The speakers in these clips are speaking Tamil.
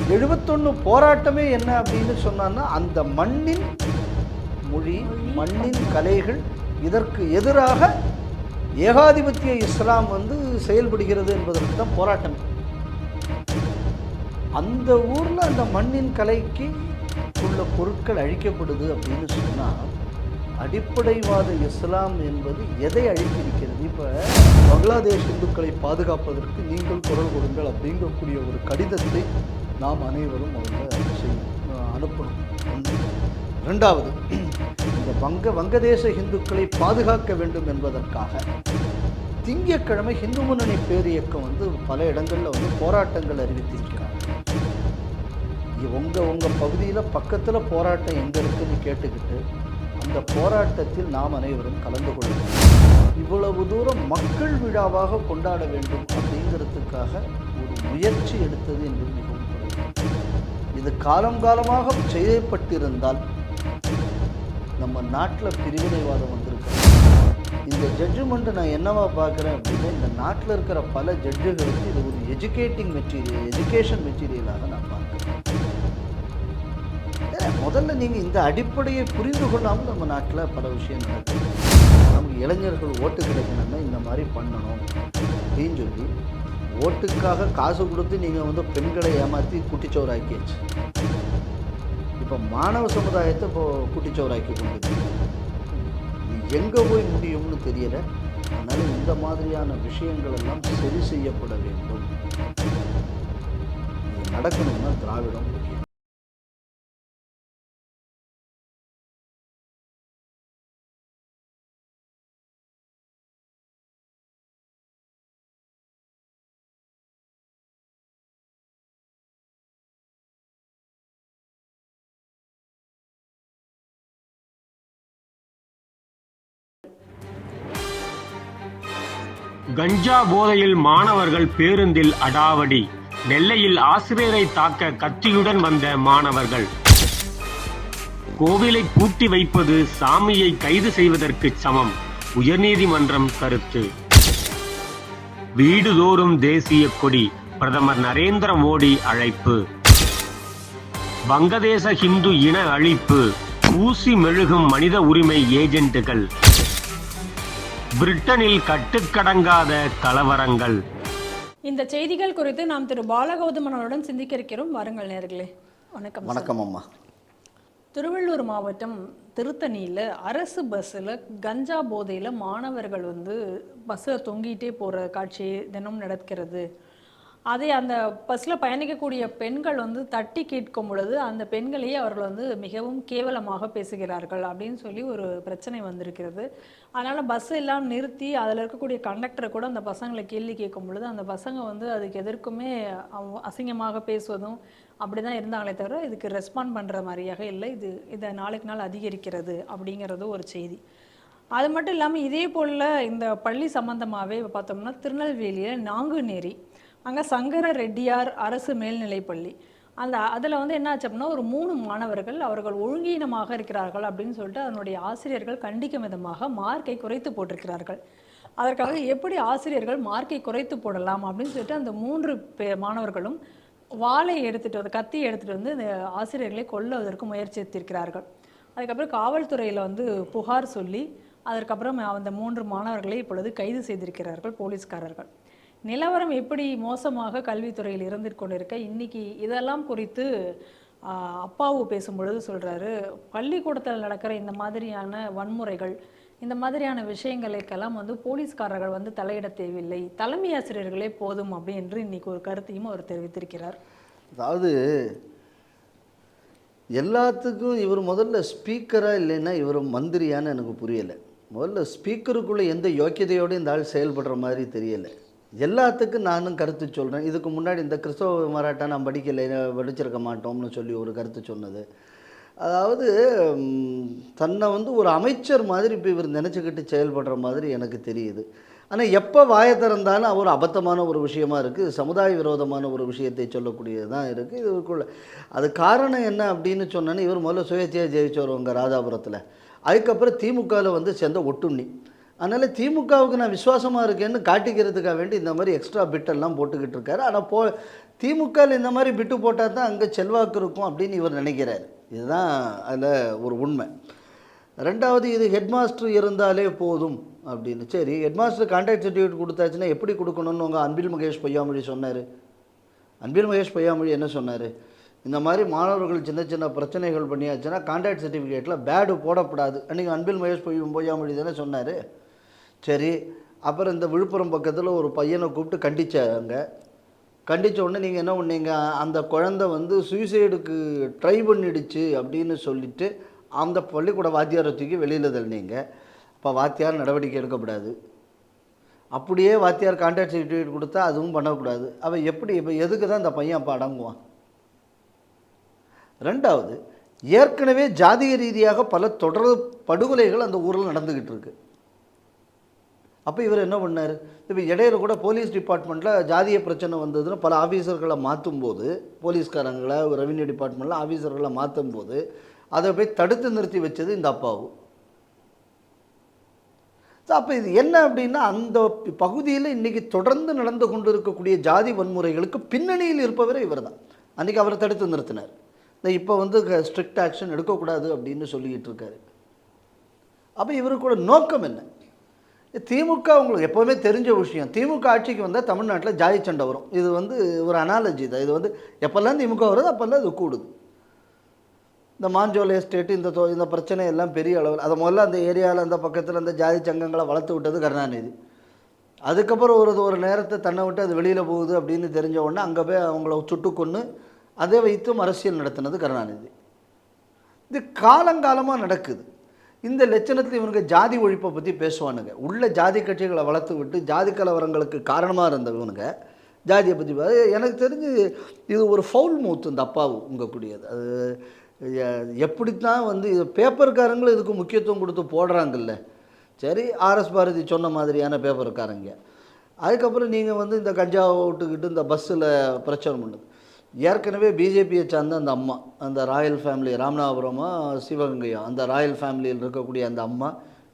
71 போராட்டமே என்ன அப்படின்னு சொன்னான்னா, அந்த மண்ணின் மொழி, மண்ணின் கலைகள், இதற்கு எதிராக ஏகாதிபத்திய இஸ்லாம் செயல்படுகிறது என்பதற்கு தான் போராட்டம். அந்த ஊர்ல அந்த மண்ணின் கலைக்கு உள்ள பொருட்கள் அழிக்கப்படுது அப்படின்னு சொன்னால், அடிப்படைவாத இஸ்லாம் என்பது எதை அழித்திருக்கிறது? இப்போ பங்களாதேஷ் இந்துக்களை பாதுகாப்பதற்கு நீங்கள் குரல் கொடுங்கள் அப்படிங்கக்கூடிய ஒரு கடிதத்தை நாம் அனைவரும் அனுப்பணும். இரண்டாவது, இந்த வங்கதேச இந்துக்களை பாதுகாக்க வேண்டும் என்பதற்காக திங்கட்கிழமை இந்து முன்னணி பேரியக்கம் பல இடங்களில் போராட்டங்கள் அறிவித்திருக்கிறாங்க. உங்கள் பகுதியில் பக்கத்தில் போராட்டம் எங்கே இருக்குன்னு கேட்டுக்கிட்டு அந்த போராட்டத்தில் நாம் அனைவரும் கலந்து கொள்ளணும். இவ்வளவு தூரம் மக்கள் விழாவாக கொண்டாட வேண்டும் அப்படிங்கிறதுக்காக ஒரு முயற்சி எடுத்தது என்பது மிகவும் குறைவு. இது காலமாக செய்யப்பட்டிருந்தால் நம்ம நாட்டில் பிரிவினைவாதம் வந்திருக்கு. இந்த ஜட்ஜ்மெண்ட்டை நான் என்னவா பார்க்குறேன் அப்படின்னா, இந்த நாட்டில் இருக்கிற பல ஜட்ஜுகளுக்கு இது ஒரு எஜுகேஷன் மெட்டீரியலாக நான் பார்க்குறேன். முதல்ல நீங்கள் இந்த அடிப்படையை புரிந்து கொள்ளாமல் நம்ம நாட்டில் பல விஷயம் நடக்குது. நமக்கு இளைஞர்கள் ஓட்டு கிடைக்கணும்னா இந்த மாதிரி பண்ணணும் அப்படின்னு சொல்லி ஓட்டுக்காக காசு கொடுத்து நீங்கள் பெண்களை ஏமாற்றி குட்டிச்சோறாக்கியாச்சு. இப்போ மாணவ சமுதாயத்தை குட்டிச்சோறாக்கி கொண்டு இது எங்கே போய் முடியும்னு தெரியல. அதனால் இந்த மாதிரியான விஷயங்கள் எல்லாம் சரி செய்யப்பட வேண்டும். இது நடக்கணும்னா திராவிடம் முடியும். கஞ்சா போதையில் மாணவர்கள் பேருந்தில் அடாவடி. நெல்லையில் ஆசிரியரை தாக்க கத்தியுடன் வந்த மாணவர்கள். கோவிலை பூட்டி வைப்பது சாமியை கைது செய்வதற்கு சமம், உயர்நீதிமன்றம் கருத்து. வீடுதோறும் தேசிய கொடி, பிரதமர் நரேந்திர மோடி அழைப்பு. வங்கதேச ஹிந்து இன அழிப்பு, ஊசி மெழுகும் மனித உரிமை ஏஜென்ட்டுகள். பிரிட்டனில் கட்டுக்கடங்காத கலவரங்கள். இந்த செய்திகள் குறித்து நாம் திரு பாலகௌதமனுடன் சிந்திக்க இருக்கிறோம். வாருங்கள் நேயர்களே. வணக்கம். வணக்கம் அம்மா. திருவள்ளூர் மாவட்டம் திருத்தணியில் அரசு பஸ்ஸில் கஞ்சா போதையில் மாணவர்கள் பஸ்ஸில் தொங்கிட்டே போகிற காட்சி தினம் நடக்கிறது. அதே அந்த பஸ்ஸில் பயணிக்கக்கூடிய பெண்கள் தட்டி கேட்கும் பொழுது அந்த பெண்களையே அவர்கள் மிகவும் கேவலமாக பேசுகிறார்கள் அப்படின்னு சொல்லி ஒரு பிரச்சனை வந்திருக்கிறது. அதனால் பஸ் எல்லாம் நிறுத்தி அதில் இருக்கக்கூடிய கண்டக்டரை கூட அந்த பசங்களை கேள்வி கேட்கும் பொழுது அந்த பசங்க அதுக்கு எதற்குமே அசிங்கமாக பேசுவதும் அப்படி தான் இருந்தாங்களே தவிர இதுக்கு ரெஸ்பாண்ட் பண்ணுற மாதிரியாக இல்லை. இதை நாளுக்கு நாள் அதிகரிக்கிறது அப்படிங்கிறது ஒரு செய்தி. அது மட்டும் இல்லாமல் இதே போல் இந்த பள்ளி சம்பந்தமாகவே பார்த்தோம்னா திருநெல்வேலியில் நாங்குநேரி அங்கே சங்கர ரெட்டியார் அரசு மேல்நிலைப்பள்ளி அதில் என்ன ஆச்சு அப்படின்னா, ஒரு 3 மாணவர்கள் அவர்கள் ஒழுங்கீனமாக இருக்கிறார்கள் அப்படின்னு சொல்லிட்டு அதனுடைய ஆசிரியர்கள் கண்டிக்கும் விதமாக மார்க்கை குறைத்து போட்டிருக்கிறார்கள். அதற்காக எப்படி ஆசிரியர்கள் மார்க்கை குறைத்து போடலாம் அப்படின்னு சொல்லிட்டு அந்த 3 மாணவர்களும் வாளை எடுத்துகிட்டு கத்தி எடுத்துகிட்டு இந்த ஆசிரியர்களை கொல்லுவதற்கு முயற்சி எடுத்திருக்கிறார்கள். அதுக்கப்புறம் காவல்துறையில் புகார் சொல்லி அதற்கப்புறம் அந்த 3 மாணவர்களை இப்பொழுது கைது செய்திருக்கிறார்கள் போலீஸ்காரர்கள். நிலவரம் எப்படி மோசமாக கல்வித்துறையில் இருந்து கொண்டிருக்க இன்னைக்கு இதெல்லாம் குறித்து அப்பாவு பேசும்பொழுது சொல்கிறாரு, பள்ளிக்கூடத்தில் நடக்கிற இந்த மாதிரியான வன்முறைகள், இந்த மாதிரியான விஷயங்களுக்கெல்லாம் போலீஸ்காரர்கள் தலையிட தேவையில்லை, தலைமை ஆசிரியர்களே போதும் அப்படின்னு இன்னைக்கு ஒரு கருத்தையும் அவர் தெரிவித்திருக்கிறார். அதாவது எல்லாத்துக்கும் இவர் முதல்ல ஸ்பீக்கராக இல்லைன்னா இவர் மந்திரியான்னு எனக்கு புரியலை. முதல்ல ஸ்பீக்கருக்குள்ளே எந்த யோக்கியதையோடு இந்த ஆள் செயல்படுற மாதிரி தெரியலை. எல்லாத்துக்கும் நானும் கருத்து சொல்கிறேன். இதுக்கு முன்னாடி இந்த கிறிஸ்தவ மராட்டா நான் படிச்சிருக்க மாட்டோம்னு சொல்லி ஒரு கருத்து சொன்னது. அதாவது தன்னை ஒரு அமைச்சர் மாதிரி இப்போ இவர் நினச்சிக்கிட்டு செயல்படுற மாதிரி எனக்கு தெரியுது. ஆனால் எப்போ வாயை திறந்தாலும் அவர் அபத்தமான ஒரு விஷயமா இருக்குது, சமுதாய விரோதமான ஒரு விஷயத்தை சொல்லக்கூடியது தான் இருக்குது இதுக்குள்ள. அது காரணம் என்ன அப்படின்னு சொன்னேன்னு, இவர் முதல்ல சுயேட்சையாக ஜெயிச்சவங்க ராஜாபுரத்தில், அதுக்கப்புறம் திமுகவில் சேர்ந்த ஒட்டுண்ணி. அதனால் திமுகவுக்கு நான் விசுவாசமாக இருக்கேன்னு காட்டிக்கிறதுக்காக வேண்டி இந்த மாதிரி எக்ஸ்ட்ரா பிட்டெல்லாம் போட்டுக்கிட்டு இருக்காரு. ஆனால் திமுகவில் இந்த மாதிரி பிட்டு போட்டால் தான் அங்கே செல்வாக்கு இருக்கும் அப்படின்னு இவர் நினைக்கிறார். இதுதான் அதில் ஒரு உண்மை. ரெண்டாவது, இது ஹெட்மாஸ்டர் இருந்தாலே போதும் அப்படின்னு. சரி, ஹெட்மாஸ்டர் கான்ட்ராக்ட் சர்டிஃபிகேட் கொடுத்தாச்சுன்னா எப்படி கொடுக்கணும்னு உங்கள் அன்பில் மகேஷ் பொய்யாமொழி சொன்னார். அன்பில் மகேஷ் பொய்யாமொழி என்ன சொன்னார்? இந்த மாதிரி மாணவர்கள் சின்ன சின்ன பிரச்சனைகள் பண்ணியாச்சுன்னா கான்ட்ராக்ட் சர்டிஃபிகேட்டில் பேடு போடக்கூடாது. அன்றைக்கி அன்பில் மகேஷ் பொய்யாமொழி தானே சொன்னார். சரி, அப்புறம் இந்த விழுப்புரம் பக்கத்தில் ஒரு பையனை கூப்பிட்டு கண்டிச்சாங்க. கண்டித்த உடனே நீங்கள் என்ன பண்ணீங்க? அந்த குழந்தை வந்து சூசைடுக்கு ட்ரை பண்ணிடுச்சு அப்படின்னு சொல்லிவிட்டு அந்த பள்ளிக்கூட வாத்தியாரை தூக்கி வெளியில் தள்ளினீங்க. அப்போ வாத்தியார் நடவடிக்கை எடுக்கக்கூடாது. அப்படியே வாத்தியார் கான்ட்ராக்ட் சர்டிஃபிகேட் கொடுத்தா அதுவும் பண்ணக்கூடாது. அவன் எப்படி இப்போ எதுக்கு தான் இந்த பையன் அப்போ அடங்குவான்? ரெண்டாவது, ஏற்கனவே ஜாதிய ரீதியாக பல தொடர் படுகொலைகள் அந்த ஊரில் நடந்துக்கிட்டு இருக்கு. அப்போ இவர் என்ன பண்ணார்? இப்போ இடையில கூட போலீஸ் டிபார்ட்மெண்ட்டில் ஜாதிய பிரச்சனை வந்ததுன்னு பல ஆஃபீஸர்களை மாற்றும் போது, போலீஸ்காரங்களை ரெவென்யூ டிபார்ட்மெண்ட்டில் ஆஃபீஸர்களை மாற்றும் போது அதை போய் தடுத்து நிறுத்தி வச்சது இந்த அப்பாவு. அப்போ இது என்ன அப்படின்னா, அந்த பகுதியில் இன்றைக்கி தொடர்ந்து நடந்து கொண்டு இருக்கக்கூடிய ஜாதி வன்முறைகளுக்கு பின்னணியில் இருப்பவரே இவர் தான். அன்றைக்கி அவரை தடுத்து நிறுத்தினார். இப்போ வந்து ஸ்ட்ரிக்ட் ஆக்ஷன் எடுக்கக்கூடாது அப்படின்னு சொல்லிக்கிட்டு இருக்காரு. அப்போ இவருக்கூட நோக்கம் என்ன? திமுக உங்களுக்கு எப்போவுமே தெரிஞ்ச விஷயம். திமுக ஆட்சிக்கு வந்தால் தமிழ்நாட்டில் ஜாதி சண்டை வரும். இது வந்து ஒரு அனாலஜி தான். இது வந்து எப்போல்லாம் திமுக வருது அப்போல்லாம் இது கூடுது. இந்த மாஞ்சோலை எஸ்டேட்டு இந்த பிரச்சனை எல்லாம் பெரிய அளவில், அதை முதல்ல அந்த ஏரியாவில் அந்த பக்கத்தில் அந்த ஜாதி சங்கங்களை வளர்த்து விட்டது கருணாநிதி. அதுக்கப்புறம் ஒரு நேரத்தை தன்னை விட்டு அது வெளியில் போகுது அப்படின்னு தெரிஞ்ச உடனே அங்கே போய் அவங்கள சுட்டு கொன்று அதை வைத்தும் அரசியல் நடத்தினது கருணாநிதி. இது காலங்காலமாக நடக்குது. இந்த லட்சணத்தில் இவனுக்கு ஜாதி ஒழிப்பை பற்றி பேசுவானுங்க. உள்ள ஜாதி கட்சிகளை வளர்த்து விட்டு ஜாதி கலவரங்களுக்கு காரணமாக இருந்தவனுங்க ஜாதியை பற்றி. எனக்கு தெரிஞ்சு இது ஒரு ஃபவுல் மவுத் இந்த அப்பாவு உங்கக்கூடியது. அது எப்படித்தான் வந்து இது பேப்பர்காரங்களும் இதுக்கு முக்கியத்துவம் கொடுத்து போடுறாங்கல்ல. சரி, ஆர்எஸ் பாரதி சொன்ன மாதிரியான பேப்பர்காரங்க. அதுக்கப்புறம் நீங்கள் வந்து இந்த கஞ்சாவை விட்டுக்கிட்டு இந்த பஸ்ஸில் பிரச்சாரம் பண்ணுது. ஏற்கனவே பிஜேபியை சார்ந்த அந்த அம்மா, அந்த ராயல் ஃபேமிலி, ராமநாதபுரமா சிவகங்கையா, அந்த ராயல் ஃபேமிலியில் இருக்கக்கூடிய அந்த அம்மா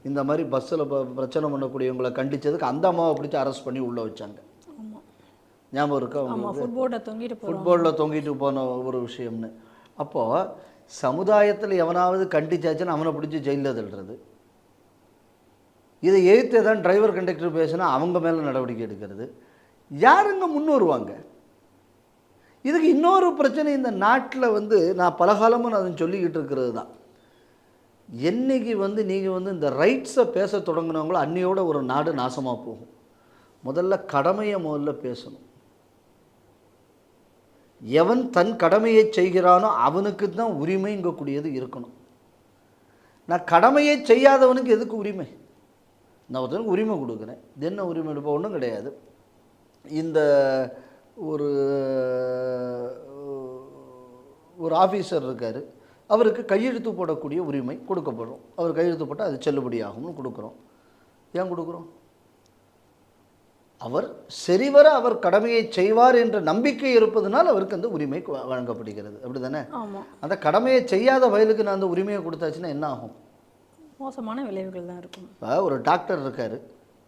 இந்த மாதிரி பஸ்ஸில் பிரச்சனை பண்ணக்கூடியவங்களை கண்டித்ததுக்கு அந்த அம்மாவை பிடிச்சி அரெஸ்ட் பண்ணி உள்ளே வச்சாங்க. ஞாபகம் இருக்கா உங்களுக்கு? ஃபுட்போலில் தொங்கிட்டு போன ஒரு விஷயம்னு. அப்போது சமுதாயத்தில் எவனாவது கண்டிச்சாச்சுன்னு அவனை பிடிச்சி ஜெயிலில் தள்ளுறது. இதை எதிர்த்து தான் டிரைவர் கண்டக்டர் பேசினா அவங்க மேலே நடவடிக்கை எடுக்கிறது. யாருங்க முன் வருவாங்க? இதுக்கு இன்னொரு பிரச்சனை இந்த நாட்டில் வந்து நான் பலகாலமாக நான் சொல்லிக்கிட்டு இருக்கிறது தான். என்றைக்கு வந்து நீங்கள் வந்து இந்த ரைட்ஸை பேச தொடங்கினவங்களோ அன்னையோட ஒரு நாடு நாசமாக போகும். முதல்ல கடமையை முதல்ல பேசணும். எவன் தன் கடமையை செய்கிறானோ அவனுக்கு தான் உரிமை இங்கக்கூடியது இருக்கணும். நான் கடமையை செய்யாதவனுக்கு எதுக்கு உரிமை? நான் ஒருத்தனுக்கு உரிமை கொடுக்குறேன். என்ன உரிமை எடுப்ப? ஒன்றும் கிடையாது. இந்த ஒரு ஆஃபீஸர் இருக்கார், அவருக்கு கையெழுத்து போடக்கூடிய உரிமை கொடுக்கப்படும். அவர் கையெழுத்து போட்டால் அது செல்லுபடியாகும்னு கொடுக்குறோம். ஏன் கொடுக்குறோம்? அவர் சரிவர அவர் கடமையை செய்வார் என்ற நம்பிக்கை இருப்பதனால் அவருக்கு அந்த உரிமை வழங்கப்படுகிறது. அப்படி தானே? அந்த கடமையை செய்யாத வயலுக்கு நான் அந்த உரிமையை கொடுத்தாச்சுன்னா என்ன ஆகும்? மோசமான விளைவுகள் தான் இருக்கும். இப்போ ஒரு டாக்டர் இருக்கார்,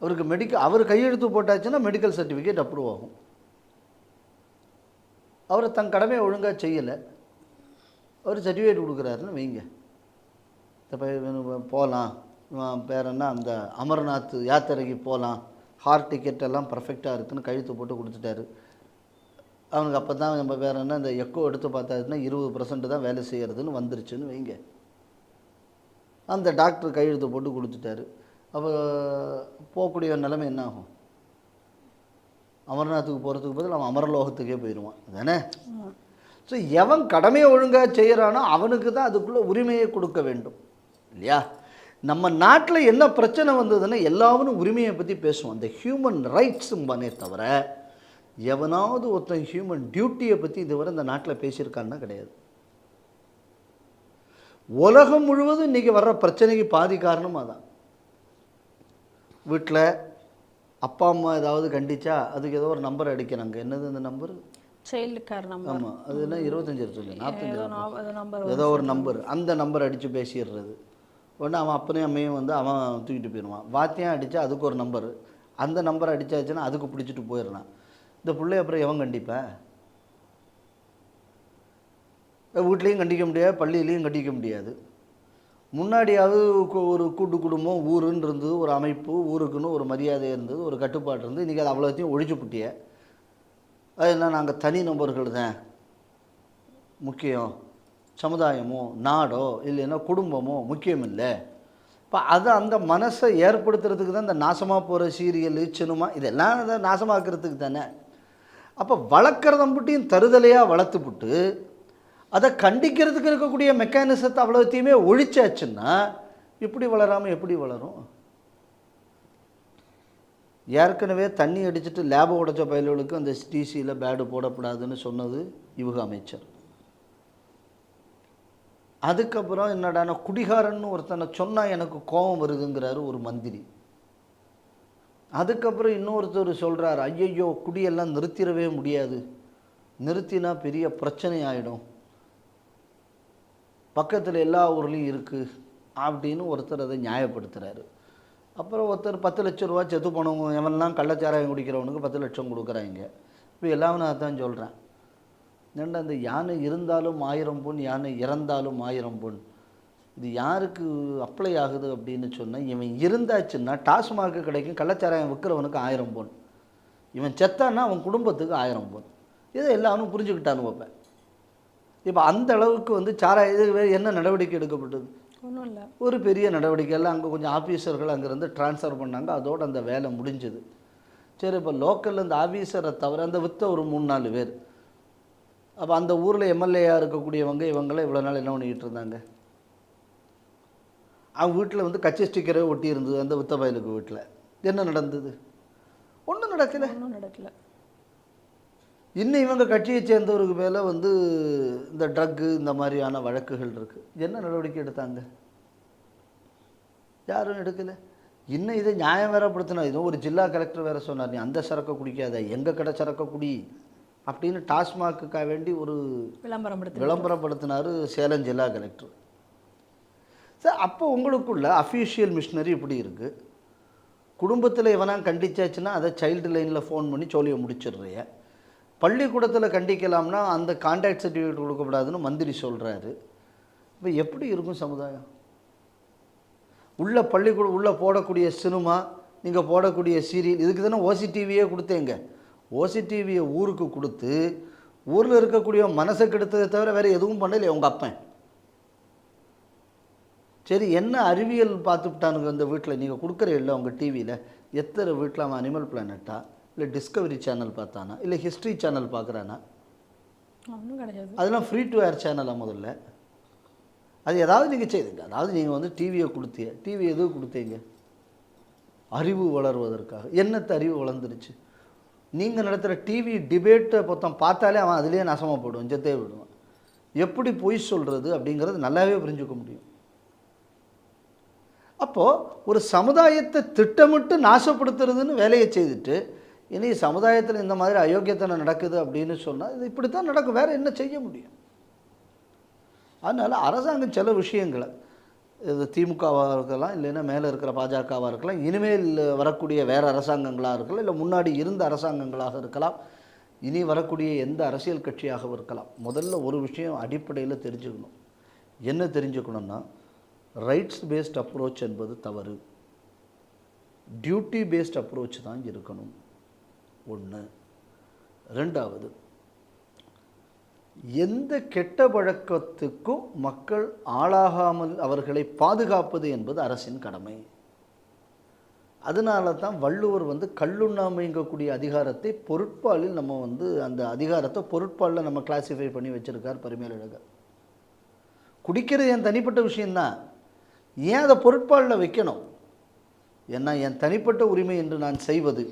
அவருக்கு அவர் கையெழுத்து போட்டாச்சுன்னா மெடிக்கல் சர்டிஃபிகேட் அப்ரூவ் ஆகும். அவர் தன் கடமையை ஒழுங்காக செய்யலை, அவர் சர்டிஃபிகேட் கொடுக்குறாருன்னு வைங்க. இப்போ போகலாம், பேர் என்ன, அந்த அமர்நாத் யாத்திரைக்கு போகலாம், ஹார் டிக்கெட் எல்லாம் பர்ஃபெக்டாக இருக்குதுன்னு கழுத்து போட்டு கொடுத்துட்டாரு. அவனுக்கு அப்போ தான் நம்ம வேறு என்ன இந்த எக்கோ எடுத்து பார்த்தாச்சுன்னா 20% தான் வேலை செய்கிறதுன்னு வந்துருச்சுன்னு வைங்க. அந்த டாக்டர் கையெழுத்து போட்டு கொடுத்துட்டாரு. அப்போ போகக்கூடிய நிலைமை என்ன ஆகும்? அமர்நாத்துக்கு போகிறதுக்கு பதில் அவன் அமரலோகத்துக்கே போயிடுவான் தானே? ஸோ எவன் கடமையை ஒழுங்காக செய்கிறானோ அவனுக்கு தான் அதுக்குள்ளே உரிமையை கொடுக்க வேண்டும் இல்லையா? நம்ம நாட்டில் என்ன பிரச்சனை வந்ததுன்னா எல்லாவரும் உரிமையை பற்றி பேசுவோம். அந்த ஹியூமன் ரைட்ஸும்பானே தவிர எவனாவது ஒருத்தன் ஹியூமன் டியூட்டியை பற்றி இதுவரை இந்த நாட்டில் பேசியிருக்கான்னா கிடையாது. உலகம் முழுவதும் இன்றைக்கி வர்ற பிரச்சனைக்கு பாதி காரணமாக தான். வீட்டில் அப்பா அம்மா ஏதாவது கண்டிச்சா அதுக்கு ஏதோ ஒரு நம்பர் அடிக்கிறாங்க. என்னது அந்த நம்பர்? Child care number. ஆமாம், அது என்ன 25 சொல்லி 45 ஏதோ ஒரு நம்பர், அந்த நம்பர் அடித்து பேசிடுறது. உடனே அவன் அப்பனையும் அம்மையும் வந்து அவன் தூக்கிட்டு போயிடுவான். வாத்தியம் அடித்தா அதுக்கு ஒரு நம்பரு, அந்த நம்பரை அடித்தாச்சுன்னா அதுக்கு பிடிச்சிட்டு போயிடலாம். இந்த பிள்ளை அப்புறம் எவன் கண்டிப்பேன்? வீட்லேயும் கண்டிக்க முடியாது, பள்ளியிலையும் கண்டிக்க முடியாது. முன்னாடியாவது ஒரு கூட்டு குடும்பம் ஊருன்னு இருந்தது, ஒரு அமைப்பு, ஊருக்குன்னு ஒரு மரியாதை இருந்தது, ஒரு கட்டுப்பாடு இருந்தது. இன்றைக்கி அது அவ்வளோத்தையும் ஒழிச்சு புட்டிய. அது என்ன, நாங்கள் தனி நபர்கள் தான் முக்கியம், சமுதாயமோ நாடோ இல்லைன்னா குடும்பமோ முக்கியம் இல்லை. இப்போ அது அந்த மனசை ஏற்படுத்துறதுக்கு தான் இந்த நாசமாக போகிற சீரியலு சினிமா இதெல்லாம் அதை நாசமாக்குறதுக்கு தானே. அப்போ வளர்க்குறதம்புட்டியும் தருதலையாக வளர்த்துப்புட்டு அதை கண்டிக்கிறதுக்கு இருக்கக்கூடிய மெக்கானிசத்தை அவ்வளோத்தையுமே ஒழிச்சாச்சுன்னா இப்படி வளராமல் எப்படி வளரும்? ஏற்கனவே தண்ணி அடிச்சுட்டு லேபை உடைச்ச பயல்களுக்கு அந்த டிசியில் பேடு போடக்கூடாதுன்னு சொன்னது இவங்க அமைச்சர். அதுக்கப்புறம் என்னடான குடிகாரன்னு ஒருத்தனை சொன்னால் எனக்கு கோபம் வருதுங்கிறாரு ஒரு மந்திரி. அதுக்கப்புறம் இன்னொருத்தர் சொல்கிறார், ஐயையோ குடியெல்லாம் நிறுத்திடவே முடியாது, நிறுத்தினா பெரிய பிரச்சனை ஆகிடும், பக்கத்தில் எல்லா ஊர்லேயும் இருக்குது அப்படின்னு ஒருத்தர் அதை நியாயப்படுத்துகிறாரு. அப்புறம் ஒருத்தர் 10 லட்சம் ரூபா செத்து போனவங்க எவன்லாம் கள்ளச்சாராயம் குடிக்கிறவனுக்கு 10 லட்சம் கொடுக்குறாங்க. இப்போ எல்லாமே நான் தான் சொல்கிறேன். ஏன்னா அந்த யானை இருந்தாலும் 1000 பொன், யானை இறந்தாலும் 1000 பொன், இது யாருக்கு அப்ளை ஆகுது அப்படின்னு சொன்னால், இவன் இருந்தாச்சுன்னா டாஸ்மார்க்கு கிடைக்கும், கள்ளச்சாராயம் விற்கிறவனுக்கு 1000 பொன், இவன் செத்தான்னா அவன் குடும்பத்துக்கு 1000 பொன். இதை எல்லாரும் புரிஞ்சுக்கிட்டான்னு வைப்பேன். இப்போ அந்த அளவுக்கு வந்து இது என்ன நடவடிக்கை எடுக்கப்பட்டது? ஒன்றும் இல்லை, ஒரு பெரிய நடவடிக்கை எல்லாம் அங்கே கொஞ்சம் ஆஃபீஸர்கள் அங்கேருந்து ட்ரான்ஸ்ஃபர் பண்ணாங்க, அதோடு அந்த வேலை முடிஞ்சுது. சரி, இப்போ லோக்கலில் இந்த ஆஃபீஸரை தவிர அந்த விற்ற ஒரு 3-4 பேர், அப்போ அந்த ஊரில் எம்எல்ஏயாக இருக்கக்கூடியவங்க இவங்களாம் இவ்வளோ நாள் என்ன பண்ணிக்கிட்டு இருந்தாங்க? அவங்க வீட்டில் வந்து கட்சி ஸ்டிக்கரே ஒட்டி இருந்தது அந்த வித்த பயலுக்கு வீட்டில். என்ன நடந்தது? ஒன்றும் நடக்கலை. இன்னும் இவங்க கட்சியை சேர்ந்தவருக்கு மேலே வந்து இந்த ட்ரக்கு இந்த மாதிரியான வழக்குகள் இருக்குது. என்ன நடவடிக்கை எடுத்தாங்க? யாரும் எடுக்கலை. இன்னும் இதை நியாயம் வேறப்படுத்தினா, இதுவும் ஒரு ஜில்லா கலெக்டர் வேறு சொன்னார், நீ அந்த சரக்கை குடிக்காத, எங்கள் கடை சரக்கை குடி அப்படின்னு டாஸ்மாக்குக்காக வேண்டி ஒரு விளம்பரப்படுத்தினார் சேலம் ஜில்லா கலெக்டர். சார், அப்போ உங்களுக்குள்ள அஃபீஷியல் மிஷினரி இப்படி இருக்குது. குடும்பத்தில் எவனா கண்டிச்சாச்சுன்னா அதை சைல்டு லைனில் ஃபோன் பண்ணி சோழியை முடிச்சிடுறிய. பள்ளிக்கூடத்தில் கண்டிக்கலாம்னா அந்த கான்டாக்ட் சர்டிஃபிகேட் கொடுக்கப்படாதுன்னு மந்திரி சொல்கிறாரு. இப்போ எப்படி இருக்கும் சமுதாயம்? உள்ள பள்ளிக்கூடம் உள்ளே போடக்கூடிய சினிமா, நீங்கள் போடக்கூடிய சீரியல், இதுக்கு தானே ஓசிடிவியே கொடுத்தேங்க. ஓசிடிவியை ஊருக்கு கொடுத்து ஊரில் இருக்கக்கூடிய மனசை கெடுத்ததை தவிர வேறு எதுவும் பண்ணலை உங்கள் அப்பன். சரி, என்ன அறிவியல் பார்த்துக்கிட்டானுங்க அந்த வீட்டில்? நீங்கள் கொடுக்குற இல்லை உங்கள் டிவியில் எத்தனை வீட்டில் அவன் அனிமல் பிளானட்டா, இல்லை டிஸ்கவரி சேனல் பார்த்தானா, இல்லை ஹிஸ்ட்ரி சேனல் பார்க்குறானா? ஒன்றும் கிடையாது. அதெல்லாம் ஃப்ரீ டு ஏர் சேனலாக முதல்ல. அது ஏதாவது நீங்கள் செய்துங்க. அதாவது நீங்கள் வந்து டிவியை கொடுத்தீங்க, டிவி எதுவும் கொடுத்தீங்க? அறிவு வளர்வதற்காக. என்னத்தை அறிவு வளர்ந்துருச்சு? நீங்கள் நடத்துகிற டிவி டிபேட்டை மொத்தம் பார்த்தாலே அவன் அதுலேயே நாசமாக போடுவான், செத்தே விடுவான். எப்படி பொய் சொல்கிறது அப்படிங்கிறது நல்லாவே புரிஞ்சுக்க முடியும். அப்போது ஒரு சமுதாயத்தை திட்டமிட்டு நாசப்படுத்துறதுன்னு வேலையை செய்துட்டு, இனி சமுதாயத்தில் இந்த மாதிரி அயோக்கியத்தனை நடக்குது அப்படின்னு சொன்னால் இது இப்படி தான் நடக்கும், வேறு என்ன செய்ய முடியும்? அதனால் அரசாங்கம் சில விஷயங்களை, இது திமுகவாக இருக்கலாம், இல்லைன்னா மேலே இருக்கிற பாஜகவாக இருக்கலாம், இனிமேல் வரக்கூடிய வேறு அரசாங்கங்களாக இருக்கலாம், இல்லை முன்னாடி இருந்த அரசாங்கங்களாக இருக்கலாம், இனி வரக்கூடிய எந்த அரசியல் கட்சியாகவும் இருக்கலாம். முதல்ல ஒரு விஷயம் அடிப்படையில் தெரிஞ்சுக்கணும். என்ன தெரிஞ்சுக்கணுன்னா, ரைட்ஸ் பேஸ்ட் அப்ரோச் என்பது தவறு, டியூட்டி பேஸ்ட் அப்ரோச் தான் இருக்கணும். ஒன்று. ரெண்டாவது, எந்த கெட்ட பழக்கத்துக்கும் மக்கள் ஆளாகாமல் அவர்களை பாதுகாப்பது என்பது அரசின் கடமை. அதனால தான் வள்ளுவர் வந்து கல்லுண்ணாமைங்கக்கூடிய அதிகாரத்தை பொருட்பாலில் நம்ம வந்து அந்த அதிகாரத்தை பொருட்பாலில் நம்ம கிளாஸிஃபை பண்ணி வச்சுருக்கார் பரிமேலழகர். குடிக்கிறது என் தனிப்பட்ட விஷயந்தான், ஏன் அதை பொருட்பாலில் வைக்கணும்? ஏன்னா என் தனிப்பட்ட உரிமை என்று நான் செய்வது,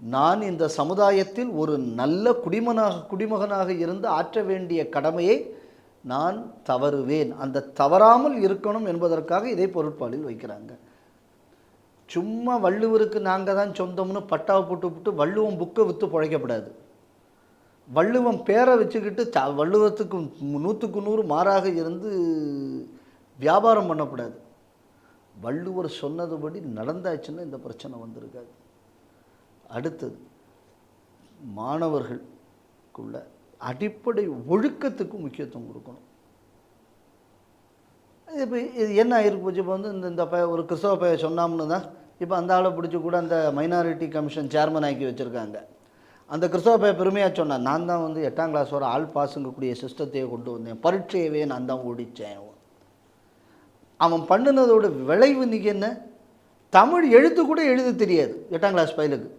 நான் இந்த சமுதாயத்தில் ஒரு நல்ல குடிமகனாக இருந்து ஆற்ற வேண்டிய கடமையை நான் தவறுவேன், அந்த தவறாமல் இருக்கணும் என்பதற்காக இதை பொருட்பாலில் வைக்கிறாங்க. சும்மா வள்ளுவருக்கு நாங்கள் தான் சொந்தம்னு பட்டாவை போட்டு வள்ளுவம் புக்கை விற்று பிழைக்கப்படாது. வள்ளுவம் பேரை வச்சுக்கிட்டு வள்ளுவத்துக்கு 100க்கு 100 மாறாக இருந்து வியாபாரம் பண்ணக்கூடாது. வள்ளுவர் சொன்னதுபடி நடந்தாச்சுன்னா இந்த பிரச்சனை வந்திருக்காது. அடுத்தது, மாணவர்களுக்குள்ள அடிப்படை ஒழுக்கத்துக்கு முக்கியத்துவம் கொடுக்கணும். இப்போ இது என்ன ஆகிருக்கு போச்சு, இப்போ வந்து இந்த ஒரு கிறிஸ்தவ பைய சொன்னாம்னு தான் இப்போ அந்த ஆளை பிடிச்சி கூட அந்த மைனாரிட்டி கமிஷன் சேர்மன் ஆக்கி வச்சுருக்காங்க. அந்த கிறிஸ்தவ பைய பெருமையாக சொன்னான், நான் தான் வந்து 8ஆம் கிளாஸ் வர ஆல் பாஸுங்கக்கூடிய சிஸ்டத்தையே கொண்டு வந்தேன், பரீட்சையவே நான் தான் ஓடித்தேன். அவன் பண்ணினதோட விளைவு இன்றைக்கி என்ன? தமிழ் எழுத்து கூட எழுத தெரியாது 8ஆம் கிளாஸ் பையலுக்கு.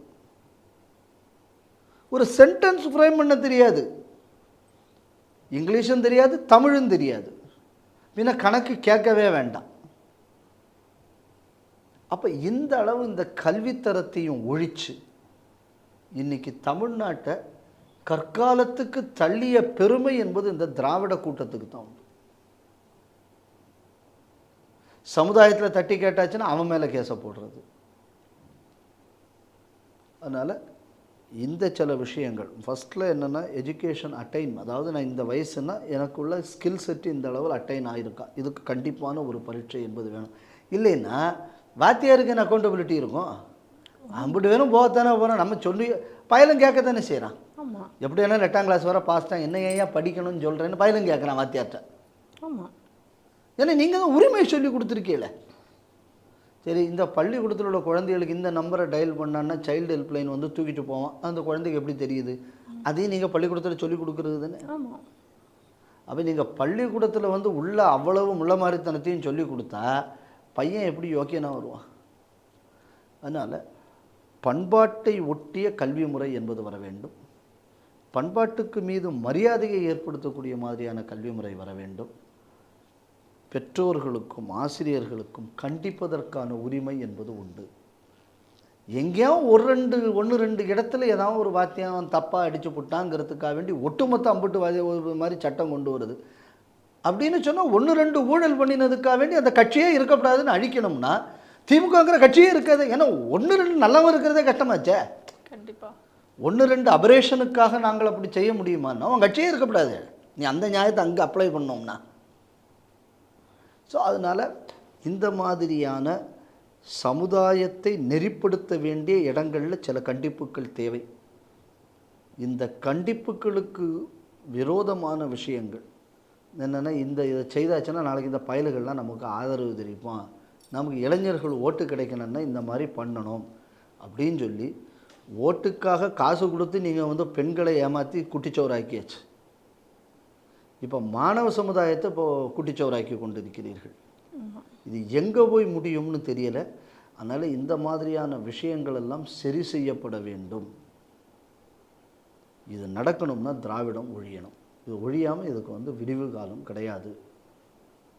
ஒரு சென்டென்ஸ் ஃப்ரேம் பண்ண தெரியாது, இங்கிலீஷும் தெரியாது, தமிழும் தெரியாது, பின்ன கணக்கு கேட்கவே வேண்டாம். அப்போ இந்த அளவு இந்த கல்வித்தரத்தையும் ஒழித்து இன்னைக்கு தமிழ்நாட்டை கற்காலத்துக்கு தள்ளிய பெருமை என்பது இந்த திராவிட கூட்டத்துக்கு தான் உண்டு. சமுதாயத்தில் தட்டி கேட்டாச்சுன்னா அவன் மேலே கேஸை போடுறது. அதனால் இந்த சில விஷயங்கள் ஃபஸ்ட்டில் என்னென்னா எஜுகேஷன் அட்டைன், அதாவது நான் இந்த வயசுன்னா எனக்குள்ள ஸ்கில் செட்டு இந்த அளவில் அட்டைன் ஆகிருக்கா, இதுக்கு கண்டிப்பான ஒரு பரீட்சை என்பது வேணும். இல்லைன்னா வாத்தியாருக்கு என்ன அக்கௌண்டபிலிட்டி இருக்கும்? அம்பிட்டு வேணும் போகத்தானே போகிறோம், நம்ம சொல்லி பயலும் கேட்க தானே செய்கிறான். எப்படி வேணாலும் 8ஆம் கிளாஸ் வர பாஸ் தான், என்ன ஏன் படிக்கணும்னு சொல்கிறேன்னு பயலும் கேட்குறான் வாத்தியார்ட்ட. ஆமாம், ஏன்னா நீங்கள் தான் உரிமை சொல்லி கொடுத்துருக்கீங்களே. சரி, இந்த பள்ளிக்கூடத்தில் உள்ள குழந்தைகளுக்கு இந்த நம்பரை டயல் பண்ணான்னா சைல்டு ஹெல்ப்லைன் வந்து தூக்கிட்டு போவான், அந்த குழந்தைக்கு எப்படி தெரியுது? அதையும் நீங்கள் பள்ளிக்கூடத்தில் சொல்லி கொடுக்குறது தானே. அப்போ நீங்கள் பள்ளிக்கூடத்தில் வந்து உள்ள அவ்வளவு முள்ள மாதிரித்தனத்தையும் சொல்லி கொடுத்தா பையன் எப்படி யோக்கியனாக வருவான்? அதனால் பண்பாட்டை ஒட்டிய கல்வி முறை என்பது வர வேண்டும். பண்பாட்டுக்கு மீது மரியாதையை ஏற்படுத்தக்கூடிய மாதிரியான கல்வி முறை வர வேண்டும். பெற்றோர்களுக்கும் ஆசிரியர்களுக்கும் கண்டிப்பதற்கான உரிமை என்பது உண்டு. எங்கேயாவது ஒன்று ரெண்டு இடத்துல ஏதாவது ஒரு வாத்தியம் தப்பாக அடித்து போட்டாங்கிறதுக்காக வேண்டி ஒட்டுமொத்த அம்புட்டு ஒரு மாதிரி சட்டம் கொண்டு வருது அப்படின்னு சொன்னால் 1-2 ஊழல் பண்ணினதுக்காக வேண்டி அந்த கட்சியே இருக்கக்கூடாதுன்னு அழிக்கணும்னா திமுகங்கிற கட்சியே இருக்காது. ஏன்னா 1-2 நல்லவன் இருக்கிறதே கஷ்டமாச்சே. கண்டிப்பாக 1-2 அபரேஷனுக்காக நாங்கள் அப்படி செய்ய முடியுமான்னா அவன் கட்சியே இருக்கக்கூடாது. நீ அந்த நியாயத்தை அங்கே அப்ளை பண்ணோம்னா. ஸோ அதனால் இந்த மாதிரியான சமுதாயத்தை நெறிப்படுத்த வேண்டிய இடங்களில் சில கண்டிப்புகள் தேவை. இந்த கண்டிப்புகளுக்கு விரோதமான விஷயங்கள் என்னென்னா, இதை செய்தாச்சுன்னா நாளைக்கு இந்த பயல்கள்லாம் நமக்கு ஆதரவு தெரிவிப்பான், நமக்கு இளைஞர்கள் ஓட்டு கிடைக்கணும்னா இந்த மாதிரி பண்ணணும் அப்படின்னு சொல்லி ஓட்டுக்காக காசு கொடுத்து நீங்கள் வந்து பெண்களை ஏமாற்றி குட்டிச்சோறாக்கியாச்சு. இப்போ மாணவ சமுதாயத்தை இப்போது குட்டிச்சோறாக்கி கொண்டு இருக்கிறீர்கள். இது எங்கே போய் முடியும்னு தெரியலை. அதனால் இந்த மாதிரியான விஷயங்கள் எல்லாம் சரி செய்யப்பட வேண்டும். இது நடக்கணும்னா திராவிடம் ஒழியணும். இது ஒழியாமல் இதுக்கு வந்து விடிவு காலம் கிடையாது.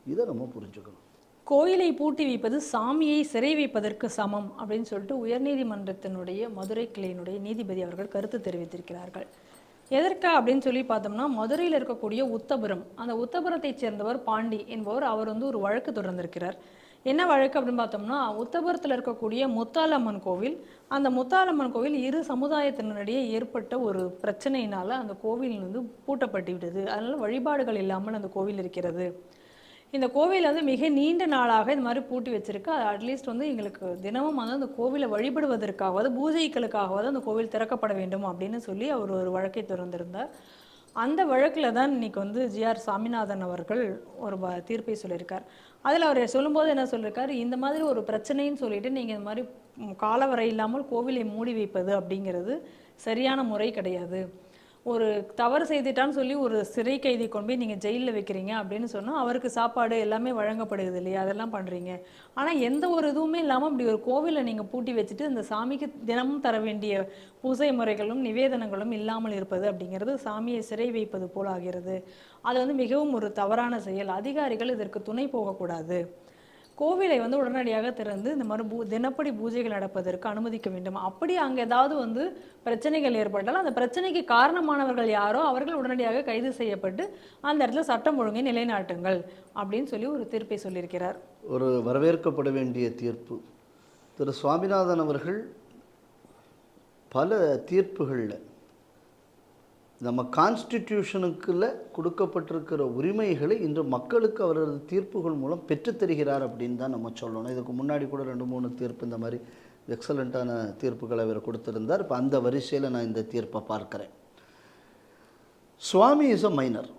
இதை நம்ம புரிஞ்சுக்கணும். கோயிலை பூட்டி வைப்பது சாமியை சிறை வைப்பதற்கு சமம் அப்படின்னு சொல்லிட்டு உயர்நீதிமன்றத்தினுடைய மதுரை கிளையினுடைய நீதிபதி அவர்கள் கருத்து தெரிவித்திருக்கிறார்கள். எதற்கா அப்படின்னு சொல்லி பார்த்தோம்னா, மதுரையில் இருக்கக்கூடிய உத்தபுரம், அந்த உத்தபுரத்தைச் சேர்ந்தவர் பாண்டி என்பவர், அவர் வந்து ஒரு வழக்கு தொடர்ந்திருக்கிறார். என்ன வழக்கு அப்படின்னு பார்த்தோம்னா, உத்தபுரத்தில் இருக்கக்கூடிய முத்தாலம்மன் கோவில், அந்த முத்தாலம்மன் கோவில் இரு சமுதாயத்தினரிடையே ஏற்பட்ட ஒரு பிரச்சனையினால் அந்த கோவில் வந்து பூட்டப்பட்டு விட்டது. அதனால் வழிபாடுகள் இல்லாமல் அந்த கோவில் இருக்கிறது. இந்த கோவில் வந்து மிக நீண்ட நாளாக இந்த மாதிரி பூட்டி வச்சிருக்கு. அட்லீஸ்ட் வந்து எங்களுக்கு தினமும் வந்து அந்த கோவிலை வழிபடுவதற்காவது பூஜைகளுக்காகவாவது அந்த கோவில் திறக்கப்பட வேண்டும் அப்படின்னு சொல்லி அவர் ஒரு வழக்கை திறந்திருந்தார். அந்த வழக்கில் தான் இன்னைக்கு வந்து ஜிஆர் சாமிநாதன் அவர்கள் ஒரு தீர்ப்பை சொல்லியிருக்கார். அதில் அவர் சொல்லும்போது என்ன சொல்லியிருக்காரு, இந்த மாதிரி ஒரு பிரச்சனைன்னு சொல்லிட்டு நீங்கள் இந்த மாதிரி காலவரை இல்லாமல் கோவிலை மூடி வைப்பது அப்படிங்கிறது சரியான முறை கிடையாது. ஒரு தவறு செய்துட்டான்னு சொல்லி ஒரு சிறை கைதி கொண்டு போய் நீங்கள் ஜெயிலில் வைக்கிறீங்க அப்படின்னு சொன்னால் அவருக்கு சாப்பாடு எல்லாமே வழங்கப்படுது இல்லையா, அதெல்லாம் பண்ணுறீங்க. ஆனால் எந்த ஒரு இதுவுமே இல்லாமல் அப்படி ஒரு கோவிலை நீங்கள் பூட்டி வச்சுட்டு அந்த சாமிக்கு தினமும் தர வேண்டிய பூஜை முறைகளும் நிவேதனங்களும் இல்லாமல் இருப்பது அப்படிங்கிறது சாமியை சிறை வைப்பது போல் ஆகிறது. அது வந்து மிகவும் ஒரு தவறான செயல். அதிகாரிகள் இதற்கு துணை போகக்கூடாது. கோவிலை வந்து உடனடியாக திறந்து இந்த மாதிரி தினப்படி பூஜைகள் நடப்பதற்கு அனுமதிக்க வேண்டும். அப்படி அங்கே ஏதாவது வந்து பிரச்சனைகள் ஏற்பட்டால் அந்த பிரச்சனைக்கு காரணமானவர்கள் யாரோ அவர்கள் உடனடியாக கைது செய்யப்பட்டு அந்த இடத்துல சட்டம் ஒழுங்கை நிலைநாட்டுங்கள் அப்படின்னு சொல்லி ஒரு தீர்ப்பை சொல்லியிருக்கிறார். ஒரு வரவேற்கப்பட வேண்டிய தீர்ப்பு. திரு சுவாமிநாதன் அவர்கள் பல தீர்ப்புகளில் நம்ம கான்ஸ்டிடியூஷனுக்குள்ள கொடுக்கப்பட்டிருக்கிற உரிமைகளை இன்று மக்களுக்கு அவரது தீர்ப்புகள் மூலம் பெற்றுத்தருகிறார் அப்படின்னு தான் நம்ம சொல்லணும். இதுக்கு முன்னாடி கூட 2-3 தீர்ப்பு இந்த மாதிரி எக்ஸலண்ட்டான தீர்ப்புகளை அவர் கொடுத்திருந்தார். இப்போ அந்த வரிசையில் நான் இந்த தீர்ப்பை பார்க்குறேன். Swami is a minor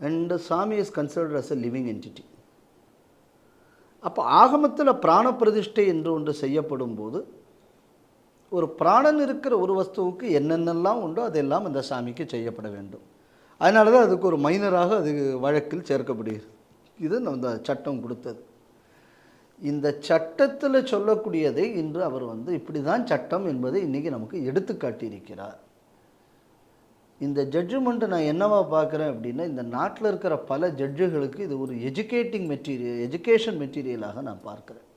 and sami is considered as a living entity. அப்போ ஆகமத்தில் பிராண பிரதிஷ்டை என்று ஒன்று செய்யப்படும் போது ஒரு பிராணன் இருக்கிற ஒரு வஸ்துவுக்கு என்னென்னலாம் உண்டோ அதெல்லாம் அந்த சாமிக்கு செய்யப்பட வேண்டும். அதனால தான் அதுக்கு ஒரு மைனராக அது வழக்கில் சேர்க்கப்படுகிறது. இது அந்த சட்டம் கொடுத்தது. இந்த சட்டத்தில் சொல்லக்கூடியதை இன்று அவர் இப்படி தான் சட்டம் என்பதை இன்றைக்கி நமக்கு எடுத்து காட்டியிருக்கிறார். இந்த ஜட்ஜ்மெண்ட்டை நான் என்னவா பார்க்குறேன் அப்படின்னா, இந்த நாட்டில் இருக்கிற பல ஜட்ஜுகளுக்கு இது ஒரு எஜுகேஷன் மெட்டீரியலாக நான் பார்க்குறேன்.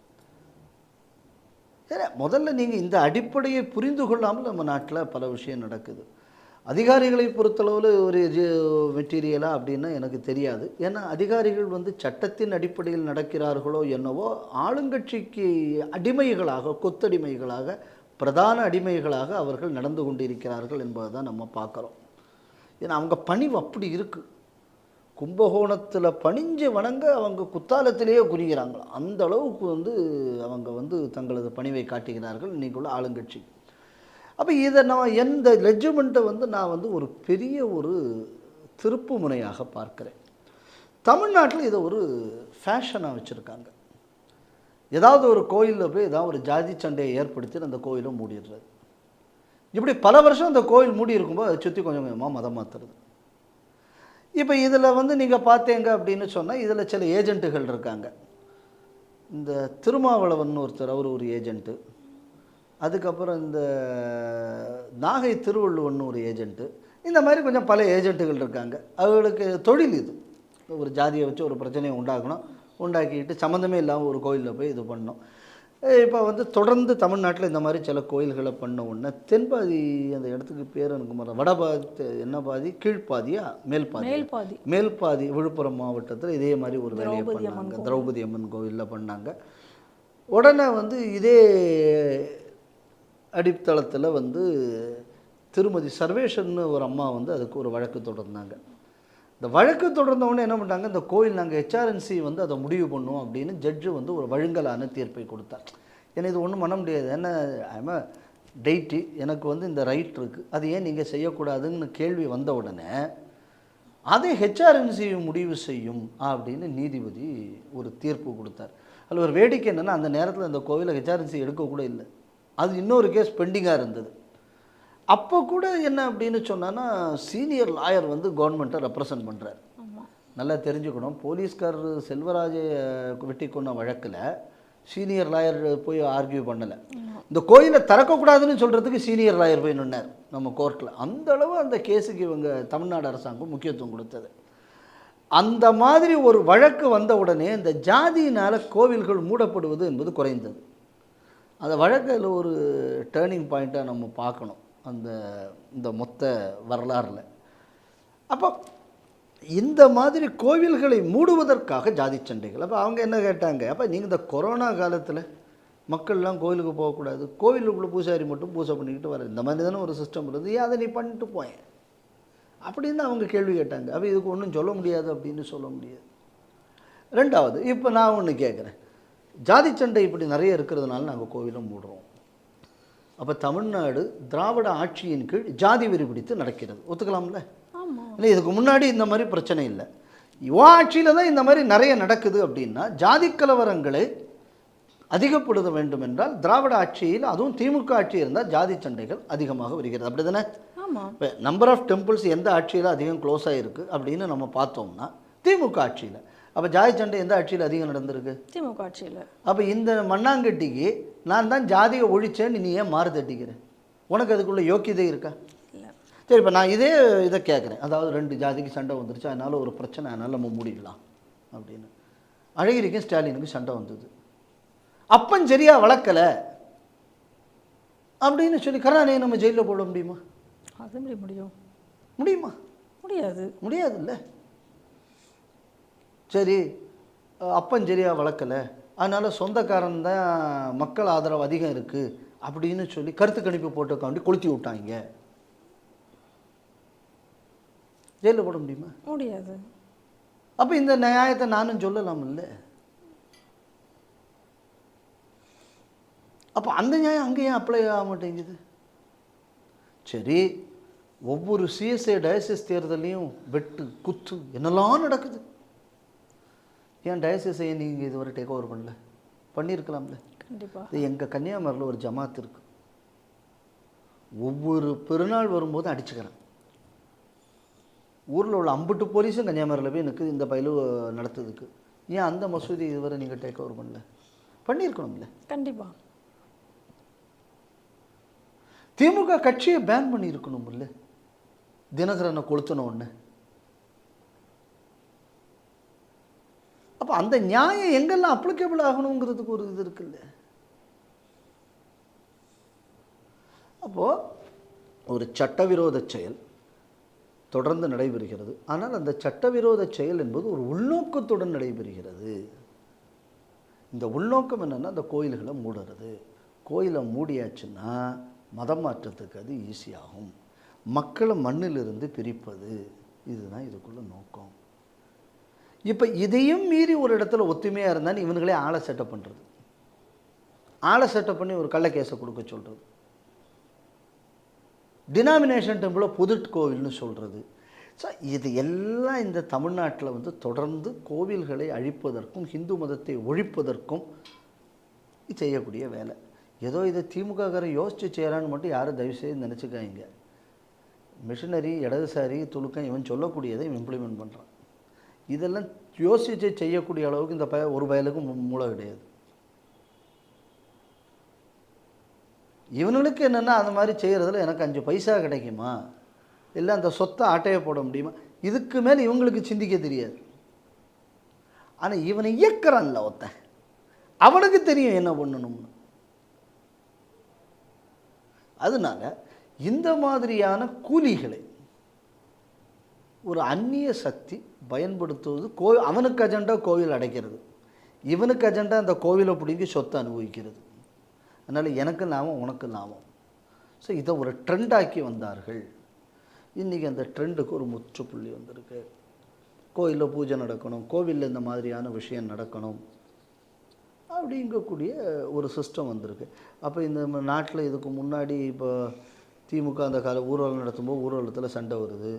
சரி, முதல்ல நீங்கள் இந்த அடிப்படையை புரிந்து கொள்ளாமல் நம்ம நாட்டில் பல விஷயம் நடக்குது. அதிகாரிகளை பொறுத்தளவில் ஒரு மெட்டீரியலா அப்படின்னா எனக்கு தெரியாது. ஏன்னா அதிகாரிகள் சட்டத்தின் அடிப்படையில் நடக்கிறார்களோ என்னவோ, ஆளுங்கட்சிக்கு அடிமைகளாக, கொத்தடிமைகளாக, பிரதான அடிமைகளாக அவர்கள் நடந்து கொண்டிருக்கிறார்கள் என்பதை தான் நம்ம பார்க்குறோம். ஏன்னா அவங்க பணிவு அப்படி இருக்குது. கும்பகோணத்தில் பணிஞ்சு வணங்க அவங்க குத்தாலத்திலேயே குறிக்கிறாங்க. அந்த அளவுக்கு அவங்க தங்களது பணிவை காட்டுகிறார்கள் இன்றைக்குள்ள ஆளுங்கட்சி. அப்போ இதை நான் எந்த லெஜ்மெண்ட்டை நான் ஒரு பெரிய ஒரு திருப்பு முனையாக பார்க்குறேன். தமிழ்நாட்டில் இதை ஒரு ஃபேஷனாக வச்சுருக்காங்க. ஏதாவது ஒரு கோயிலில் போய் ஏதாவது ஒரு ஜாதி சண்டையை ஏற்படுத்தி அந்த கோயிலை மூடிடுறது. இப்படி பல வருஷம் அந்த கோயில் மூடி இருக்கும்போது அதை சுற்றி கொஞ்சம் கொஞ்சமாக மதம் மாற்றுறது. இப்போ இதில் நீங்கள் பார்த்தீங்க அப்படின்னு சொன்னால் இதில் சில ஏஜென்ட்டுகள் இருக்காங்க. இந்த திருமாவளவன் ஒருத்தர், அவர் ஒரு ஏஜென்ட்டு. அதுக்கப்புறம் இந்த நாகை திருவள்ளுவன் ஒரு ஏஜென்ட்டு. இந்த மாதிரி கொஞ்சம் பல ஏஜென்ட்டுகள் இருக்காங்க. அவர்களுக்கு தொழில் இது. ஒரு ஜாதியை வச்சு ஒரு பிரச்சனையை உண்டாக்கணும், உண்டாக்கிட்டு சம்மந்தமே இல்லாமல் ஒரு கோயிலில் போய் இது பண்ணணும். இப்போ தொடர்ந்து தமிழ்நாட்டில் இந்த மாதிரி சில கோயில்களை பண்ண உடனே தென்பாதி, அந்த இடத்துக்கு பேர் எனக்கு வடபாதி, என்ன பாதி, கீழ்ப்பாதியா மேல்பாதி விழுப்புரம் மாவட்டத்தில் இதே மாதிரி ஒரு வேலையை பண்ணாங்க. திரௌபதி அம்மன் கோயிலில் பண்ணாங்க. உடனே இதே அடித்தளத்தில் திருமதி சர்வேஷன்னு ஒரு அம்மா அதுக்கு ஒரு வழக்கு தொடர்ந்தாங்க. இந்த வழக்கு தொடர்ந்தவொடனே என்ன பண்ணிட்டாங்க, இந்த கோயில் நாங்கள் ஹெச்ஆர்என்சி அதை முடிவு பண்ணுவோம் அப்படின்னு ஜட்ஜு ஒரு வழுங்கலான தீர்ப்பை கொடுத்தார். ஏன்னா இது ஒன்றும் பண்ண முடியாது. ஏன்னா ஐம் அ டெய்ட்டி, எனக்கு இந்த ரைட் இருக்குது, அது ஏன் நீங்கள் செய்யக்கூடாதுன்னு கேள்வி வந்த உடனே அதை ஹெச்ஆர்என்சி முடிவு செய்யும் அப்படின்னு நீதிபதி ஒரு தீர்ப்பு கொடுத்தார். அதில் ஒரு வேடிக்கை என்னென்னா, அந்த நேரத்தில் அந்த கோவிலை ஹெச்ஆர்என்சி எடுக்கக்கூட இல்லை. அது இன்னொரு கேஸ் பெண்டிங்காக இருந்தது. அப்போ கூட என்ன அப்படின்னு சொன்னான்னா, சீனியர் லாயர் கவர்மெண்ட்டை ரெப்ரசன்ட் பண்ணுறார். நல்லா தெரிஞ்சுக்கணும், போலீஸ்கார் செல்வராஜை வெட்டி கொண்ட வழக்கில் சீனியர் லாயர் போய் ஆர்கியூ பண்ணலை. இந்த கோயிலை திறக்கக்கூடாதுன்னு சொல்கிறதுக்கு சீனியர் லாயர் போய் நின்னார் நம்ம கோர்ட்டில். அந்த அளவு அந்த கேஸுக்கு இவங்க தமிழ்நாடு அரசாங்கம் முக்கியத்துவம் கொடுத்தது. அந்த மாதிரி ஒரு வழக்கு வந்த உடனே இந்த ஜாதியினால் கோவில்கள் மூடப்படுவது என்பது குறைந்தது. அந்த வழக்கில் ஒரு டேர்னிங் பாயிண்ட்டாக நம்ம பார்க்கணும் இந்த மொத்த வரலாறில். அப்போ இந்த மாதிரி கோவில்களை மூடுவதற்காக ஜாதி சண்டைகள். அப்போ அவங்க என்ன கேட்டாங்க, அப்போ நீங்கள் இந்த கொரோனா காலத்தில் மக்கள்லாம் கோவிலுக்கு போகக்கூடாது, கோவிலுக்குள்ளே பூசாரி மட்டும் பூஜை பண்ணிக்கிட்டு வர, இந்த மாதிரி தானே ஒரு சிஸ்டம் இருந்தது, ஏன் அதை நீ பண்ணிட்டு போயேன் அப்படின்னு அவங்க கேள்வி கேட்டாங்க. அப்போ இதுக்கு ஒன்றும் சொல்ல முடியாது அப்படின்னு சொல்ல முடியாது. ரெண்டாவது, இப்போ நான் ஒன்று கேட்குறேன், ஜாதி சண்டை இப்படி நிறைய இருக்கிறதுனால நாங்கள் கோவிலை மூடுறோம். அப்போ தமிழ்நாடு திராவிட ஆட்சியின் கீழ் ஜாதி வெறி பிடித்து நடக்கிறது, ஒத்துக்கலாம்ல? இல்லை, இதுக்கு முன்னாடி இந்த மாதிரி பிரச்சனை இல்லை. யுவா ஆட்சியில் தான் இந்த மாதிரி நிறைய நடக்குது. அப்படின்னா ஜாதி கலவரங்களை அதிகப்படுத்த வேண்டும் என்றால் திராவிட ஆட்சியில், அதுவும் திமுக ஆட்சி இருந்தால் ஜாதி சண்டைகள் அதிகமாக வருகிறது. அப்படி தானே? இப்போ நம்பர் ஆஃப் டெம்பிள்ஸ் எந்த ஆட்சியில் அதிகம் க்ளோஸ் ஆகிருக்கு அப்படின்னு நம்ம பார்த்தோம்னா திமுக ஆட்சியில். அப்போ ஜாதி சண்டை எந்த ஆட்சியில் அதிகம் நடந்திருக்கு? திமுக ஆட்சியில். அப்போ இந்த மண்ணாங்கட்டிக்கு நான் தான் ஜாதியை ஒழிச்சேன்னு நீ ஏன் மாறு தட்டிக்கிறேன்? உனக்கு அதுக்குள்ளே யோக்கியதை இருக்கா? இல்லை. சரி, இப்போ நான் இதை கேட்குறேன். அதாவது 2 ஜாதிக்கு சண்டை வந்துருச்சு, அதனால் ஒரு பிரச்சனை, அதனால் நம்ம மூடிடலாம் அப்படின்னு. அழகிரிக்கும் ஸ்டாலினுக்கும் சண்டை வந்தது. அப்பன் சரியா வளர்க்கலை அப்படின்னு சொல்லி கருணாநிதியை நம்ம ஜெயிலில் போட முடியுமா? அது முடியுமா? முடியாது இல்லை. சரி, அப்பன் சரியாக வளர்க்கலை, அதனால் சொந்தக்காரன் தான் மக்கள் ஆதரவு அதிகம் இருக்குது அப்படின்னு சொல்லி கருத்து கணிப்பு போட்டுக்காண்டி கொளுத்தி விட்டாங்க. ஜெயிலில் போட முடியுமா? முடியாது. அப்போ இந்த நியாயத்தை நானும் சொல்லலாம் இல்லை? அப்போ அந்த நியாயம் அங்கே ஏன் அப்ளை ஆக மாட்டேங்குது? சரி, ஒவ்வொரு சிஎஸ்ஐ டயசிஸ் தேர்தலையும் வெட்டு குத்து என்னெல்லாம் நடக்குது. ஏன் டயசிஸை நீங்கள் இதுவரை டேக் ஓவர் பண்ணல? பண்ணியிருக்கலாம்ல. கண்டிப்பாக. இது எங்கள் கன்னியாகுமரியில் ஒரு ஜமாத் இருக்குது. ஒவ்வொரு பெருநாள் வரும்போது அடிச்சுக்கிறேன். ஊரில் உள்ள அம்புட்டு போலீஸும் கன்னியாகுமரியில் போய் எனக்கு இந்த பயிலு நடத்துறதுக்கு. ஏன் அந்த மசூதி இதுவரை நீங்கள் டேக் ஓவர் பண்ணல? பண்ணியிருக்கணும்ல. கண்டிப்பாக. திமுக கட்சியை பேன் பண்ணியிருக்கணும் இல்லை? தினகரனை கொளுத்தன ஒன்று. அப்போ அந்த நியாயம் எங்கெல்லாம் அப்ளிகபிள் ஆகணுங்கிறதுக்கு ஒரு இது இருக்குல்ல. அப்போது ஒரு சட்டவிரோத செயல் தொடர்ந்து நடைபெறுகிறது. ஆனால் அந்த சட்டவிரோத செயல் என்பது ஒரு உள்நோக்கத்துடன் நடைபெறுகிறது. இந்த உள்நோக்கம் என்னென்னா, அந்த கோயில்களை மூடுறது. கோயிலை மூடியாச்சுன்னா மதம் மாற்றத்துக்கு அது ஈஸியாகும். மக்களை மண்ணிலிருந்து பிரிப்பது, இதுதான் இதுக்குள்ள நோக்கம். இப்போ இதையும் மீறி ஒரு இடத்துல ஒத்துமையாக இருந்தாலும் இவனுங்களே ஆளை செட்டப் பண்ணுறது, ஆளை செட்டப் பண்ணி ஒரு கள்ள கேஸை கொடுக்க சொல்கிறது, டினாமினேஷன் டெம்பிளை பொது கோவில்னு சொல்கிறது. ஸோ இது எல்லாம் இந்த தமிழ்நாட்டில் வந்து தொடர்ந்து கோவில்களை அழிப்பதற்கும் இந்து மதத்தை ஒழிப்பதற்கும் செய்யக்கூடிய வேலை. ஏதோ இதை திமுககாரன் யோசித்து செய்கிறான்னு மட்டும் யாரும் தயவுசெய்து நினச்சிக்காங்க. மிஷினரி, இடதுசாரி, துலுக்கம் இவன் சொல்லக்கூடியதை இவன் இம்ப்ளிமெண்ட் பண்ணுறான். இதெல்லாம் யோசித்து செய்யக்கூடிய அளவுக்கு இந்த ஒரு பயலுக்கும் மூளை கிடையாது. இவனுக்கு என்னென்னா, அந்த மாதிரி செய்கிறதுல எனக்கு 5 பைசா கிடைக்குமா, இல்லை அந்த சொத்தை ஆட்டையை போட முடியுமா, இதுக்கு மேலே இவங்களுக்கு சிந்திக்க தெரியாது. ஆனால் இவனை இயக்கிறான்ல ஒருத்தன், அவனுக்கு தெரியும் என்ன பண்ணணும்னு. அதனால இந்த மாதிரியான கூலிகளை ஒரு அந்நிய சக்தி பயன்படுத்துவது. அவனுக்கு அஜெண்டா கோவில் அடைக்கிறது, இவனுக்கு அஜெண்டா அந்த கோவிலை பிடிங்கி சொத்தை அனுபவிக்கிறது. அதனால் எனக்கு லாபம், உனக்கு லாபம். ஸோ இதை ஒரு ட்ரெண்டாக்கி வந்தார்கள். இன்றைக்கி அந்த ட்ரெண்டுக்கு ஒரு முற்றுப்புள்ளி வந்திருக்கு. கோயிலில் பூஜை நடக்கணும், கோவிலில் இந்த மாதிரியான விஷயம் நடக்கணும் அப்படிங்கக்கூடிய ஒரு சிஸ்டம் வந்திருக்கு. அப்போ இந்த நாட்டில் இதுக்கு முன்னாடி இப்போ திமுக அந்த கால ஊர்வலம் நடத்தும்போது ஊர்வலத்தில் சண்டை வருது,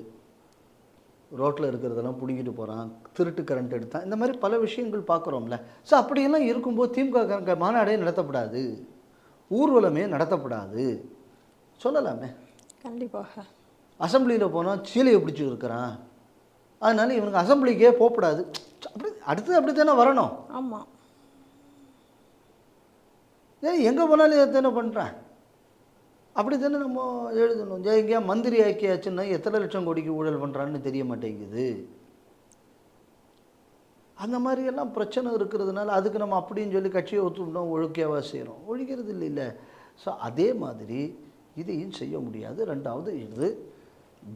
ரோட்டில் இருக்கிறதெல்லாம் பிடிங்கிட்டு போகிறான், திருட்டு கரண்ட் எடுத்தான், இந்த மாதிரி பல விஷயங்கள் பார்க்குறோம்ல. ஸோ அப்படியெல்லாம் இருக்கும்போது திமுக மாநாடே நடத்தப்படாது, ஊர்வலமே நடத்தப்படாது சொல்லலாமே. கண்டிப்பாக. அசம்பிளியில் போனால் சீலையை பிடிச்சி இருக்கிறான், அதனால இவனுக்கு அசம்பிளிக்கே போகக்கூடாது. அப்படி அடுத்தது அப்படி தானே வரணும். ஆமாம். ஏன் எங்கே போனாலும் இதை தானே பண்ணுறான், அப்படி தானே நம்ம எழுதணும். எங்கேயா மந்திரி ஆக்கியாச்சுன்னா எத்தனை லட்சம் கோடிக்கு ஊழல் பண்ணுறான்னு தெரிய மாட்டேங்குது. அந்த மாதிரியெல்லாம் பிரச்சனை இருக்கிறதுனால அதுக்கு நம்ம அப்படின்னு சொல்லி கட்சியை ஒத்துட்டோம், ஒழுக்கையாவாக செய்கிறோம், ஒழிக்கிறது இல்லை. ஸோ அதே மாதிரி இதையும் செய்ய முடியாது. ரெண்டாவது, இது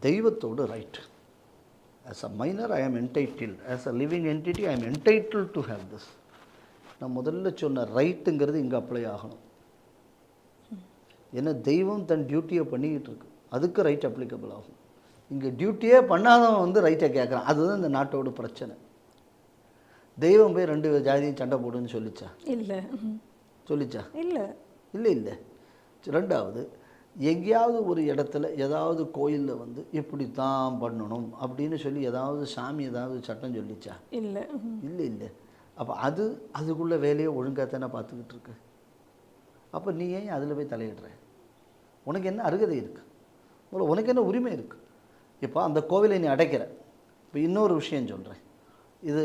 தெய்வத்தோட right. As a minor I am entitled, as a living entity I am entitled to have this. நான் முதல்ல சொன்ன ரைட்டுங்கிறது இங்கே அப்ளை ஆகணும். ஏன்னா தெய்வம் தன் டியூட்டியை பண்ணிக்கிட்டு இருக்கு, அதுக்கு ரைட் அப்ளிகபிள் ஆகும். இங்கே டியூட்டியே பண்ணாதவன் வந்து ரைட்டை கேட்குறான். அதுதான் இந்த நாட்டோட பிரச்சனை. தெய்வம் போய் 2 ஜாதியும் சண்டை போடுன்னு சொல்லிச்சா? இல்லை. சொல்லிச்சா? இல்லை இல்லை இல்லை. ரெண்டாவது, எங்கேயாவது ஒரு இடத்துல ஏதாவது கோயிலில் வந்து இப்படி தான் பண்ணணும் அப்படின்னு சொல்லி ஏதாவது சாமி ஏதாவது சட்டம் சொல்லிச்சா? இல்லை இல்லை இல்லை. அப்போ அதுக்குள்ள வேலையை ஒழுங்காக தானே பார்த்துக்கிட்டு இருக்கு. அப்போ நீ ஏன் அதில் போய் தலையிடுற? உனக்கு என்ன அருகதை இருக்குது? உனக்கு என்ன உரிமை இருக்குது? இப்போ அந்த கோவிலை நீ அடைக்கிற. இப்போ இன்னொரு விஷயம் சொல்கிறேன், இது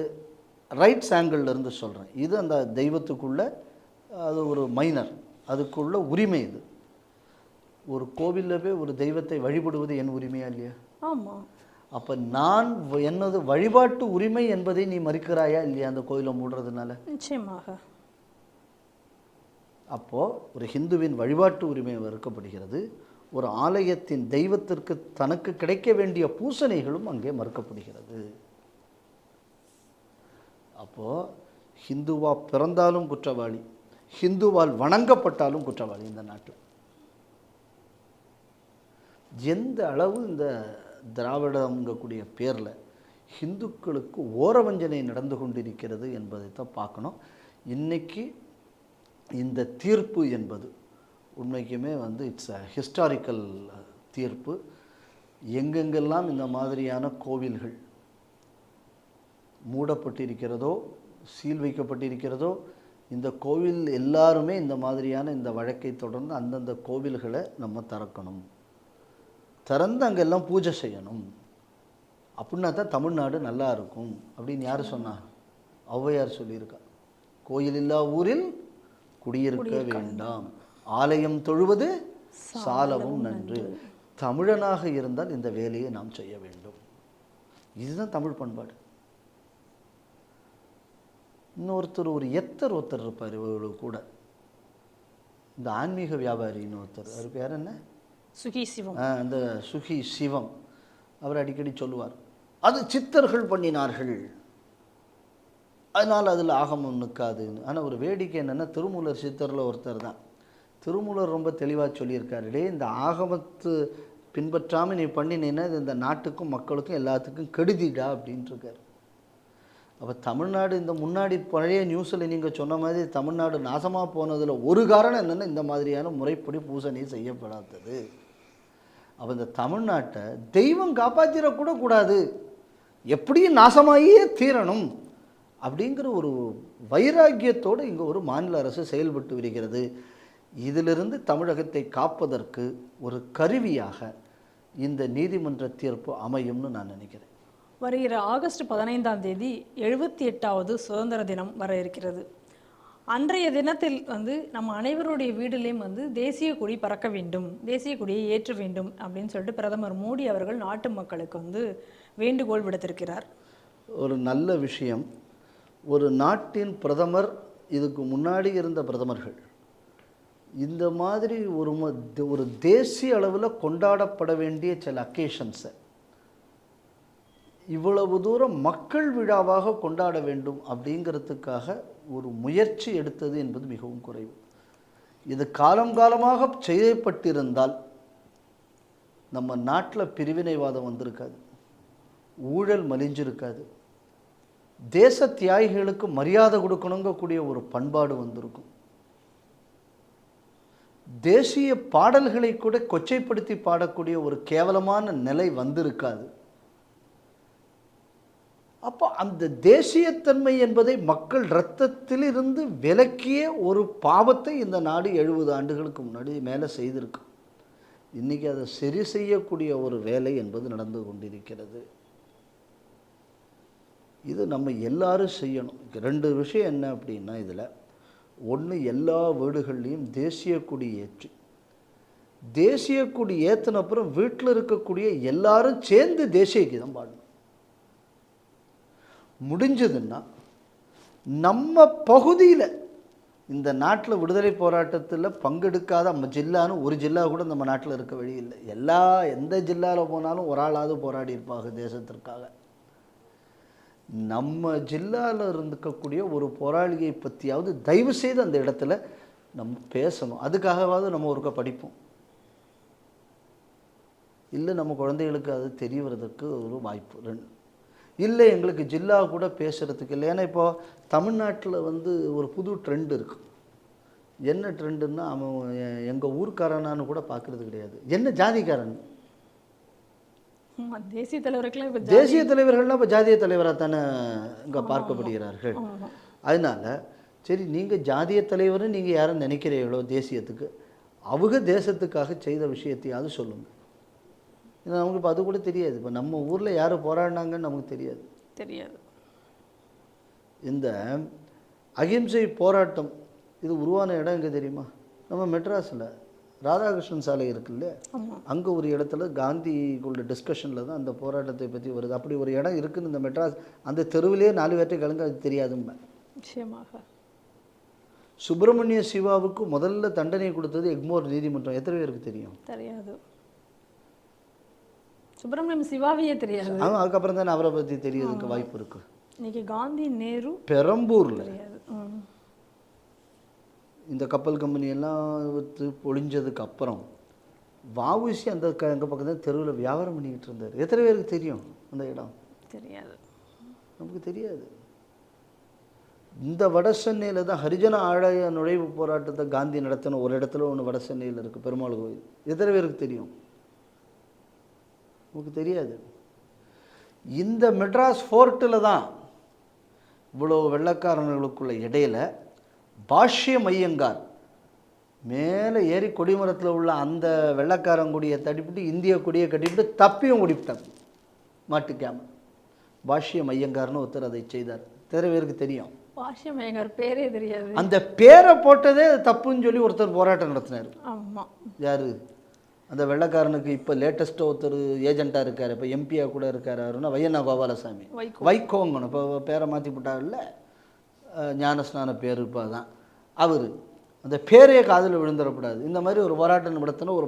ரைட்ஸ் ஆங்கிள்லேருந்து சொல்கிறேன். இது அந்த தெய்வத்துக்குள்ள அது ஒரு மைனர், அதுக்குள்ள உரிமை. இது ஒரு கோவிலில் போய் ஒரு தெய்வத்தை வழிபடுவது என் உரிமையா இல்லையா? ஆமாம். அப்போ நான் என்னது வழிபாட்டு உரிமை என்பதை நீ மறுக்கிறாயா இல்லையா அந்த கோயிலை மூடுறதுனால? நிச்சயமாக. அப்போது ஒரு ஹிந்துவின் வழிபாட்டு உரிமை மறுக்கப்படுகிறது, ஒரு ஆலயத்தின் தெய்வத்திற்கு தனக்கு கிடைக்க வேண்டிய பூசணைகளும் அங்கே மறுக்கப்படுகிறது. அப்போது ஹிந்துவா பிறந்தாலும் குற்றவாளி, ஹிந்துவால் வணங்கப்பட்டாலும் குற்றவாளி இந்த நாட்டில். எந்த அளவு இந்த திராவிடங்கக்கூடிய பேரில் ஹிந்துக்களுக்கு ஓரவஞ்சனை நடந்து கொண்டிருக்கிறது என்பதை தான் பார்க்கணும். இன்றைக்கி இந்த தீர்ப்பு என்பது உண்மைக்குமே இட்ஸ் அ ஹிஸ்டாரிக்கல் தீர்ப்பு. எங்கெங்கெல்லாம் இந்த மாதிரியான கோவில்கள் மூடப்பட்டிருக்கிறதோ, சீல் வைக்கப்பட்டிருக்கிறதோ, இந்த கோவில் எல்லாருமே இந்த மாதிரியான இந்த வழக்கை தொடர்ந்து அந்தந்த கோவில்களை நம்ம திறக்கணும், திறந்து அங்கெல்லாம் பூஜை செய்யணும். அப்படின்னா தான் தமிழ்நாடு நல்லா இருக்கும் அப்படின்னு யார் சொன்னா? ஔவையார் சொல்லியிருக்கா. கோயில் இல்லா ஊரில் குடியிருக்க வேண்டாம், ஆலயம் தொழுவது சாலவும் நன்று. தமிழனாக இருந்தால் இந்த வேலையை நாம் செய்ய வேண்டும். இதுதான் தமிழ் பண்பாடு. இன்னொருத்தர் ஒரு ஒருத்தர் இருப்பார் இவரு கூட, இந்த ஆன்மீக வியாபாரின்னு ஒருத்தர், அவர் பேர் என்ன? சுகி சிவம். அந்த சுகி சிவம் அவர் அடிக்கடி சொல்லுவார், அது சித்தர்கள் பண்ணினார்கள், அதனால் அதில் ஆகமம் நிற்காதுன்னு. ஆனால் ஒரு வேடிக்கை என்னென்னா, திருமூலர் சித்தரில் ஒருத்தர் தான். திருமூலர் ரொம்ப தெளிவாக சொல்லியிருக்காரு, டே இந்த ஆகமத்து பின்பற்றாமல் நீ பண்ணினீன்னா இது இந்த நாட்டுக்கும் மக்களுக்கும் எல்லாத்துக்கும் கெடுதிடா அப்படின்ட்டுருக்கார். அப்போ தமிழ்நாடு இந்த முன்னாடி பழைய நியூஸில் நீங்கள் சொன்ன மாதிரி தமிழ்நாடு நாசமாக போனதில் ஒரு காரணம் என்னென்னா இந்த மாதிரியான முறைப்படி பூசணி செய்யப்படாதது. அப்போ இந்த தமிழ்நாட்டை தெய்வம் காப்பாற்றிடக்கூட கூடாது, எப்படியும் நாசமாகியே தீரணும் அப்படிங்கிற ஒரு வைராக்கியத்தோடு இங்கே ஒரு மாநில அரசு செயல்பட்டு வருகிறது. இதிலிருந்து தமிழகத்தை காப்பதற்கு ஒரு கருவியாக இந்த நீதிமன்ற தீர்ப்பு அமையும்னு நான் நினைக்கிறேன். வருகிற ஆகஸ்ட் 15ஆம் தேதி 78வது சுதந்திர தினம் வர இருக்கிறது. அன்றைய தினத்தில் நம்ம அனைவருடைய வீடுலேயும் தேசிய கொடி பறக்க வேண்டும், தேசிய கொடியை ஏற்ற வேண்டும் அப்படின்னு சொல்லிட்டு பிரதமர் மோடி அவர்கள் நாட்டு மக்களுக்கு வேண்டுகோள் விடுத்திருக்கிறார். ஒரு நல்ல விஷயம். ஒரு நாட்டின் பிரதமர், இதுக்கு முன்னாடி இருந்த பிரதமர்கள் இந்த மாதிரி ஒரு தேசிய அளவில் கொண்டாடப்பட வேண்டிய சில அக்கேஷன்ஸை இவ்வளவு தூரம் மக்கள் விழாவாக கொண்டாட வேண்டும் அப்படிங்கிறதுக்காக ஒரு முயற்சி எடுத்தது என்பது மிகவும் குறைவு. இது காலமாக செய்யப்பட்டிருந்தால் நம்ம நாட்டில் பிரிவினைவாதம் வந்திருக்காது, ஊழல் மலிஞ்சிருக்காது, தேச தியாகிகளுக்கு மரியாதை கொடுக்கணுங்கக்கூடிய ஒரு பண்பாடு வந்திருக்கும், தேசிய பாடல்களை கூட கொச்சைப்படுத்தி பாடக்கூடிய ஒரு கேவலமான நிலை வந்திருக்காது. அப்போ அந்த தேசியத்தன்மை என்பதை மக்கள் இரத்தத்திலிருந்து விலக்கிய ஒரு பாவத்தை இந்த நாடு 70 ஆண்டுகளுக்கு முன்னாடி மேலே செய்திருக்கு. இன்றைக்கி அதை சரி செய்யக்கூடிய ஒரு வேலை என்பது நடந்து கொண்டிருக்கிறது. இது நம்ம எல்லாரும் செய்யணும். 2 விஷயம் என்ன அப்படின்னா, இதில் ஒன்று, எல்லா வீடுகள்லையும் தேசிய கொடி ஏற்றி, தேசிய கொடி ஏற்றின அப்புறம் வீட்டில் இருக்கக்கூடிய எல்லாரும் சேர்ந்து தேசிய கீதம் பாடணும். முடிஞ்சதுன்னா நம்ம பகுதியில், இந்த நாட்டில் விடுதலை போராட்டத்தில் பங்கெடுக்காத நம்ம ஜில்லான்னு ஒரு ஜில்லா கூட நம்ம நாட்டில் இருக்க வழி இல்லை. எந்த ஜில்லாவில் போனாலும் ஒரு ஆளாவது போராடி இருப்பாங்க தேசத்திற்காக. நம்ம ஜில்லாவில் இருந்துக்கக்கூடிய ஒரு போராளியை பற்றியாவது தயவு செய்து அந்த இடத்துல நம்ம பேசணும். அதுக்காகவாவது நம்ம ஒருக்கா படிப்போம். இல்லை நம்ம குழந்தைகளுக்கு அது தெரிய வர்றதுக்கு ஒரு வாய்ப்பு. இல்லை எங்களுக்கு ஜில்லா கூட பேசுகிறதுக்கு இல்லை. ஏன்னா இப்போது தமிழ்நாட்டில் ஒரு புது ட்ரெண்ட் இருக்குது. என்ன ட்ரெண்டுன்னா, அவன் எங்கள் ஊர்க்காரனான்னு கூட பார்க்குறது கிடையாது, என்ன ஜாதிக்காரன். தேசிய தலைவர்கள்லாம் இப்போ ஜாதிய தலைவராக தானே இங்கே பார்க்கப்படுகிறார்கள். அதனால் சரி, நீங்கள் ஜாதிய தலைவர்னு நீங்கள் யாரும் நினைக்கிறீங்களோ தேசியத்துக்கு, அவங்க தேசத்துக்காக செய்த விஷயத்தையாவது சொல்லுங்கள். ஏன்னா நமக்கு இப்போ அது கூட தெரியாது. இப்போ நம்ம ஊரில் யார் போராடினாங்கன்னு நமக்கு தெரியாது. இந்த அகிம்சை போராட்டம் இது உருவான இடம் எங்கே தெரியுமா? நம்ம மெட்ராஸில் ராதாகிருஷ்ணன் சாலை இருக்குல்ல, அங்கே ஒரு இடத்துல காந்திக்குள்ள டிஸ்கஷனில் தான் அந்த போராட்டத்தை பற்றி வருது. அப்படி ஒரு இடம் இருக்குன்னு இந்த மெட்ராஸ் அந்த தெருவிலே 4 பேர்ட்டை கலங்க அது தெரியாதும்ப. நிச்சயமாக சுப்பிரமணிய சிவாவுக்கு முதல்ல தண்டனை கொடுத்தது எக்மோர் நீதிமன்றம். எத்தனை பேருக்கு தெரியும்? தெரியாது. சுப்பிரமணியம் சிவாவையே தெரியாது. அதுக்கப்புறம் தானே அவரை பற்றி தெரியறதுக்கு வாய்ப்பு இருக்குது. இன்னைக்கு காந்தி நேரு பெரம்பூரில் தெரியாது. இந்த கப்பல் கம்பெனியெல்லாம் பொழிஞ்சதுக்கு அப்புறம் வஉசி அந்த எங்கள் பக்கத்தில் தெருவில் வியாபாரம் பண்ணிக்கிட்டு இருந்தார். எத்தனை பேருக்கு தெரியும் அந்த இடம்? தெரியாது. நமக்கு தெரியாது. இந்த வட சென்னையில் தான் ஹரிஜன ஆலய நுழைவு போராட்டத்தை காந்தி நடத்தின ஒரு இடத்துல ஒன்று வட சென்னையில் இருக்குது, பெருமாள் கோயில். எத்தனை பேருக்கு தெரியும்? நமக்கு தெரியாது. இந்த மெட்ராஸ் ஃபோர்ட்டில் தான் இவ்வளோ வெள்ளைக்காரர்களுக்குள்ள இடையில பாஷ்யம் ஐயங்கார் மேலே ஏறி கொடிமரத்தில் உள்ள அந்த வெள்ளைக்காரங்குடியை தட்டிவிட்டு இந்திய கொடியை கட்டிவிட்டு தப்பியும் ஓடிவிட்டார் மாட்டிக்காமல். பாஷ்யம் ஐயங்கார்னு ஒருத்தர் அதை செய்தார். எத்தனை பேருக்கு தெரியும்? பாஷ்யம் ஐயங்கார் பேரே தெரியாது. அந்த பேரை போட்டதே தப்புன்னு சொல்லி ஒருத்தர் போராட்டம் நடத்தினார். ஆமாம். யார்? அந்த வெள்ளைக்காரனுக்கு இப்போ லேட்டஸ்ட்டாக ஒருத்தர் ஏஜெண்ட்டாக இருக்கார், இப்போ எம்பியாக கூட இருக்கார். அவருன்னா வையண்ணா கோபாலசாமி, வைகோங்கணும். இப்போ பேரை மாற்றி போட்டாங்கல்ல, ஞானஸ்நான பேர் இப்போ தான் அவர். அந்த பேரையே காதில் விழுந்துடக்கூடாது. இந்த மாதிரி ஒரு போராட்டம் நடத்தின ஒரு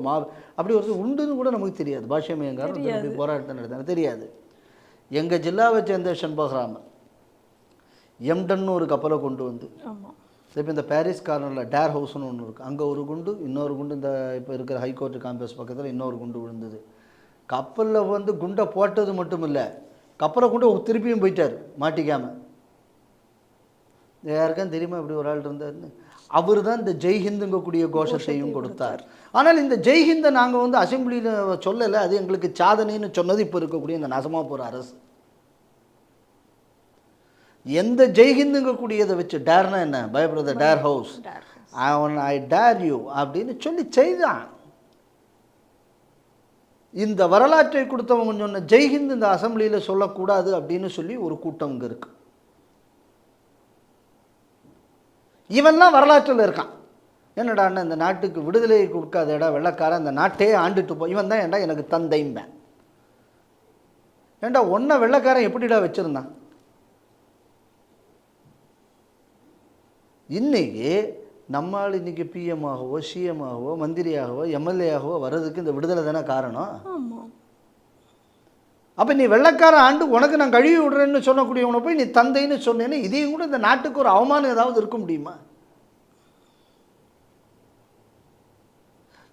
அப்படி ஒருத்தர் உண்டுன்னு கூட நமக்கு தெரியாது. பாஷ்யம் ஐயங்கார் அப்படி போராட்டம் நடத்தின தெரியாது. எங்கள் ஜில்லாவை சேர்ந்த செண்பகராமன் எம்டன்னு ஒரு கப்பலை கொண்டு வந்து, இப்போ இந்த பாரிஸ் கார்னரில் டேர் ஹவுஸ்னு ஒன்று இருக்குது, அங்கே ஒரு குண்டு, இன்னொரு குண்டு இந்த இப்போ இருக்கிற ஹைகோர்ட்டு காம்பஸ் பக்கத்தில் இன்னொரு குண்டு விழுந்தது. கப்பலில் வந்து குண்டை போட்டது மட்டும் இல்லை, கப்பலை கொண்டு திருப்பியும் போயிட்டார் மாட்டிக்காமல். யாருக்கும் தெரியுமா இப்படி ஒரு ஆள் இருந்தார்னு? அவர் தான் இந்த ஜெய்ஹிந்துங்கக்கூடிய கோஷத்தையும் கொடுத்தார். ஆனால் இந்த ஜெய்ஹிந்தை நாங்கள் வந்து அசெம்பிளியில் சொல்லலை, அது எங்களுக்கு சாதனைன்னு சொன்னது இப்போ இருக்கக்கூடிய இந்த நாசமாக போகிற அரசு. எந்த ஜெய்ஹிந்துங்க கூடியதை வச்சு, டேர்னா என்ன, பயப்படுறத dare house, I dare you அப்படின்னு சொல்லி செய்தான். இந்த வரலாற்றை கொடுத்தவங்க சொன்ன ஜெய்ஹிந்த் இந்த அசம்பிளியில் சொல்லக்கூடாது அப்படின்னு சொல்லி ஒரு கூட்டம் இங்கே இருக்கு. இவன்லாம் வரலாற்றில் இருக்கான். என்னடான்னா இந்த நாட்டுக்கு விடுதலை கொடுக்காத இடம் வெள்ளைக்காரன் இந்த நாட்டையே ஆண்டுட்டு போ, இவன் தான் ஏண்டா எனக்கு தந்தைம்பேன். ஏண்டா ஒன்றை வெள்ளைக்காரன் எப்படிடா வச்சுருந்தான்? இன்றைக்கி நம்மால் இன்றைக்கி பிஎம் ஆகவோ சிஎம் ஆகவோ மந்திரியாகவோ எம்எல்ஏ ஆகவோ வர்றதுக்கு இந்த விடுதலை தானே காரணம். அப்போ நீ வெள்ளைக்காரன் ஆண்டு உனக்கு நான் கழுவி விடுறேன்னு சொல்லக்கூடியவனை போய் நீ தந்தைன்னு சொன்னேன்னு, இதையும் கூட இந்த நாட்டுக்கு ஒரு அவமானம் ஏதாவது இருக்க முடியுமா?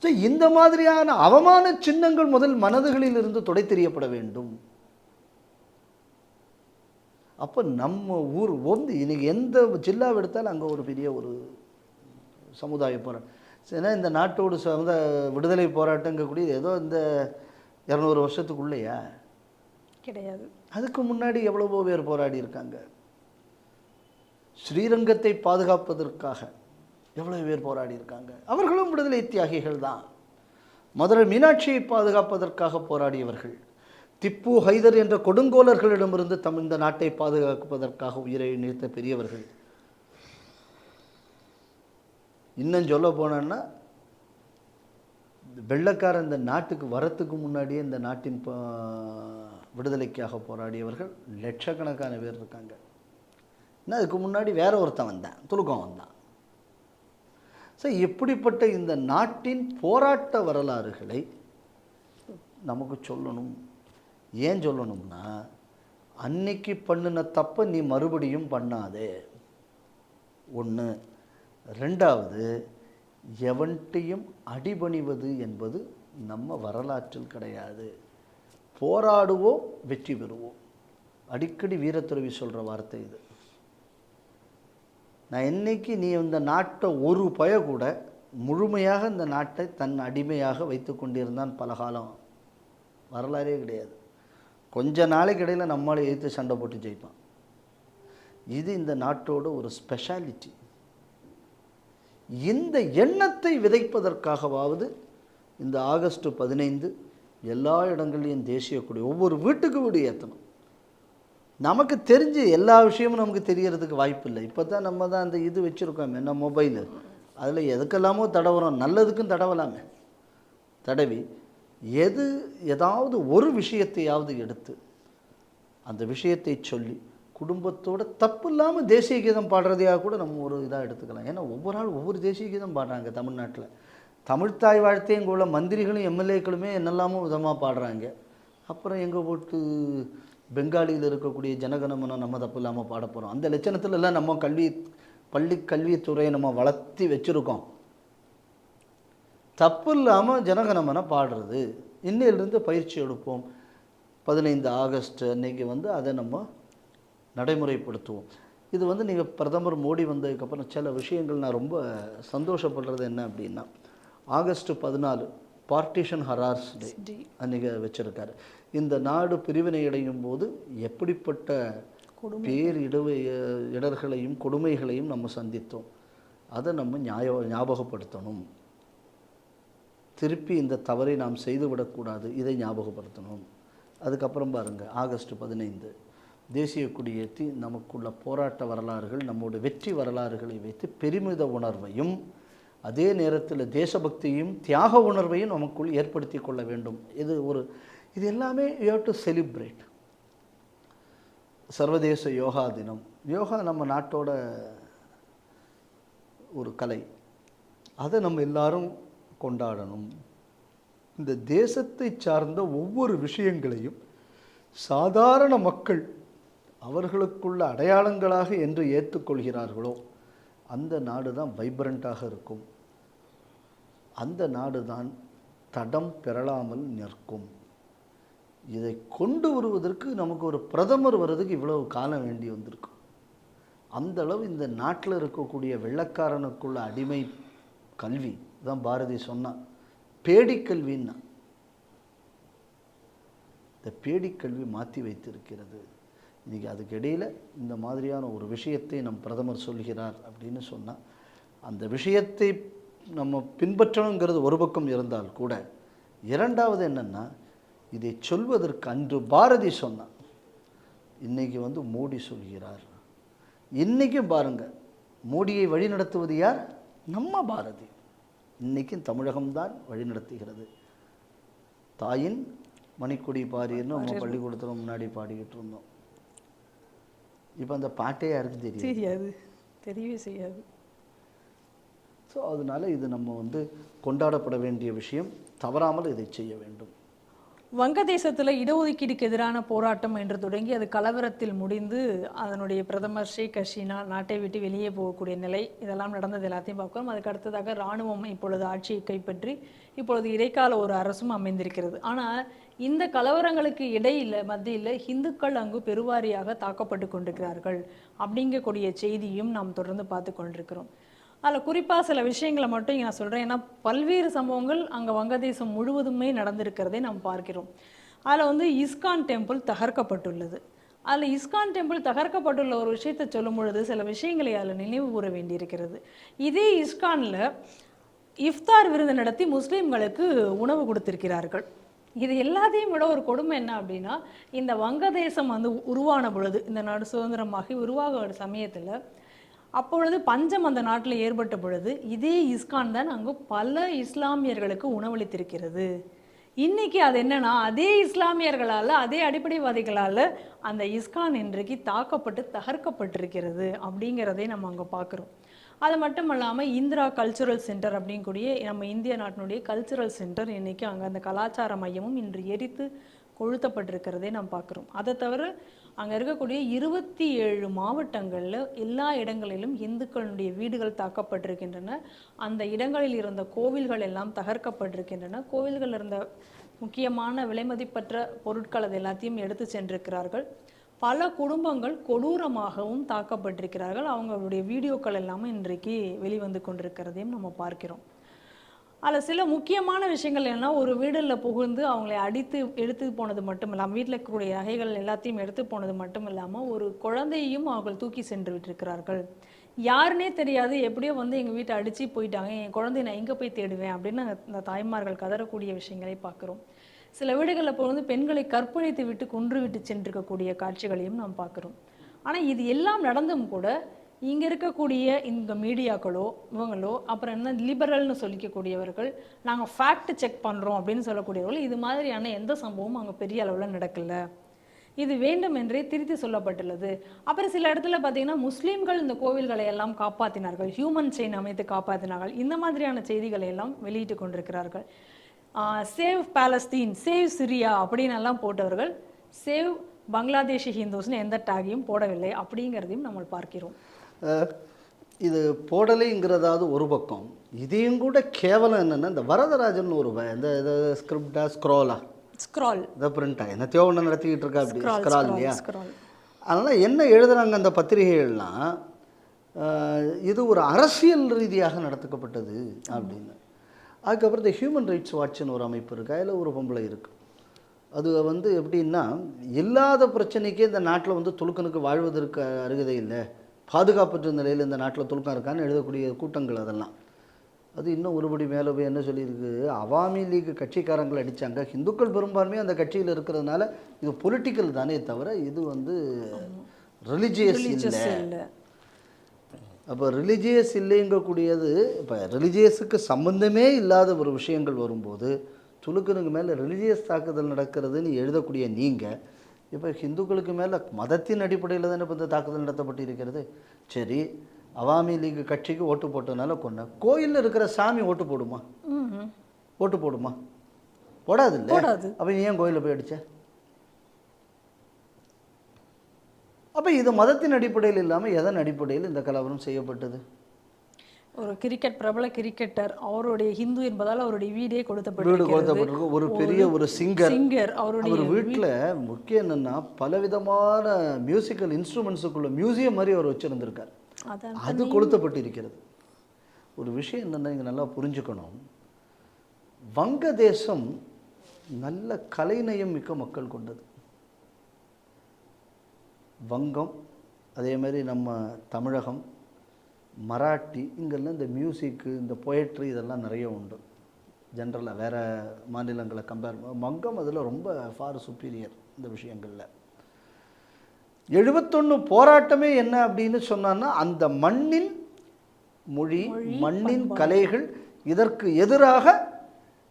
ஸோ இந்த மாதிரியான அவமான சின்னங்கள் முதல் மனதுகளில் இருந்து துடை தெரியப்பட வேண்டும். அப்போ நம்ம ஊர் வந்து இன்றைக்கி எந்த ஜில்லாவை எடுத்தாலும் அங்கே ஒரு பெரிய ஒரு சமுதாய போராட்டம். ஏன்னா இந்த நாட்டோடு சொந்த விடுதலை போராட்டங்கக்கூடிய ஏதோ இந்த 200 வருஷத்துக்குள்ளேயா கிடையாது. அதுக்கு முன்னாடி எவ்வளவோ பேர் போராடி இருக்காங்க. ஸ்ரீரங்கத்தை பாதுகாப்பதற்காக எவ்வளோ பேர் போராடி இருக்காங்க. அவர்களும் விடுதலை தியாகிகள் தான். மதுரை மீனாட்சியை பாதுகாப்பதற்காக போராடியவர்கள், திப்பு ஹைதர் என்ற கொடுங்கோலர்களிடமிருந்து இந்த நாட்டை பாதுகாப்பதற்காக உயிரை நீத்த பெரியவர்கள். இன்னும் சொல்ல போனோன்னா வெள்ளைக்காரன் இந்த நாட்டுக்கு வரத்துக்கு முன்னாடியே இந்த நாட்டின் விடுதலைக்காக போராடியவர்கள் லட்சக்கணக்கான பேர் இருக்காங்க. இன்னும் அதுக்கு முன்னாடி வேற ஒருத்தன் வந்தான், துலுக்கம் வந்தான். ஸோ இப்படிப்பட்ட இந்த நாட்டின் போராட்ட வரலாறுகளை நமக்கு சொல்லணும். ஏன் சொல்லணும்னா, அன்னைக்கு பண்ணின தப்பை நீ மறுபடியும் பண்ணாதே ஒன்று. ரெண்டாவது, எவன்ட்டையும் அடிபணிவது என்பது நம்ம வரலாற்றில் கிடையாது. போராடுவோம், வெற்றி பெறுவோம். அடிக்கடி வீரத்துறவி சொல்கிற வார்த்தை இது. நான் என்னைக்கு நீ இந்த நாட்டை ஒரு பய கூட முழுமையாக இந்த நாட்டை தன் அடிமையாக வைத்து கொண்டிருந்தான் பல காலம், வரலாறே கிடையாது. கொஞ்ச நாளைக்கு இடையில் நம்மளை எதிர்த்து சண்டை போட்டு ஜெயிப்பான். இது இந்த நாட்டோட ஒரு ஸ்பெஷாலிட்டி. இந்த எண்ணத்தை விதைப்பதற்காகவாவது இந்த ஆகஸ்ட் 15 எல்லா இடங்கள்லையும் தேசிய கொடி ஒவ்வொரு வீட்டுக்கு வீடு ஏற்றணும். நமக்கு தெரிஞ்சு எல்லா விஷயமும் நமக்கு தெரியறதுக்கு வாய்ப்பு இல்லை. இப்போ தான் நம்ம தான் அந்த இது வச்சுருக்கோம், என்ன மொபைலு, அதில் எதுக்கெல்லாமோ தடவுறோம். நல்லதுக்கும் தடவலாமே. தடவி ஏதாவது ஒரு விஷயத்தையாவது எடுத்து அந்த விஷயத்தை சொல்லி குடும்பத்தோட தப்பு இல்லாமல் தேசிய கீதம் பாடுறதையாக கூட நம்ம ஒரு இதாக எடுத்துக்கலாம். ஏன்னா ஒவ்வொரு நாள் ஒவ்வொரு தேசிய கீதம் பாடுறாங்க தமிழ்நாட்டில். தமிழ்த்தாய் வாழ்த்தையும் இங்கே உள்ள மந்திரிகளும் எம்எல்ஏக்களுமே என்னெல்லாமோ விதமாக பாடுறாங்க. அப்புறம் எங்கள் போட்டு பெங்காலியில் இருக்கக்கூடிய ஜனகணமனம் நம்ம தப்பு இல்லாமல் பாட போகிறோம். அந்த லட்சணத்துல எல்லாம் நம்ம பள்ளி கல்வித்துறையை நம்ம வளர்த்தி வச்சுருக்கோம். தப்பு இல்லாமல் ஜனகணமன பாடுறது. இன்னையிலிருந்து பயிற்சி எடுப்போம். 15 ஆகஸ்ட் அன்னைக்கு வந்து அதை நம்ம நடைமுறைப்படுத்துவோம். இது வந்து நீங்கள் பிரதமர் மோடி வந்ததுக்கப்புறம் சில விஷயங்கள் நான் ரொம்ப சந்தோஷப்படுறது என்ன அப்படின்னா, ஆகஸ்ட் 14 பார்ட்டிஷன் ஹராஸ் டே அன்றைக்கி வச்சுருக்காரு. இந்த நாடு பிரிவினை அடையும் போது எப்படிப்பட்ட இடர்களையும் கொடுமைகளையும் நம்ம சந்தித்தோம். அதை நம்ம ஞாபகப்படுத்தணும். திருப்பி இந்த தவறை நாம் செய்துவிடக்கூடாது, இதை ஞாபகப்படுத்தணும். அதுக்கப்புறம் பாருங்கள், ஆகஸ்ட் 15 தேசிய கொடியேற்றி நமக்குள்ள போராட்ட வரலாறுகள், நம்முடைய வெற்றி வரலாறுகளை வைத்து பெருமித உணர்வையும் அதே நேரத்தில் தேசபக்தியும் தியாக உணர்வையும் நமக்குள் ஏற்படுத்தி கொள்ள வேண்டும். இது எல்லாமே யூ ஹேவ் டு செலிப்ரேட். சர்வதேச யோகா தினம். யோகா நம்ம நாட்டோட ஒரு கலை, அதை நம்ம எல்லாரும் கொண்டாடணும். இந்த தேசத்தை சார்ந்த ஒவ்வொரு விஷயங்களையும் சாதாரண மக்கள் அவர்களுக்குள்ள அடையாளங்களாக என்று ஏற்றுக்கொள்கிறார்களோ அந்த நாடு தான் வைப்ரண்ட்டாக இருக்கும். அந்த நாடு தான் தடம் பெறலாமல் நிற்கும். இதை கொண்டு வருவதற்கு நமக்கு ஒரு பிரதமர் வர்றதுக்கு இவ்வளவு காலம் வேண்டி வந்திருக்கும். அந்த அளவு இந்த நாட்டில் இருக்கக்கூடிய வெள்ளக்காரனுக்குள்ள அடிமை கல்வி தான் பாரதி சொன்னான், பேடிக்கல்வின்னா. இந்த பேடிக்கல்வி மாற்றி வைத்திருக்கிறது. இன்றைக்கி அதுக்கு இடையில் இந்த மாதிரியான ஒரு விஷயத்தை நம் பிரதமர் சொல்கிறார் அப்படின்னு சொன்னால், அந்த விஷயத்தை நம்ம பின்பற்றணுங்கிறது ஒரு பக்கம் இருந்தால் கூட, இரண்டாவது என்னென்னா, இதை சொல்வதற்கு அன்று பாரதி சொன்னான், இன்றைக்கி வந்து மோடி சொல்கிறார். இன்றைக்கும் பாருங்கள், மோடியை வழிநடத்துவது யார்? நம்ம பாரதி. இன்றைக்கும் தமிழகம்தான் வழிநடத்துகிறது. தாயின் மணிக்கொடி பாரின்னு நம்ம பள்ளிக்கூடத்தில் முன்னாடி பாடிக்கிட்டு இருந்தோம். இப்போ அந்த பாட்டே யாருக்கு தெரியாது, தெரியவே செய்யாது. ஸோ அதனால் இது நம்ம வந்து கொண்டாடப்பட வேண்டிய விஷயம். தவறாமல் இதை செய்ய வேண்டும். வங்கதேசத்தில் இடஒதுக்கீடுக்கு எதிரான போராட்டம் என்று தொடங்கி அது கலவரத்தில் முடிந்து அதனுடைய பிரதமர் ஷேக் ஹசீனா நாட்டை விட்டு வெளியே போகக்கூடிய நிலை, இதெல்லாம் நடந்தது எல்லாத்தையும் பார்க்கிறோம். அதுக்கு அடுத்ததாக இராணுவம் இப்பொழுது ஆட்சியை கைப்பற்றி இப்பொழுது இடைக்கால ஒரு அரசும் அமைந்திருக்கிறது. ஆனால் இந்த கலவரங்களுக்கு இடையில் மத்தியில் இந்துக்கள் அங்கு பெருவாரியாக தாக்கப்பட்டு கொண்டிருக்கிறார்கள் அப்படிங்கக்கூடிய செய்தியும் நாம் தொடர்ந்து பார்த்து கொண்டிருக்கிறோம். அதில் குறிப்பாக சில விஷயங்களை மட்டும் இங்கே நான் சொல்கிறேன். ஏன்னா பல்வேறு சம்பவங்கள் அங்கே வங்கதேசம் முழுவதுமே நடந்திருக்கிறதை நாம் பார்க்கிறோம். அதில் வந்து இஸ்கான் டெம்பிள் தகர்க்கப்பட்டுள்ளது. அதில் இஸ்கான் டெம்பிள் தகர்க்கப்பட்டுள்ள ஒரு விஷயத்தை சொல்லும் பொழுது சில விஷயங்களை அதில் நினைவு கூற வேண்டியிருக்கிறது. இதே இஸ்கானில் இஃப்தார் விருந்து நடத்தி முஸ்லீம்களுக்கு உணவு கொடுத்திருக்கிறார்கள். இது எல்லாத்தையும் விட ஒரு கொடுமை என்ன அப்படின்னா, இந்த வங்கதேசம் வந்து உருவான பொழுது, இந்த நாடு சுதந்திரமாகி உருவாக சமயத்தில் அப்பொழுது பஞ்சம் அந்த நாட்டில் ஏற்பட்ட பொழுது இதே இஸ்கான் தான் அங்கு பல இஸ்லாமியர்களுக்கு உணவளித்திருக்கிறது. இன்னைக்கு அது என்னன்னா, அதே இஸ்லாமியர்களால், அதே அடிப்படைவாதிகளால் அந்த இஸ்கான் இன்றைக்கு தாக்கப்பட்டு தகர்க்கப்பட்டிருக்கிறது அப்படிங்கிறதை நம்ம அங்கே பார்க்குறோம். அது மட்டும் இல்லாமல் இந்திரா கல்ச்சுரல் சென்டர் அப்படிங்கக்கூடிய நம்ம இந்திய நாட்டினுடைய கல்ச்சுரல் சென்டர் இன்றைக்கி அங்கே அந்த கலாச்சார மையமும் இன்று எரித்து கொளுத்தப்பட்டிருக்கிறதே நாம் பார்க்குறோம். அதை தவிர அங்கே இருக்கக்கூடிய 27 மாவட்டங்களில் எல்லா இடங்களிலும் இந்துக்களுடைய வீடுகள் தாக்கப்பட்டிருக்கின்றன. அந்த இடங்களில் இருந்த கோவில்கள் எல்லாம் தகர்க்கப்பட்டிருக்கின்றன. கோவில்கள் இருந்த முக்கியமான விலைமதிப்பற்ற பொருட்கள் அது எல்லாத்தையும் எடுத்து சென்றிருக்கிறார்கள். பல குடும்பங்கள் கொடூரமாகவும் தாக்கப்பட்டிருக்கிறார்கள். அவங்களுடைய வீடியோக்கள் எல்லாமே இன்றைக்கு வெளிவந்து கொண்டிருக்கிறதையும் நம்ம பார்க்கிறோம். அதில் சில முக்கியமான விஷயங்கள் என்னன்னா, ஒரு வீடில் புகுந்து அவங்களை அடித்து எடுத்து போனது மட்டும் இல்லாமல், வீட்டில் இருக்கக்கூடிய நகைகள் எல்லாத்தையும் எடுத்து போனது மட்டும் இல்லாமல் ஒரு குழந்தையையும் அவர்கள் தூக்கி சென்று விட்டிருக்கிறார்கள். யாருன்னே தெரியாது, எப்படியோ வந்து எங்கள் வீட்டை அடித்து போயிட்டாங்க, என் குழந்தைய நான் எங்கே போய் தேடுவேன் அப்படின்னு அந்த தாய்மார்கள் கதறக்கூடிய விஷயங்களை பார்க்குறோம். சில வீடுகளில் போய் வந்து பெண்களை கற்பழித்து விட்டு கொன்று விட்டு சென்றிருக்கக்கூடிய காட்சிகளையும் நாம் பார்க்குறோம். ஆனால் இது எல்லாம் நடந்தும் கூட இங்கே இருக்கக்கூடிய இந்த மீடியாக்களோ இவங்களோ, அப்புறம் என்ன லிபரல்னு சொல்லிக்கக்கூடியவர்கள், நாங்கள் ஃபேக்ட் செக் பண்ணுறோம் அப்படின்னு சொல்லக்கூடியவர்கள், இது மாதிரியான எந்த சம்பவமும் அங்கே பெரிய அளவில் நடக்கலை, இது வேண்டும் என்றே திருத்தி சொல்லப்பட்டுள்ளது. அப்புறம் சில இடத்துல பார்த்தீங்கன்னா முஸ்லீம்கள் இந்த கோவில்களை எல்லாம் காப்பாற்றினார்கள், ஹியூமன் செயின் அமைத்து காப்பாற்றினார்கள், இந்த மாதிரியான செய்திகளை எல்லாம் வெளியிட்டு கொண்டிருக்கிறார்கள். சேவ் பாலஸ்தீன், சேவ் சிரியா அப்படின்னு எல்லாம் போட்டவர்கள் சேவ் பங்களாதேஷி ஹிந்துஸ்னு எந்த டேகையும் போடவில்லை அப்படிங்கிறதையும் நம்ம பார்க்கிறோம். இது போடலைங்கிறதாவது ஒரு பக்கம், இதையும் கூட கேவலம் என்னென்னா இந்த வரதராஜன் ஒரு இந்த ஸ்கிரிப்டா ஸ்க்ரோலா ஸ்க்ரால் இதை பிரிண்டா என்னத்தையோ ஒன்று நடத்திக்கிட்டு இருக்கா அப்படி ஸ்க்ரால் இல்லையா. ஸ்க்ரால். அதனால் என்ன எழுதுகிறாங்க அந்த பத்திரிகைகள்லாம், இது ஒரு அரசியல் ரீதியாக நடத்தப்பட்டது அப்படின்னு. அதுக்கப்புறம் இந்த ஹியூமன் ரைட்ஸ் வாட்ச்னு ஒரு அமைப்பு இருக்குது, அதில் ஒரு பொம்பளை இருக்குது. அது வந்து எப்படின்னா, இல்லாத பிரச்சனைக்கே இந்த நாட்டில் வந்து துலுக்கனுக்கு வாழ்வதற்கு அருகதை இல்லை, பாதுகாப்பற்ற நிலையில் இந்த நாட்டில் துலுக்கம் இருக்கான்னு எழுதக்கூடிய கூட்டங்கள் அதெல்லாம். அது இன்னும் ஒருபடி மேலே போய் என்ன சொல்லியிருக்கு, அவாமி லீக் கட்சிக்காரங்களை அடித்தாங்க, ஹிந்துக்கள் பெரும்பான்மையாக அந்த கட்சியில் இருக்கிறதுனால இது பொலிட்டிக்கல் தானே தவிர இது வந்து ரிலிஜியஸ் இல்லை. அப்போ ரிலிஜியஸ் இல்லைங்கக்கூடியது, இப்போ ரிலிஜியஸுக்கு சம்மந்தமே இல்லாத ஒரு விஷயங்கள் வரும்போது துலுக்கனுக்கு மேலே ரிலிஜியஸ் தாக்குதல் நடக்கிறதுன்னு எழுதக்கூடிய நீங்கள், இப்போ ஹிந்துக்களுக்கு மேலே மதத்தின் அடிப்படையில் தானே இப்போ இந்த தாக்குதல் நடத்தப்பட்டு இருக்கிறது. சரி, அவாமி லீக் கட்சிக்கு ஓட்டு போட்டதுனால கொன்ன, கோயிலில் இருக்கிற சாமி ஓட்டு போடுமா? ஓட்டு போடுமா? போடாது இல்லை. அப்போ நீ ஏன் கோயிலில் போய் அடிச்ச? அப்போ இது மதத்தின் அடிப்படையில் இல்லாமல் எதன் அடிப்படையில் இந்த கலவரம் செய்யப்பட்டது? ஒரு பிரபல கிரிக்கெட்டர், அவருடைய ஹிந்து என்பதால் அவருடைய வீடே வீடு கொடுத்தப்பட்டிருக்கு. கொடுத்தப்பட்டிருக்கு. ஒரு பெரிய ஒரு சிங்கர் அவருடைய அவர் வீட்டில் முக்கியம் என்னென்னா பலவிதமான மியூசிக்கல் இன்ஸ்ட்ருமெண்ட்ஸுக்குள்ள மியூசியம் மாதிரி அவர் வச்சுருந்துருக்கார். அது கொளுத்தப்பட்டு இருக்கிறது. ஒரு விஷயம் என்னென்னா இங்கே நல்லா புரிஞ்சுக்கணும், வங்கதேசம் நல்ல கலைநயம் மிக்க மக்கள் கொண்டது. வங்கம், அதே மாதிரி நம்ம தமிழகம், மராட்டி, இங்கெல்லாம் இந்த மியூசிக்கு, இந்த பொயட்ரி இதெல்லாம் நிறைய உண்டு. ஜென்ரலாக வேறு மாநிலங்களை கம்பேர் வங்கம் அதில் ரொம்ப ஃபார் சுப்பீரியர் இந்த விஷயங்களில். 71 போராட்டமே என்ன அப்படின்னு சொன்னான்னா, அந்த மண்ணின் மொழி, மண்ணின் கலைகள், இதற்கு எதிராக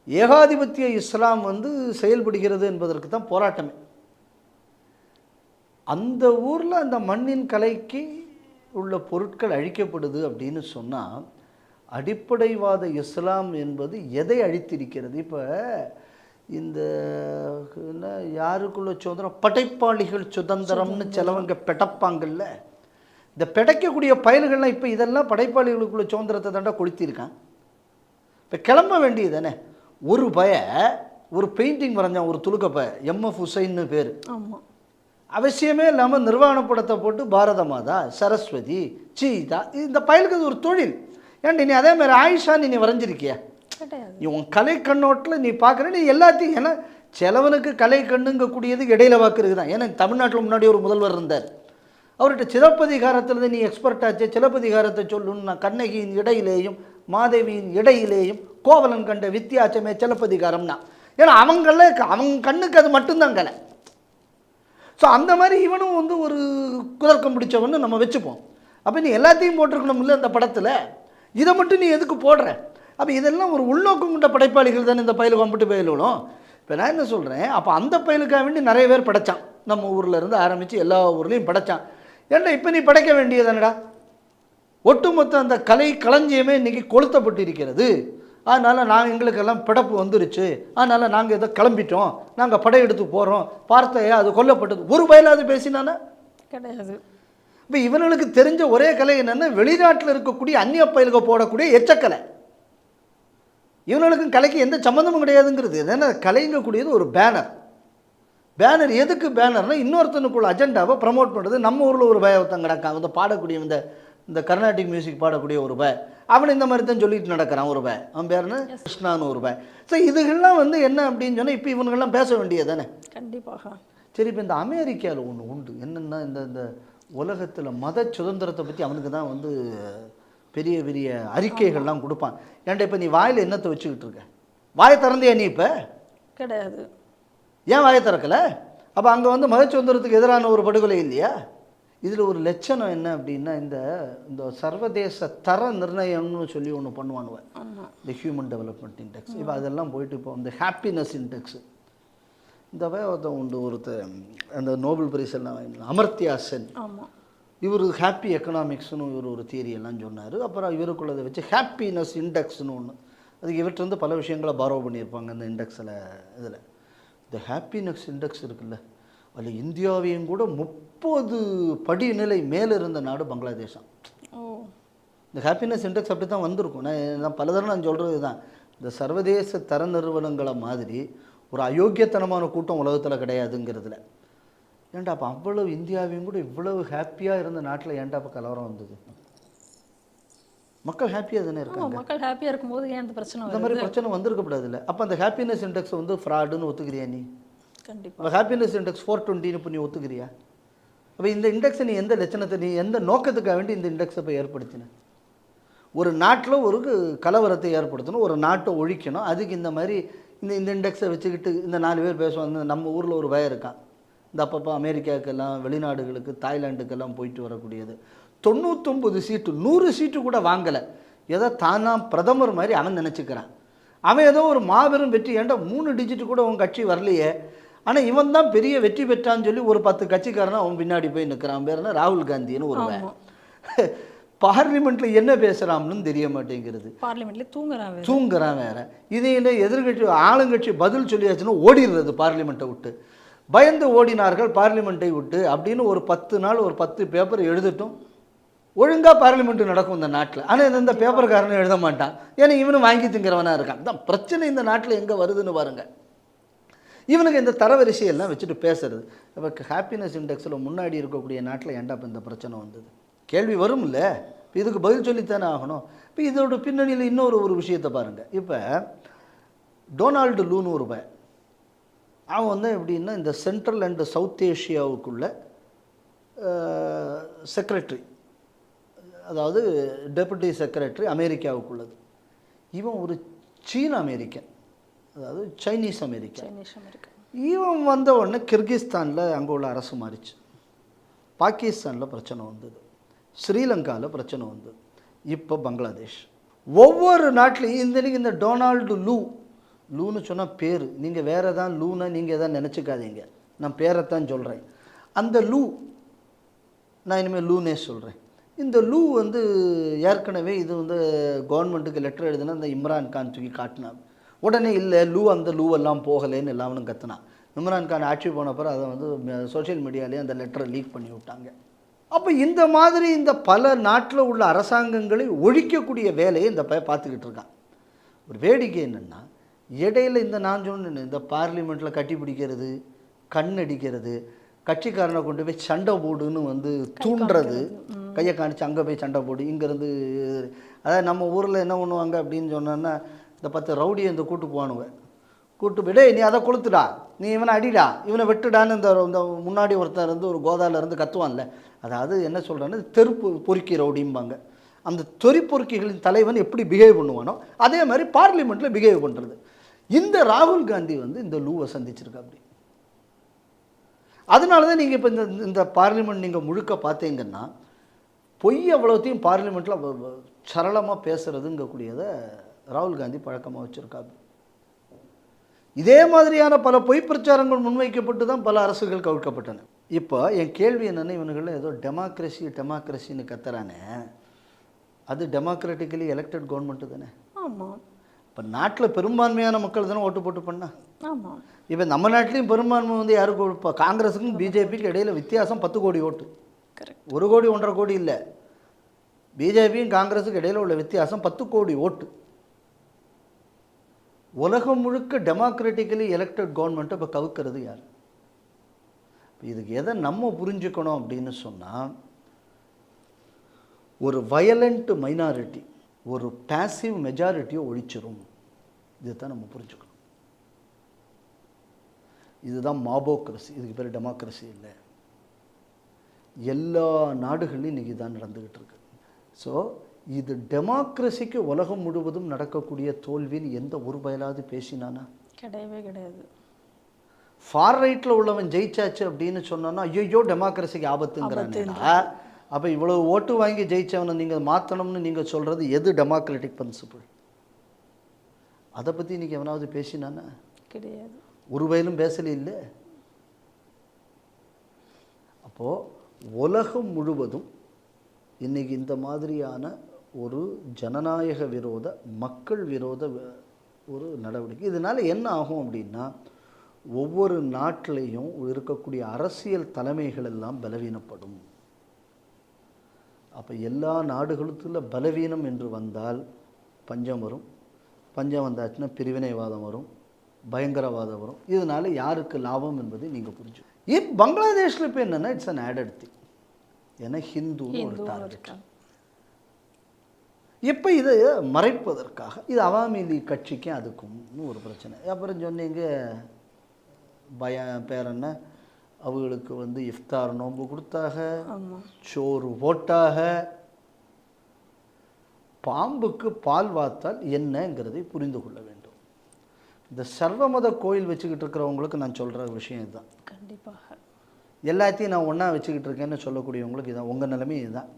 ஏகாதிபத்திய இஸ்லாம் வந்து செயல்படுகிறது என்பதற்கு தான் போராட்டமே. அந்த ஊரில் அந்த மண்ணின் கலைக்கு உள்ள பொருட்கள் அழிக்கப்படுது அப்படின்னு சொன்னால், அடிப்படைவாத இஸ்லாம் என்பது எதை அழித்திருக்கிறது? இப்போ இந்த என்ன யாருக்குள்ள சுதந்திரம், படைப்பாளிகள் சுதந்திரம்னு சிலவங்க பெடப்பாங்கல்ல, இந்த பெடைக்கக்கூடிய பயல்கள்லாம் இப்போ இதெல்லாம் படைப்பாளிகளுக்குள்ள சுதந்திரத்தை தாண்டா கொளுத்திருக்கான். இப்போ கிளம்ப வேண்டியது தானே. ஒரு ஒரு பெயிண்டிங் வரைஞ்சான், ஒரு துலுக்கப்ப MF ஹுசைன்னு பேர். ஆமாம், அவசியமே இல்லாமல் நிர்வாண படத்தை போட்டு பாரத மாதா, சரஸ்வதி, சீதா, இந்த பயலுக்கு அது ஒரு தொழில். ஏன்டி நீ அதே மாதிரி ஆயிஷா நீ வரைஞ்சிருக்கியா? நீ உன் கலை கண்ணோட்டில் நீ பார்க்குற, நீ எல்லாத்தையும், ஏன்னா சிலவனுக்கு கலை கண்ணுங்கக்கூடியது இடையில வாக்குறது தான். ஏன்னா தமிழ்நாட்டில் முன்னாடி ஒரு முதல்வர் இருந்தார், அவர்கிட்ட சிலப்பதிகாரத்தில் நீ எக்ஸ்பர்ட் ஆச்சு, சிலப்பதிகாரத்தை சொல்லணும்னு நான் கண்ணகியின் இடையிலேயும் மாதேவியின் இடையிலேயும் கோவலன் கண்ட வித்தியாசமே சிலப்பதிகாரம்னா. ஏன்னா அவங்க கண்ணுக்கு அது மட்டும்தான் கலை. ஸோ அந்த மாதிரி இவனும் வந்து ஒரு குதர்க்கம் பிடிச்சவன்னு நம்ம வச்சுப்போம். அப்போ நீ எல்லாத்தையும் போட்டிருக்கணும் இல்லை அந்த படத்தில், இதை மட்டும் நீ எதுக்கு போடுற? அப்போ இதெல்லாம் ஒரு உள்நோக்கம் கொண்ட படைப்பாளிகள் தானே இந்த பயிலுக்கு வம்பிட்டு பயிலுகளும். இப்போ நான் என்ன சொல்கிறேன், அப்போ அந்த பயிலுக்காக வேண்டி நிறைய பேர் படைத்தான், நம்ம ஊரில் இருந்து ஆரம்பித்து எல்லா ஊர்லேயும் படைத்தான். ஏன்டா இப்போ நீ படைக்க வேண்டியதானடா? ஒட்டுமொத்த அந்த கலை களஞ்சியமே இன்றைக்கி கொளுத்தப்பட்டு இருக்கிறது. அதனால் எங்களுக்கெல்லாம் பிடப்பு வந்துருச்சு, அதனால் நாங்கள் இதை கிளம்பிட்டோம், நாங்கள் படையெடுத்து போகிறோம், பார்த்தையா அது கொல்லப்பட்டது, ஒரு பயலாவது பேசினானா? கிடையாது. இப்போ இவனுக்கு தெரிஞ்ச ஒரே கலை என்னென்னா, வெளிநாட்டில் இருக்கக்கூடிய அந்நிய பயில்க போடக்கூடிய எச்சக்கலை. இவனுக்கும் கலைக்கு எந்த சம்மந்தமும் கிடையாதுங்கிறது. ஏன்னா கலைங்கக்கூடியது ஒரு பேனர். எதுக்கு பேனர்னால், இன்னொருத்தனுக்குள்ள அஜெண்டாவை ப்ரமோட் பண்ணுறது. நம்ம ஊரில் ஒரு ஒருத்தன் கிடக்கான், இந்த பாடக்கூடிய இந்த கர்நாடிக் மியூசிக் பாடக்கூடிய ஒரு அவன் இந்த மாதிரி தான் சொல்லிட்டு நடக்கிறான் ஒரு அவன் பேருன்னு கிருஷ்ணான்னு ஒரு ஸோ இதுகள்லாம் வந்து என்ன அப்படின்னு சொன்னால், இப்போ இவனுங்கெல்லாம் பேச வேண்டியது தானே. கண்டிப்பாக. சரி, இப்போ இந்த அமெரிக்காவில் ஒன்று உண்டு என்னென்னா, இந்த உலகத்தில் மத சுதந்திரத்தை பற்றி அவனுக்கு தான் வந்து பெரிய பெரிய அறிக்கைகள்லாம் கொடுப்பான். ஏன்டா இப்போ நீ வாயில் என்னத்தை வச்சுக்கிட்டு இருக்க? வாயை திறந்தியா நீ? இப்போ கிடையாது. ஏன் வாயை திறக்கலை? அப்போ அங்கே வந்து மத சுதந்திரத்துக்கு எதிரான ஒரு படுகொலை இல்லையா? இதில் ஒரு லட்சணம் என்ன அப்படின்னா, இந்த சர்வதேச தர நிர்ணயம்னு சொல்லி ஒன்று பண்ணுவானுவேன், இந்த ஹியூமன் டெவலப்மெண்ட் இண்டெக்ஸ். இப்போ அதெல்லாம் போயிட்டு இப்போ இந்த ஹாப்பினஸ் இண்டெக்ஸு, இந்த ஒருத்தர் அந்த நோபல் பிரைஸ் எல்லாம் அமர்த்தியா சென், இவர் ஹாப்பி எக்கனாமிக்ஸ்னு இவர் ஒரு தியரி எல்லாம் சொன்னார். அப்புறம் இவருக்குள்ளதை வச்சு ஹாப்பினஸ் இண்டெக்ஸ்னு ஒன்று, அதுக்கு இவர்கிட்ட பல விஷயங்களை பாரோ பண்ணியிருப்பாங்க அந்த இண்டெக்ஸில். இதில் இந்த ஹாப்பினஸ் இண்டெக்ஸ் இருக்குல்ல, அதில் இந்தியாவையும் கூட 30 படிநிலை மேலே இருந்த நாடு பங்களாதேஷம். இந்த ஹாப்பினஸ் இண்டெக்ஸ் அப்படி தான் வந்திருக்கும். நான் பல தடவை நான் சொல்கிறது தான், இந்த சர்வதேச தர நிறுவனங்களை மாதிரி ஒரு அயோக்கியத்தனமான கூட்டம் உலகத்தில் கிடையாதுங்கிறதுல. ஏன்டா அப்போ அவ்வளவு இந்தியாவையும் கூட இவ்வளவு ஹாப்பியாக இருந்த நாட்டில் ஏன்டா அப்போ கலவரம் வந்தது? மக்கள் ஹாப்பியாக தானே இருக்காங்க. மக்கள் ஹாப்பியாக இருக்கும்போது ஏன் அந்த பிரச்சனை இந்த மாதிரி பிரச்சனை வந்திருக்கப்படாது இல்லை. அப்போ அந்த ஹாப்பினஸ் இண்டெக்ஸ் வந்து ஃப்ராடுன்னு ஒத்துக்கிறியா நீ? கண்டிப்பாக. ஹாப்பினஸ் இண்டெக்ஸ் 420 இப்போ நீ ஒத்துக்கிறியா? அப்போ இந்த இண்டெக்ஸை நீ எந்த லட்சணத்தை, நீ எந்த நோக்கத்துக்காக வேண்டி இந்த இண்டெக்ஸை போய் ஏற்படுத்தின? ஒரு நாட்டில் ஒரு கலவரத்தை ஏற்படுத்தணும், ஒரு நாட்டை ஒழிக்கணும், அதுக்கு இந்த மாதிரி இந்த இண்டெக்ஸை வச்சுக்கிட்டு இந்த 4 பேர் பேசுவாங்க. நம்ம ஊரில் ஒரு பயம் இருக்கான், இந்த அப்பப்போ அமெரிக்காவுக்கெல்லாம் வெளிநாடுகளுக்கு தாய்லாண்டுக்கெல்லாம் போயிட்டு வரக்கூடியது. 99 சீட்டு 100 சீட்டு கூட வாங்கலை. ஏதோ தானா பிரதமர் மாதிரி அவன் நினச்சிக்கிறான். அவன் ஏதோ ஒரு மாபெரும் வெற்றி, ஏன்டா 3 டிஜிட் கூட உன் கட்சி வரலையே, ஆனால் இவன் தான் பெரிய வெற்றி பெற்றான்னு சொல்லி ஒரு 10 கட்சிக்காரனா அவன் பின்னாடி போய் நிற்கிறான். பேருனா ராகுல் காந்தின்னு ஒரு பார்லிமெண்ட்டில் என்ன பேசுகிறான்னு தெரிய மாட்டேங்கிறது. பார்லிமெண்ட்லேயே தூங்குறான் வேற. இது என்ன எதிர்கட்சி ஆளுங்கட்சி பதில் சொல்லியாச்சுன்னா ஓடிடுறது பார்லிமெண்ட்டை விட்டு. பயந்து ஓடினார்கள் பார்லிமெண்ட்டை விட்டு அப்படின்னு ஒரு 10 நாள் ஒரு 10 பேப்பர் எழுதட்டும், ஒழுங்காக பார்லிமெண்ட்டு நடக்கும் இந்த நாட்டில். ஆனால் இந்த பேப்பர்காரனும் எழுத மாட்டான், ஏன்னா இவனும் வாங்கி திங்கிறவனாக இருக்கான். தான் பிரச்சனை இந்த நாட்டில் எங்கே வருதுன்னு பாருங்கள். இவனுக்கு இந்த தரவரிசையெல்லாம் வச்சுட்டு பேசுறது. இப்போ ஹாப்பினஸ் இண்டெக்ஸில் முன்னாடி இருக்கக்கூடிய நாட்டில் ஏன்டா இப்போ இந்த பிரச்சனை வந்தது? கேள்வி வரும் இல்லை? இப்போ இதுக்கு பதில் சொல்லித்தானே ஆகணும். இப்போ இதோட பின்னணியில் இன்னொரு விஷயத்தை பாருங்கள். இப்போ டொனால்டு லூன்னு ஒரு பையன், அவன் வந்து எப்படின்னா இந்த சென்ட்ரல் அண்டு சவுத் ஏஷியாவுக்குள்ள செக்ரட்டரி, அதாவது டெபுட்டி செக்ரட்டரி அமெரிக்காவுக்குள்ளது. இவன் ஒரு சீன அமெரிக்கன், அதாவது சைனீஸ் அமெரிக்கன். இவன் வந்த உடனே கிர்கிஸ்தானில் அங்கே உள்ள அரசு மாறிச்சு, பாகிஸ்தானில் பிரச்சனை வந்தது, ஸ்ரீலங்காவில் பிரச்சனை வந்தது, இப்போ பங்களாதேஷ். ஒவ்வொரு நாட்டிலையும் இந்த டொனால்டு லூன்னு சொன்னால் பேர், நீங்கள் வேறு தான் லூன்னா நீங்கள் எதாவது நினச்சிக்காதீங்க, நான் பேரைத்தான் சொல்கிறேன். அந்த நான் இனிமேல் லூனே சொல்கிறேன். இந்த வந்து ஏற்கனவே இது வந்து கவர்மெண்ட்டுக்கு லெட்டர் எழுதுனா இந்த இம்ரான் கான் தூக்கி காட்டினான். உடனே இல்லை அந்த லூவெல்லாம் போகலேன்னு எல்லாவனும் கத்துனான். இம்ரான் கான் ஆட்சி போன பிறகு அதை வந்து சோஷியல் மீடியாலேயே அந்த லெட்டரை லீக் பண்ணி விட்டாங்க. அப்போ இந்த மாதிரி இந்த பல நாட்டில் உள்ள அரசாங்கங்களை ஒழிக்கக்கூடிய வேலையை இந்த பார்த்துக்கிட்டு இருக்கான். ஒரு வேடிக்கை என்னென்னா, இடையில நான் சொன்ன இந்த பார்லிமெண்ட்டில் கட்டி பிடிக்கிறது, கண்ணடிக்கிறது, கட்சிக்காரனை கொண்டு போய் சண்டை போடுன்னு வந்து தூண்டுறது, கையை காணிச்சு அங்கே போய் சண்டை போடு, இங்கேருந்து. அதாவது நம்ம ஊரில் என்ன பண்ணுவாங்க அப்படின்னு சொன்னோன்னா, இந்த 10 ரவுடியை இந்த கூட்டு போவானுங்க, கூட்டு போய்டே நீ அதை கொளுத்துடா, நீ இவனை அடிடா, இவனை வெட்டுடான்னு இந்த முன்னாடி ஒருத்தர் இருந்து ஒரு கோதாவிலேருந்து கத்துவான்ல, அதாவது என்ன சொல்கிறான்னு தெருப்பு பொறுக்கி ரவுடிம்பாங்க. அந்த தொரி பொறுக்கிகளின் தலைவன் எப்படி பிஹேவ் பண்ணுவானோ அதே மாதிரி பார்லிமெண்ட்டில் பிஹேவ் பண்ணுறது. இந்த ராகுல் காந்தி வந்து இந்த லூவை சந்திச்சிருக்கா. அப்படி அதனால தான் நீங்கள் இப்போ இந்த பார்லிமெண்ட் நீங்கள் முழுக்க பார்த்தீங்கன்னா பொய் அவ்வளோத்தையும் பார்லிமெண்ட்டில் சரளமாக பேசுகிறதுங்கக்கூடியதை ராகுல் காந்தி பழக்கமாக வச்சுருக்காங்க. இதே மாதிரியான பல பொய் பிரச்சாரங்கள் முன்வைக்கப்பட்டு தான் பல அரசுகள் கவிழ்க்கப்பட்டன. இப்போ என் கேள்வி என்னென்னா, இவனுகளில் ஏதோ டெமோக்ரஸின்னு கத்துறானே, அது டெமோக்ராட்டிக்கலி எலெக்டட் கவர்மெண்ட்டு தானே? ஆமாம். இப்போ நாட்டில் பெரும்பான்மையான மக்கள் தானே ஓட்டு போட்டு பண்ணா. ஆமாம். இப்போ நம்ம நாட்டிலையும் பெரும்பான்மை வந்து யாருக்கு? இப்போ காங்கிரஸுக்கும் பிஜேபிக்கு இடையில வித்தியாசம் 10 கோடி ஓட்டு. கரெக்ட். 1 கோடி 1.5 கோடி இல்லை. பிஜேபியும் காங்கிரஸுக்கு இடையில உள்ள வித்தியாசம் 10 கோடி ஓட்டு. உலகம் முழுக்க டெமோக்ராட்டிக்கலி எலெக்டட் கவர்மெண்ட்டை இப்போ கவுக்கிறது யார்? இதுக்கு எதை நம்ம புரிஞ்சுக்கணும் அப்படின்னு சொன்னால், ஒரு வயலண்ட் மைனாரிட்டி ஒரு பேசிவ் மெஜாரிட்டியை ஒழிச்சிரும். இதுதான் நம்ம புரிஞ்சுக்கணும். இதுதான் மாபோக்ரஸி. இதுக்கு பேர் டெமோக்ரஸி இல்லை. எல்லா நாடுகள்லையும் இன்றைக்கி தான் நடந்துக்கிட்டு இருக்கு. ஸோ இது டெமோக்ரஸிக்கு உலகம் முழுவதும் நடக்கக்கூடிய தோல்வின்னு எந்த ஒரு பயலாவது பேசினானா? கிடையவே கிடையாது. ஃபார் ரைட்டில் உள்ளவன் ஜெயிச்சாச்சு அப்படின்னு சொன்னோன்னா ஐயோ டெமோக்ரஸிக்கு ஆபத்துங்கிறாங்க. அப்போ இவ்வளோ ஓட்டு வாங்கி ஜெயிச்சவனை நீங்கள் மாற்றணும்னு நீங்கள் சொல்கிறது எது டெமோக்ராட்டிக் பிரின்சிபிள்? அதை பற்றி இன்றைக்கி எவனாவது பேசினானா? கிடையாது. ஒரு வயலும் பேசல இல்லை. அப்போது உலகம் முழுவதும் இன்றைக்கி இந்த மாதிரியான ஒரு ஜனநாயக விரோத மக்கள் விரோத ஒரு நடவடிக்கை. இதனால் என்ன ஆகும் அப்படின்னா, ஒவ்வொரு நாட்டிலையும் இருக்கக்கூடிய அரசியல் தலைமைகள் எல்லாம் பலவீனப்படும். அப்போ எல்லா நாடுகளுக்குள்ள பலவீனம் என்று வந்தால் பஞ்சம் வரும். பஞ்சம் வந்தாச்சுன்னா பிரிவினைவாதம் வரும், பயங்கரவாதம் வரும். இதனால் யாருக்கு லாபம் என்பதை நீங்கள் புரிஞ்சு. பங்களாதேஷில் இப்போ என்னென்னா இட்ஸ் அன் ஆடட் திங். ஏன்னா ஹிந்துன்னு ஒரு டார்கெட். இப்போ இதை மறைப்பதற்காக இது அவாமி லீக் கட்சிக்கும் அதுக்கும்னு ஒரு பிரச்சனை. அப்புறம் சொன்னீங்க பேர் என்ன, அவங்களுக்கு வந்து இஃப்தார் நோன்பு கொடுத்தாக, சோறு போட்டாக. பாம்புக்கு பால் வார்த்தால் என்னங்கிறதை புரிந்து கொள்ள வேண்டும். இந்த சர்வமத கோயில் வச்சுக்கிட்டு இருக்கிறவங்களுக்கு நான் சொல்கிற விஷயம் இதுதான். கண்டிப்பாக எல்லாத்தையும் நான் ஒன்றா வச்சுக்கிட்டு இருக்கேன்னு சொல்லக்கூடியவங்களுக்கு இதான் உங்கள் நிலைமை. இதுதான்.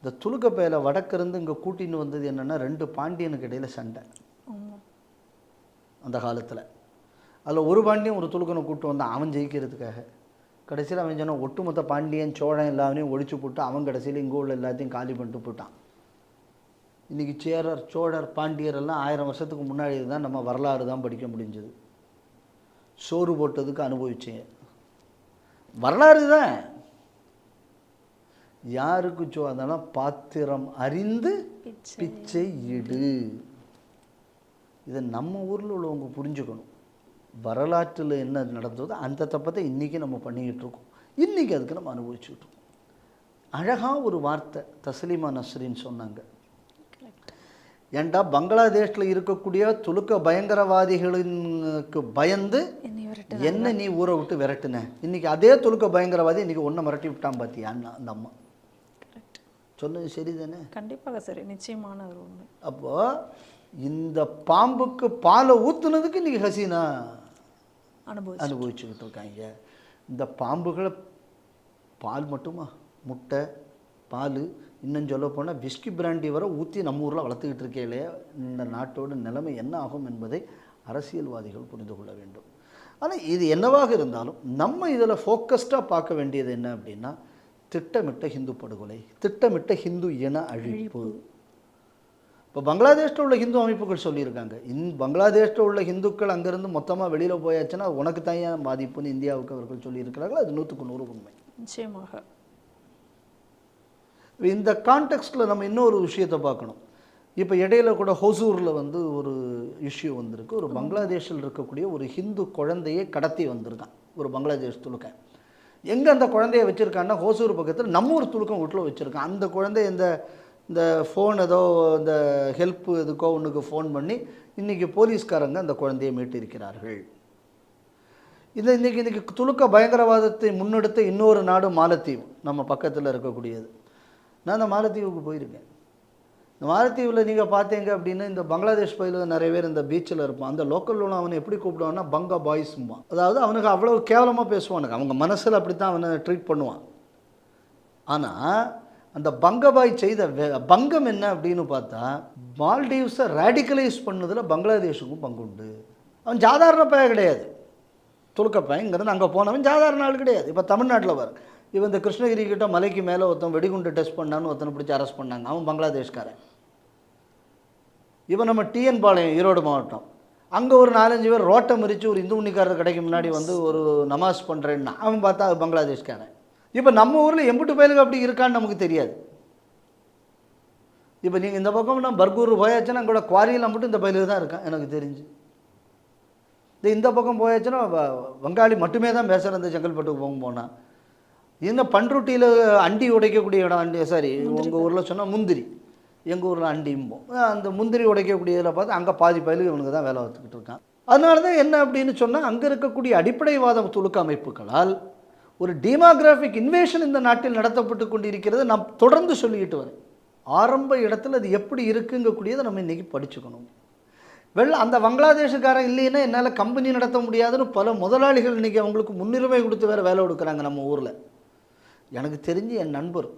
இந்த துலுக்கப்பையில வடக்கிருந்து இங்கே கூட்டின்னு வந்தது என்னென்னா 2 பாண்டியனுக்கு இடையில் சண்டை அந்த காலத்தில். அதில் ஒரு பாண்டியன் ஒரு துலுக்கனை கூப்பிட்டு வந்தான் அவன் ஜெயிக்கிறதுக்காக. கடைசியில் அவன் சொன்னால் ஒட்டுமொத்த பாண்டியன் சோழன் எல்லாத்தையும் ஒழிச்சு போட்டு அவன் கடைசியில் இங்கே உள்ள எல்லாத்தையும் காலி பண்ணிட்டு போட்டான். இன்றைக்கி சேரர் சோழர் பாண்டியர் எல்லாம் 1000 வருஷத்துக்கு முன்னாடி தான் நம்ம வரலாறு தான் படிக்க முடிஞ்சது. சோறு போட்டதுக்கு அனுபவிச்சேன். வரலாறு தான். யாருக்கு அதெல்லாம் பாத்திரம் அறிந்து பிச்சை இடு. இதை நம்ம ஊரில் உள்ளவங்க புரிஞ்சுக்கணும். வரலாற்றில் என்ன நடந்ததோ அந்த தப்பத்தை இன்றைக்கி நம்ம பண்ணிக்கிட்டு இருக்கோம். இன்றைக்கி அதுக்கு நம்ம அனுபவிச்சுக்கிட்டு இருக்கோம். அழகாக ஒரு வார்த்தை தஸ்லீமா நஸ்ரின்னு சொன்னாங்க. ஏன்டா பங்களாதேஷில் இருக்கக்கூடிய துலுக்க பயங்கரவாதிகளுக்கு பயந்து என்ன நீ ஊரை விட்டு விரட்டுன. இன்றைக்கி அதே துலுக்க பயங்கரவாதி இன்றைக்கி ஒன்றை மிரட்டி விட்டான் பார்த்தியா அந்த அம்மா. சொன்னது சரி தானே? கண்டிப்பாக சரி, நிச்சயமான ஒரு உண்மை. அப்போது இந்த பாம்புக்கு பாலை ஊற்றுனதுக்கு இன்றைக்கி ஹசீனா அனுபவிச்சுக்கிட்டு இருக்காங்க. இந்த பாம்புகளை பால் மட்டுமா, முட்டை, பால், இன்னும் சொல்ல போனால் விஸ்கி பிராண்டி வர ஊற்றி நம்ம ஊரில் வளர்த்துக்கிட்டு இருக்கே. இந்த நாட்டோட நிலைமை என்ன ஆகும் என்பதை அரசியல்வாதிகள் புரிந்து கொள்ள வேண்டும். ஆனால் இது என்னவாக இருந்தாலும் நம்ம இதில் ஃபோக்கஸ்டாக பார்க்க வேண்டியது என்ன அப்படின்னா, திட்டமிட்ட ஹிந்து படுகொலை, திட்டமிட்ட ஹிந்து இன அழிப்பு. இப்போ பங்களாதேஷில் உள்ள ஹிந்து அமைப்புகள் சொல்லியிருக்காங்க, பங்களாதேஷில் உள்ள ஹிந்துக்கள் அங்கேருந்து மொத்தமாக வெளியில் போயாச்சுன்னா உனக்கு தான் ஏன் பாதிப்புன்னு இந்தியாவுக்கு அவர்கள் சொல்லியிருக்கிறார்கள். அது 100க்கு 100 உண்மை. நிச்சயமாக. இந்த கான்டெக்ஸ்டில் நம்ம இன்னொரு விஷயத்தை பார்க்கணும். இப்போ இடையில கூட ஹொசூரில் வந்து ஒரு இஷ்யூ வந்திருக்கு. ஒரு பங்களாதேஷில் இருக்கக்கூடிய ஒரு ஹிந்து குழந்தையை கடத்தி வந்திருக்கான் ஒரு பங்களாதேஷ் துலுக்கன். எங்கே அந்த குழந்தைய வச்சுருக்கான்னா ஹோசூர் பக்கத்தில் நம்ம ஒரு துலுக்கம் வீட்டில் வச்சுருக்கான். அந்த குழந்தை இந்த ஃபோன் ஏதோ இந்த ஹெல்ப்பு எதுக்கோ ஒன்றுக்கு ஃபோன் பண்ணி இன்றைக்கி போலீஸ்காரங்க அந்த குழந்தையை மீட்டிருக்கிறார்கள். இன்றைக்கி துலுக்க பயங்கரவாதத்தை முன்னெடுத்த இன்னொரு நாடு மாலத்தீவு, நம்ம பக்கத்தில் இருக்கக்கூடியது. நான் அந்த மாலத்தீவுக்கு போயிருக்கேன். இந்த மாலத்தீவில் நீங்கள் பார்த்தீங்க அப்படின்னா இந்த பங்களாதேஷ் பயில நிறைய பேர் இந்த பீச்சில் இருப்பான். அந்த லோக்கல் உள்ள அவனை எப்படி கூப்பிடுவான்னா பங்கா பாய்ஸும்பான். அதாவது அவனுக்கு அவ்வளோ கேவலமாக பேசுவானுங்க. அவங்க மனசில் அப்படி தான் அவனை ட்ரீட் பண்ணுவான். ஆனால் அந்த பங்கபாய் செய்த பங்கம் என்ன அப்படின்னு பார்த்தா, மால்டீவ்ஸை ரேடிக்கலைஸ் பண்ணதில் பங்களாதேஷுக்கும் பங்குண்டு. அவன் சாதாரண பையன் கிடையாது. துலுக்க பையங்கிறது அங்கே போனவன் சாதாரண ஆள் கிடையாது. இப்போ தமிழ்நாட்டில் வர இவன் இந்த கிருஷ்ணகிரி கிட்ட மலைக்கு மேலே ஒருத்தன் வெடிகுண்டு டெஸ்ட் பண்ணான்னு ஒருத்தனை பிடிச்சி அரெஸ்ட் பண்ணாங்க. அவன் பங்களாதேஷ்காரன். இவன் நம்ம டிஎன் பாளையம் ஈரோடு மாவட்டம். அங்கே ஒரு 4-5 பேர் ரோட்டை மறித்து ஒரு இந்து உன்னிக்காரர் கடைக்கு முன்னாடி வந்து ஒரு நமாஸ் பண்ணுறேன்னா அவன் பார்த்தா அது பங்களாதேஷ்காரன். இப்போ நம்ம ஊரில் எம்பிட்டு பயலுக்கு அப்படி இருக்கான்னு நமக்கு தெரியாது. இப்போ நீங்கள் இந்த பக்கம் பர்கூர் போயாச்சுன்னா கூட குவாரியில் மட்டும் இந்த பயலுக்கு தான் இருக்கான் எனக்கு தெரிஞ்சு. இந்த பக்கம் போயாச்சுன்னா வங்காளி மட்டுமே தான் பேசுகிற இந்த செங்கல்பட்டுக்கு போனால். இன்னும் பண்ருட்டியில் அண்டி உடைக்கக்கூடிய இடம், அண்டி சாரி உங்கள் ஊரில் சொன்னால் முந்திரி, எங்கள் ஊரில் அண்டிம்போம். அந்த முந்திரி உடைக்கக்கூடிய இதில் பார்த்து அங்கே பாதி பயலுக்கு இவனுக்கு தான் வேலை பார்த்துக்கிட்டு இருக்கான். அதனால தான் என்ன அப்படின்னு சொன்னால் அங்கே இருக்கக்கூடிய அடிப்படைவாத துலுக்க அமைப்புகளால் ஒரு டெமோகிராஃபிக் இன்வேஷன் இந்த நாட்டில் நடத்தப்பட்டு கொண்டிருக்கிறது. நான் தொடர்ந்து சொல்லிக்கிட்டு வரேன். ஆரம்ப இடத்துல அது எப்படி இருக்குங்கக்கூடியதை நம்ம இன்றைக்கி படிச்சுக்கணும். அந்த பங்களாதேஷுக்காரன் இல்லைன்னா என்னால் கம்பெனி நடத்த முடியாதுன்னு பல முதலாளிகள் இன்றைக்கி அவங்களுக்கு முன்னுரிமை கொடுத்து வேறு வேலை கொடுக்குறாங்க நம்ம ஊரில். எனக்கு தெரிஞ்சு என் நண்பர்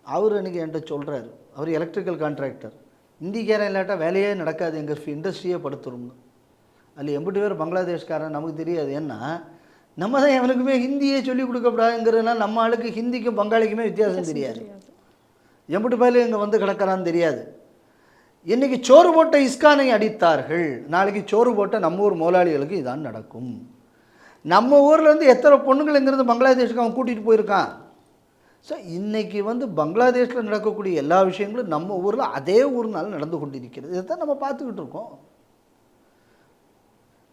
அவர் இன்றைக்கி என்கிட்ட சொல்கிறாரு, அவர் எலக்ட்ரிக்கல் கான்ட்ராக்டர். இந்திக்காரன் இல்லாட்டா வேலையே நடக்காது, எங்கள் இண்டஸ்ட்ரியே படுத்துரும்னு. அதில் 80 பேர் பங்களாதேஷ்காரன். நமக்கு தெரியாது. ஏன்னா நம்ம தான் எவனுக்குமே ஹிந்தியே சொல்லிக் கொடுக்கப்படாதுங்கிறதுனால நம்ம ஆளுக்கு ஹிந்திக்கும் பங்காளிக்குமே வித்தியாசம் தெரியாது. 80 பேர் இங்கே வந்து கிடக்கிறான்னு தெரியாது. இன்றைக்கி சோறு போட்ட இஸ்கானை அடித்தார்கள், நாளைக்கு சோறு போட்ட நம்ம ஊர் முதலாளிகளுக்கு இதான் நடக்கும். நம்ம ஊரில் வந்து எத்தனை பொண்ணுங்கள் இங்கேருந்து பங்களாதேஷுக்கு அவன் கூட்டிகிட்டு போயிருக்கான். ஸோ இன்றைக்கி வந்து பங்களாதேஷில் நடக்கக்கூடிய எல்லா விஷயங்களும் நம்ம ஊரில் அதே ஊர்னால நடந்து கொண்டிருக்கிறது. இதை தான் நம்ம பார்த்துக்கிட்டு இருக்கோம்.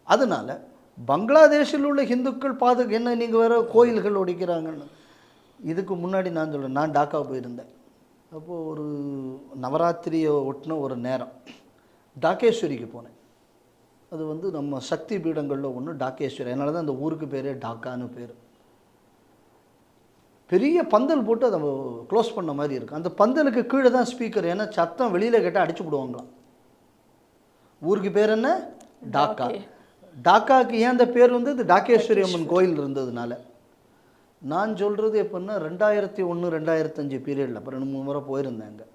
அதனால் பங்களாதேஷில் உள்ள ஹிந்துக்கள் என்ன நீங்கள் வேறு கோயில்கள் ஒடிக்கிறாங்கன்னு. இதுக்கு முன்னாடி நான் சொல்கிறேன், நான் டாக்கா போயிருந்தேன். அப்போது ஒரு நவராத்திரியை ஒட்டின ஒரு நேரம் டாக்கேஸ்வரிக்கு போனேன். அது வந்து நம்ம சக்தி பீடங்களில் ஒன்று டாக்கேஸ்வரி. அதனால தான் அந்த ஊருக்கு பேரே டாக்கான்னு பேர். பெரிய பந்தல் போட்டு அதை க்ளோஸ் பண்ண மாதிரி இருக்கும். அந்த பந்தலுக்கு கீழே தான் ஸ்பீக்கர். ஏன்னா சத்தம் வெளியில் கேட்டால் அடிச்சு விடுவாங்களாம். ஊருக்கு பேர் என்ன? டாக்கா. டாக்காவுக்கு ஏன் அந்த பேர் வந்து இது டாக்கேஸ்வரி அம்மன் கோயில் இருந்ததுனால. நான் சொல்கிறது எப்படின்னா 2001 2005 பீரியடில் அப்போ 2-3 முறை போயிருந்தேன் அங்கே.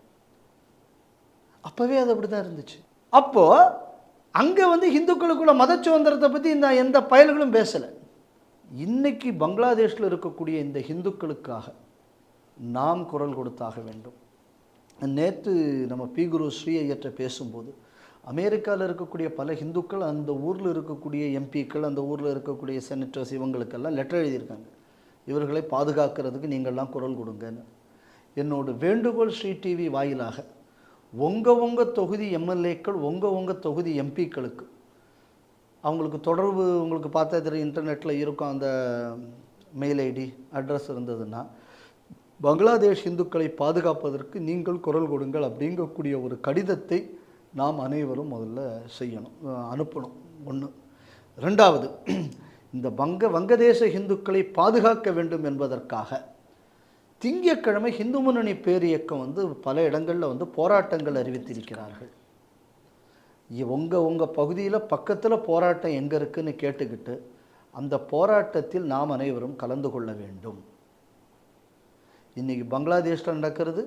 அப்போவே அது அப்படி தான் இருந்துச்சு. அப்போது அங்கே வந்து இந்துக்களுக்குள்ள மத சுதந்திரத்தை பற்றி இந்த எந்த பயல்களும் பேசலை. இன்னைக்கு பங்களாதேஷில் இருக்கக்கூடிய இந்த ஹிந்துக்களுக்காக நாம் குரல் கொடுத்தாக வேண்டும். நேற்று நம்ம பி குரு ஸ்ரீ ஐயற்ற பேசும்போது அமெரிக்காவில் இருக்கக்கூடிய பல ஹிந்துக்கள் அந்த ஊரில் இருக்கக்கூடிய எம்பிக்கள், அந்த ஊரில் இருக்கக்கூடிய செனட்டர்ஸ் இவங்களுக்கெல்லாம் லெட்டர் எழுதியிருக்காங்க. இவர்களை பாதுகாக்கிறதுக்கு நீங்கள்லாம் குரல் கொடுங்கன்னு. என்னோட வேண்டுகோள் ஸ்ரீ டிவி வாயிலாக உங்கள் தொகுதி எம்எல்ஏக்கள், உங்கள் தொகுதி எம்பிக்களுக்கு அவங்களுக்கு தொடர்பு உங்களுக்கு பார்த்தா தெரியும், இன்டர்நெட்டில் இருக்கும் அந்த மெயில் ஐடி அட்ரஸ் இருந்ததுன்னா, பங்களாதேஷ் இந்துக்களை பாதுகாப்பதற்கு நீங்கள் குரல் கொடுங்கள் அப்படிங்கக்கூடிய ஒரு கடிதத்தை நாம் அனைவரும் முதல்ல செய்யணும், அனுப்பணும். ஒன்று. ரெண்டாவது, இந்த வங்கதேச இந்துக்களை பாதுகாக்க வேண்டும் என்பதற்காக திங்கட்கிழமை இந்து முன்னணி பேரியக்கம் வந்து பல இடங்களில் வந்து போராட்டங்கள் அறிவித்திருக்கிறார்கள். உங்கள் பகுதியில் பக்கத்தில் போராட்டம் எங்கே இருக்குதுன்னு கேட்டுக்கிட்டு அந்த போராட்டத்தில் நாம் அனைவரும் கலந்து கொள்ள வேண்டும். இன்றைக்கி பங்களாதேஷில் நடக்கிறது,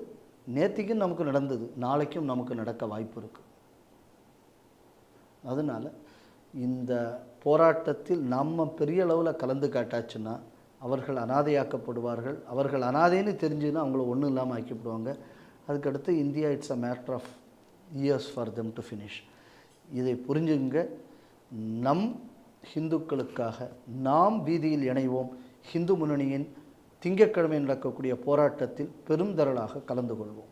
நேற்றுக்கும் நமக்கு நடந்தது, நாளைக்கும் நமக்கு நடக்க வாய்ப்பு இருக்குது. அதனால் இந்த போராட்டத்தில் நம்ம பெரிய அளவில் கலந்து காட்டாச்சுன்னா அவர்கள் அனாதையாக்கப்படுவார்கள். அவர்கள் அனாதைன்னு தெரிஞ்சுன்னா அவங்கள ஒன்றும் இல்லாமல் ஆக்கிவிடுவாங்க. அதுக்கடுத்து India it's a matter of years for them to finish. இதை புரிஞ்சுங்க. நம் ஹிந்துக்களுக்காக நாம் வீதியில் இணைவோம். ஹிந்து முன்னணியின் திங்கட்கிழமை நடக்கக்கூடிய போராட்டத்தில் பெருந்தரளாக கலந்து கொள்வோம்.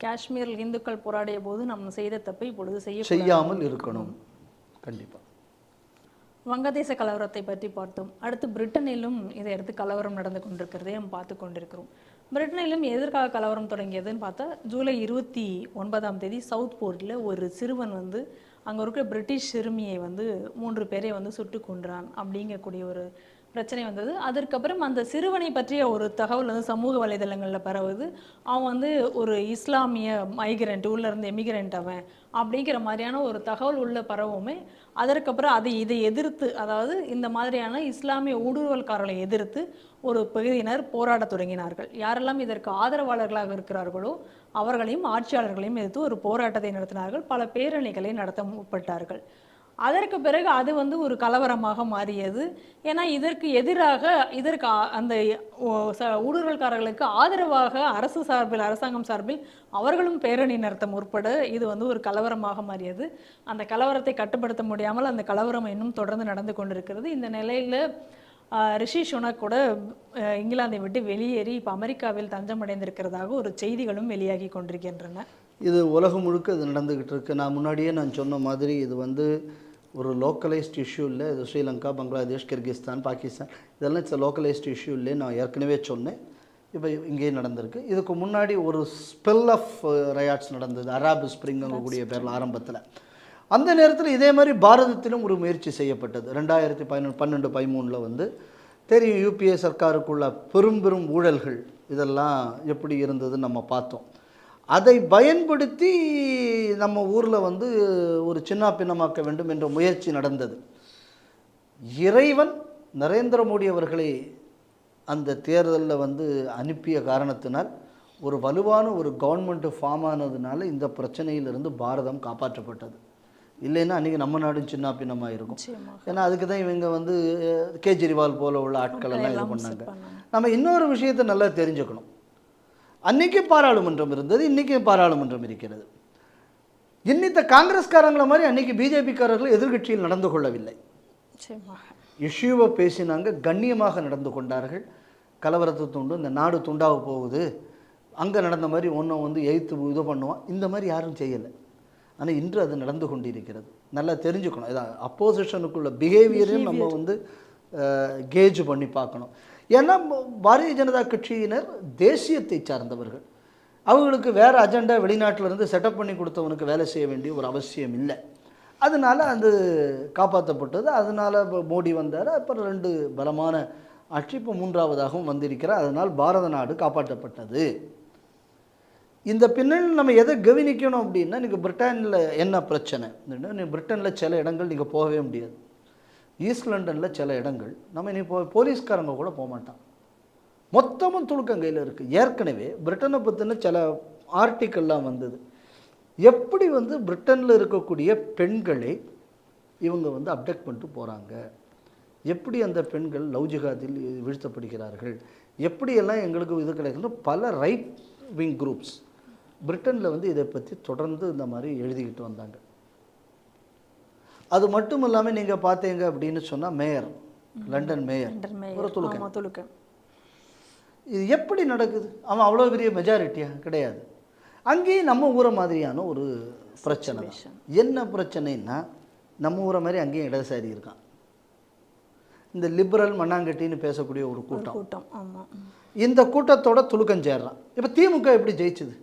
காஷ்மீரில் இந்துக்கள் போராடிய போது நம்ம செய்த தப்பை இப்பொழுது செய்யாமல் இருக்கணும். கண்டிப்பாக. வங்கதேச கலவரத்தை பற்றி பார்த்தோம். அடுத்து பிரிட்டனிலும் இதை அடுத்து கலவரம் நடந்து கொண்டிருக்கிறதே நம்ம பார்த்து கொண்டிருக்கிறோம். பிரிட்டனிலும் எதற்காக கலவரம் தொடங்கியதுன்னு பார்த்தா, ஜூலை 29 சவுத் போர்ட்டில் ஒரு சிறுவன் வந்து அங்கே இருக்கிற பிரிட்டிஷ் சிறுமியை வந்து 3 பேரை வந்து சுட்டு கொன்றான் அப்படிங்கக்கூடிய ஒரு பிரச்சனை வந்தது. அதற்கப்புறம் அந்த சிறுவனை பற்றிய ஒரு தகவல் வந்து சமூக வலைதளங்களில் பரவுது. அவன் வந்து ஒரு இஸ்லாமிய மைக்ரெண்ட், உள்ளேருந்து எமிக்ரெண்ட் அவன் அப்படிங்கிற மாதிரியான ஒரு தகவல் உள்ள பரவுமே. அதற்கப்புறம் இதை எதிர்த்து, அதாவது இந்த மாதிரியான இஸ்லாமிய ஊடுருவல்காரர்களை எதிர்த்து ஒரு பகுதியினர் போராட தொடங்கினார்கள். யாரெல்லாம் இதற்கு ஆதரவாளர்களாக இருக்கிறார்களோ அவர்களையும் ஆட்சியாளர்களையும் எதிர்த்து ஒரு போராட்டத்தை நடத்தினார்கள். பல பேரணிகளை நடத்த முற்பட்டார்கள். அதற்கு பிறகு அது வந்து ஒரு கலவரமாக மாறியது. ஏன்னா இதற்கு எதிராக அந்த ஊடுருவல்காரர்களுக்கு ஆதரவாக அரசாங்கம் சார்பில் அவர்களும் பேரணி நடத்த முற்பட இது வந்து ஒரு கலவரமாக மாறியது. அந்த கலவரத்தை கட்டுப்படுத்த முடியாமல் அந்த கலவரம் இன்னும் தொடர்ந்து நடந்து கொண்டிருக்கிறது. இந்த நிலையில் ரிஷி சுனக் கூட இங்கிலாந்தை விட்டு வெளியேறி இப்போ அமெரிக்காவில் தஞ்சமடைந்திருக்கிறதாக ஒரு செய்திகளும் வெளியாகி கொண்டிருக்கின்றன. இது உலகம் முழுக்க இது நடந்துக்கிட்டு இருக்கு. முன்னாடியே நான் சொன்ன மாதிரி இது வந்து ஒரு லோக்கலைஸ்ட் இஷ்யூ இல்லை. இது ஸ்ரீலங்கா, பங்களாதேஷ், கிர்கிஸ்தான், பாகிஸ்தான் இதெல்லாம் இட்ஸ் லோக்கலைஸ்ட் இஷ்யூ இல்லை. நான் ஏற்கனவே சொன்னேன். இப்போ இங்கேயே நடந்திருக்கு. இதுக்கு முன்னாடி ஒரு ஸ்பெல் ஆஃப் ரயாட்ஸ் நடந்தது, அராப் ஸ்ப்ரிங் கூடிய பேரில் ஆரம்பத்தில். அந்த நேரத்தில் இதே மாதிரி பாரதத்திலும் ஒரு முயற்சி செய்யப்பட்டது. 2012-13 வந்து தெரியும், யூபிஏ சர்க்காருக்குள்ள பெரும் ஊழல்கள் இதெல்லாம் எப்படி இருந்ததுன்னு நம்ம பார்த்தோம். அதை பயன்படுத்தி நம்ம ஊரில் வந்து ஒரு சின்ன பின்னமாக்க வேண்டும் என்ற முயற்சி நடந்தது. இறைவன் நரேந்திர மோடி அவர்களை அந்த தேர்தலில் வந்து அனுப்பிய காரணத்தினால் ஒரு வலுவான ஒரு கவர்மெண்ட் ஃபார்ம் ஆனதுனால இந்த பிரச்சனையிலிருந்து பாரதம் காப்பாற்றப்பட்டது. இல்லைன்னா அன்றைக்கி நம்ம நாடும் சின்ன பின்னமாக இருக்கும். ஏன்னா அதுக்கு தான் இவங்க வந்து கேஜ்ரிவால் போல உள்ள ஆட்கள் எல்லாம் இது பண்ணாங்க. நம்ம இன்னொரு விஷயத்தை நல்லா தெரிஞ்சுக்கணும். அன்றைக்கி பாராளுமன்றம் இருந்தது, இன்றைக்கி பாராளுமன்றம் இருக்கிறது. இன்னித்த காங்கிரஸ்காரங்களை மாதிரி அன்றைக்கி பிஜேபிக்காரர்கள் எதிர்கட்சியில் நடந்து கொள்ளவில்லை. இஷ்யூவை பேசினாங்க, கண்ணியமாக நடந்து கொண்டார்கள். கலவரத்தை தூண்டும், இந்த நாடு துண்டாக போகுது, அங்கே நடந்த மாதிரி ஒன்றை வந்து எய்த்து இது பண்ணுவான். இந்த மாதிரி யாரும் செய்யலை. ஆனால் இன்று அது நடந்து கொண்டிருக்கிறது. நல்லா தெரிஞ்சுக்கணும். இதான் அப்போசிஷனுக்குள்ள பிஹேவியரையும் நம்ம வந்து கேஜ் பண்ணி பார்க்கணும். ஏன்னா பாரதிய ஜனதா கட்சியினர் தேசியத்தை சார்ந்தவர்கள். அவங்களுக்கு வேறு அஜெண்டா வெளிநாட்டிலேருந்து செட்டப் பண்ணி கொடுத்தவனுக்கு வேலை செய்ய வேண்டிய ஒரு அவசியம் இல்லை. அதனால் அது காப்பாற்றப்பட்டது. அதனால் இப்போ மோடி வந்தார். அப்புறம் 2 பலமான ஆட்சி, இப்போ 3ஆவதாகவும் வந்திருக்கிறார். அதனால் பாரத நாடு காப்பாற்றப்பட்டது. இந்த பின்னணியில் நம்ம எதை கவனிக்கணும் அப்படின்னா, நீங்கள் பிரிட்டனில் என்ன பிரச்சனை, பிரிட்டனில் சில இடங்கள் நீங்கள் போகவே முடியாது. ஈஸ்ட் லண்டனில் சில இடங்கள் நம்ம இனி போலீஸ்காரங்க கூட போக மாட்டான். மொத்தமும் துளுக்கங்கையில் இருக்குது. ஏற்கனவே பிரிட்டனை பற்றின சில ஆர்டிக்கல்லாம் வந்தது. எப்படி வந்து பிரிட்டனில் இருக்கக்கூடிய பெண்களை இவங்க வந்து அப்டக்ட் பண்ணிட்டு போகிறாங்க, எப்படி அந்த பெண்கள் லவ் ஜிகாதில் வீழ்த்தப்படுகிறார்கள், எப்படியெல்லாம் எங்களுக்கு இது கிடைக்குன்னு பல ரைட் விங் குரூப்ஸ் பிரிட்டனில் வந்து இதை பற்றி தொடர்ந்து இந்த மாதிரி எழுதிக்கிட்டு வந்தாங்க. அது மட்டும் இல்லாமல் நீங்கள் பார்த்தீங்க அப்படின்னு சொன்னால் மேயர், லண்டன் மேயர் ஒரு துலுக்கன். இது எப்படி நடக்குது? அவன் அவ்வளோ பெரிய மெஜாரிட்டியா கிடையாது. அங்கேயும் நம்ம ஊரை மாதிரியான ஒரு பிரச்சனை. என்ன பிரச்சனைன்னா, நம்ம ஊரை மாதிரி அங்கேயும் இடதுசாரி இருக்கான். இந்த லிபரல் மண்ணாங்கட்டின்னு பேசக்கூடிய ஒரு கூட்டம். இந்த கூட்டத்தோட துலுக்கன் சேர்றான். இப்போ திமுக எப்படி ஜெயிச்சுது?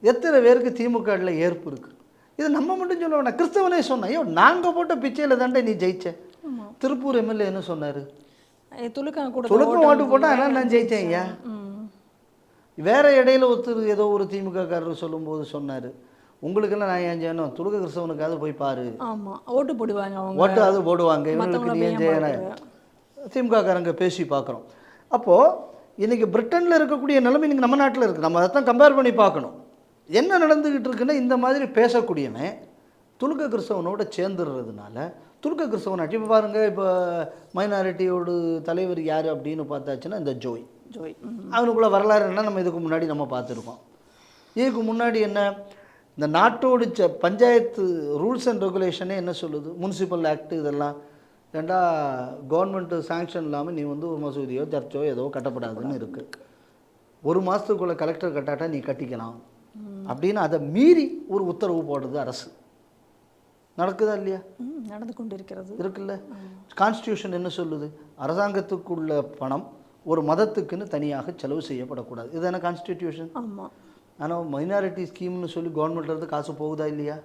எத்தனை பேருக்கு திமுகவில் ஏற்பு இருக்குது? இது நம்ம மட்டும் சொல்ல வேணாம், கிறிஸ்தவனே சொன்னேன். ஐயோ, நாங்கள் போட்ட பிச்சையில் தாண்டே நீ ஜெயிச்ச. திருப்பூர் எம்எல்ஏ என்ன சொன்னார்? துலுக்கம் ஓட்டு போட்டால் அதனால் நான் ஜெயித்தேன் ஐயா. வேற இடையில ஒருத்தர் ஏதோ ஒரு திமுககாரர் சொல்லும்போது சொன்னார், உங்களுக்கெல்லாம் நான் ஏன் செய்யணும், துலுக்க கிறிஸ்தவனுக்காவது போய் பாரு, ஓட்டு போடுவாங்க, ஓட்டு அது போடுவாங்க, இவங்களுக்கு நீ ஏன் செய்யணும். திமுககாரங்க பேசி பார்க்குறோம். அப்போது இன்றைக்கி பிரிட்டனில் இருக்கக்கூடிய நிலைமை இன்றைக்கி நம்ம நாட்டில் இருக்குது. நம்ம அதை தான் கம்பேர் பண்ணி பார்க்கணும். என்ன நடந்துக்கிட்டு இருக்குன்னா, இந்த மாதிரி பேசக்கூடியவன் துலுக்க கிறிஸ்தவனோட சேர்ந்துடுறதுனால துலுக்க கிறிஸ்தவன் ஆட்சி. இப்போ பாருங்கள், இப்போ மைனாரிட்டியோட தலைவர் யார் அப்படின்னு பார்த்தாச்சுன்னா இந்த ஜோய். அவனுக்குள்ள வரலாறு என்ன நம்ம இதுக்கு முன்னாடி நம்ம பார்த்துருக்கோம். இதுக்கு முன்னாடி என்ன, இந்த நாட்டோடு பஞ்சாயத்து ரூல்ஸ் அண்ட் ரெகுலேஷனே என்ன சொல்லுது, முனிசிபல் ஆக்ட் இதெல்லாம் ஏண்டா கவர்மெண்ட்டு சாங்ஷன் இல்லாமல் நீ வந்து ஒரு மசூதியோ சர்ச்சோ ஏதோ கட்டப்படாதுன்னு இருக்குது. 1 மாதத்துக்குள்ளே கலெக்டர் கட்டாட்டா நீ கட்டிக்கலாம் அப்படின்னு அதை மீறி ஒரு உத்தரவு போடுறது அரசு. நடக்குதா இல்லையா? நடந்து கொண்டு இருக்குல்ல. கான்ஸ்டியூஷன் என்ன சொல்லுது? அரசாங்கத்துக்குள்ள பணம் ஒரு மதத்துக்குன்னு தனியாக செலவு செய்யப்படக்கூடாது. இதுதானே கான்ஸ்டிடியூஷன். ஆனால் மைனாரிட்டி ஸ்கீம்னு சொல்லி கவர்மெண்ட்லேருந்து காசு போகுதா இல்லையா?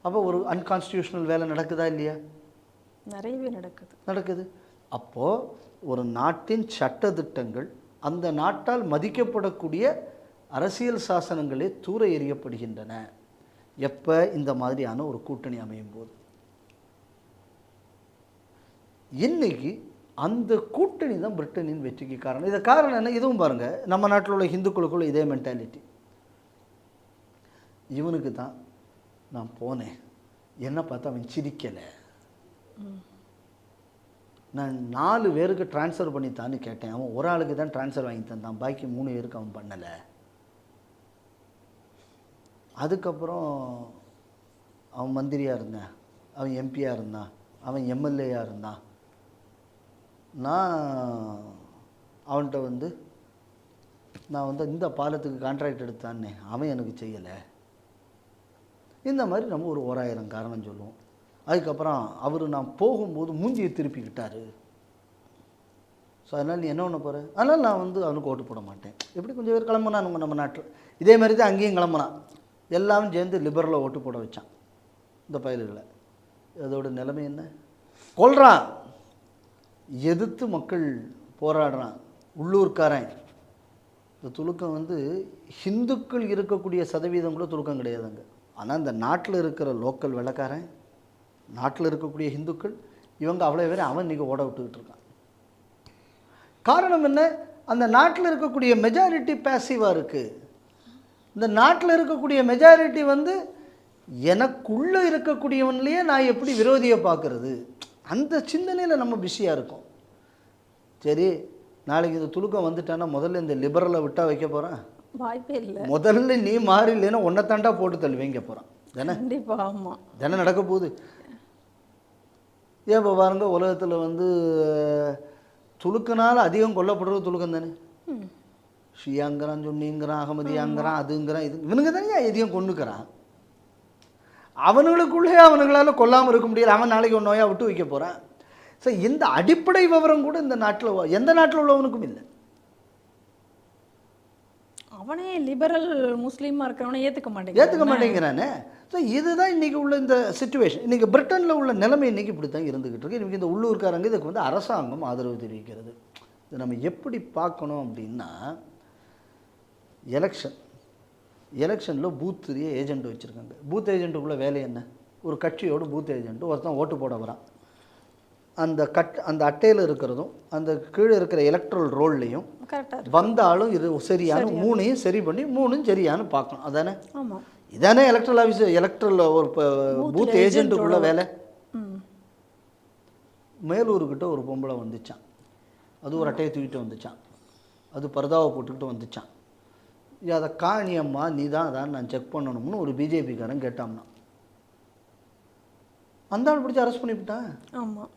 அப்போ ஒரு அன்கான்ஸ்டியூஷனல் வேலை நடக்குதா இல்லையா? நிறையவே நடக்குது. அப்போது ஒரு நாட்டின் சட்ட திட்டங்கள், அந்த நாட்டால் மதிக்கப்படக்கூடிய அரசியல் சாசனங்களே தூர எறியப்படுகின்றன எப்போ இந்த மாதிரியான ஒரு கூட்டணி அமையும் போது. இன்னைக்கு அந்த கூட்டணி தான் பிரிட்டனின் வெற்றிக்கு காரணம். இது காரணம் என்ன? இதுவும் பாருங்கள், நம்ம நாட்டில் உள்ள ஹிந்துக்களுக்குள்ள இதே மென்டாலிட்டி. இவனுக்கு தான் நான் போனேன், என்ன பார்த்தா அவன் சிரிக்கலை, நான் 4 பேருக்கு ட்ரான்ஸ்ஃபர் பண்ணித்தான்னு கேட்டேன், அவன் ஒரு ஆளுக்கு தான் ட்ரான்ஸ்ஃபர் வாங்கி தந்தான், பாக்கி 3 பேருக்கு அவன் பண்ணலை. அதுக்கப்புறம் அவன் மந்திரியாக இருந்தான், அவன் எம்பியாக இருந்தான், அவன் எம்எல்ஏயாக இருந்தான். நான் அவன்கிட்ட வந்து இந்த பாலத்துக்கு கான்ட்ராக்ட் எடுத்தானே, அவன் எனக்கு செய்யலை. இந்த மாதிரி நம்ம ஒரு 1000 காரணம் சொல்லுவோம். அதுக்கப்புறம் அவர் நான் போகும்போது மூஞ்சியை திருப்பிக்கிட்டாரு, ஸோ அதனால் நீ என்ன பண்ண போகிற, அதனால் நான் வந்து அவனுக்கு ஓட்டு போட மாட்டேன். எப்படி கொஞ்சம் பேர் கிளம்புனானுங்க நம்ம நாட்டில். இதே மாதிரி தான் அங்கேயும் கிளம்புனான். எல்லாரும் சேர்ந்து லிபரலில் ஓட்டு போட வச்சான் இந்த பயல்களை. அதோட நிலைமை என்ன? கொல்றான், எதிர்த்து மக்கள் போராடுறான், உள்ளூர்காரன். இந்த துலுக்கம் வந்து ஹிந்துக்கள் இருக்கக்கூடிய சதவீதம் கூட துலுக்கம் கிடையாதுங்க. ஆனால் இந்த நாட்டில் இருக்கிற லோக்கல் வெள்ளைக்காரன், நாட்டில் இருக்கக்கூடிய ஹிந்துக்கள், இவங்க அவ்வளோ பேர் அவன் இன்றைக்கி ஓட விட்டுக்கிட்டு இருக்கான். காரணம் என்ன? அந்த நாட்டில் இருக்கக்கூடிய மெஜாரிட்டி பேசிவாக இருக்குது. இந்த நாட்டில் இருக்கக்கூடிய மெஜாரிட்டி வந்து எனக்குள்ளே இருக்கக்கூடியவன்லேயே நான் எப்படி விரோதியை பார்க்குறது, அந்த சிந்தனையில் நம்ம பிஸியாக இருக்கோம். சரி, நாளைக்கு இந்த துலுக்கம் வந்துட்டான்னா முதல்ல இந்த லிபரலை விட்டால் வைக்க போகிறேன், வாய்ப்பே இல்லை. முதல்ல நீ மாறி இல்லைன்னா ஒன்றை தாண்டா போட்டு தள்ளி வைங்க போகிறான். தானே நடக்க போகுது. ஏன் இப்போ பாருங்க, உலகத்தில் வந்து துலுக்குனால அதிகம் கொல்லப்படுறது துலுக்கம் தானே. ஷியாங்கிறான், சுன்னிங்கிறான், அகமதியாங்கிறான், அதுங்கிறான், இது இவனுங்க தானே எதையும் கொண்டுக்கிறான். அவனுங்களுக்குள்ளே அவனுங்களால் கொல்லாமல் இருக்க முடியல. அவன் நாளைக்கு ஒரு நோயாக விட்டு வைக்க போகிறான். ஸோ இந்த அடிப்படை விவரம் கூட இந்த நாட்டில் எந்த நாட்டில் உள்ளவனுக்கும் இல்லை. அவனே லிபரல் முஸ்லீமாக இருக்கிறவனை ஏற்றுக்க மாட்டேங்கிறானே. ஸோ இதுதான் இன்றைக்கி உள்ள இந்த சிச்சுவேஷன். இன்றைக்கி பிரிட்டனில் உள்ள நிலைமை இன்றைக்கி இப்படி தான் இருந்துக்கிட்டு இருக்கு. இன்றைக்கி இந்த உள்ளூர்காரங்க இதுக்கு வந்து அரசாங்கம் ஆதரவு தெரிவிக்கிறது. இதை நம்ம எப்படி பார்க்கணும் அப்படின்னா, எலெக்ஷனில் பூத் ஏஜெண்ட் வச்சுருக்காங்க. பூத் ஏஜென்ட்டுக்குள்ளே வேலை என்ன? ஒரு கட்சியோட பூத் ஏஜென்ட்டு ஒருத்தன் ஓட்டு போட வரான். அந்த அட்டையில் இருக்கிறதும் அந்த கீழே இருக்கிற எலக்ட்ரல் ரோல்லையும் வந்தாலும் இது சரியான மூணையும் சரி பண்ணி மூணும் சரியானு பார்க்கணும். அதானே இதானே எலக்ட்ரல் ஒரு பூத் ஏஜென்ட்டுக்குள்ளே வேலை. மேலூர்கிட்ட ஒரு பொம்பளை வந்துச்சான். அது ஒரு அட்டையை தூக்கிட்டு வந்துச்சான். அது பரதாவை போட்டுக்கிட்டு வந்துச்சான். அதை காணியம்மா நீ தான் அதான் நான் செக் பண்ணணும்னு ஒரு பிஜேபிக்காரன் கேட்டான்னா, அந்த ஆள் பிடிச்சி அரெஸ்ட் பண்ணிவிட்டான். ஆமாம்,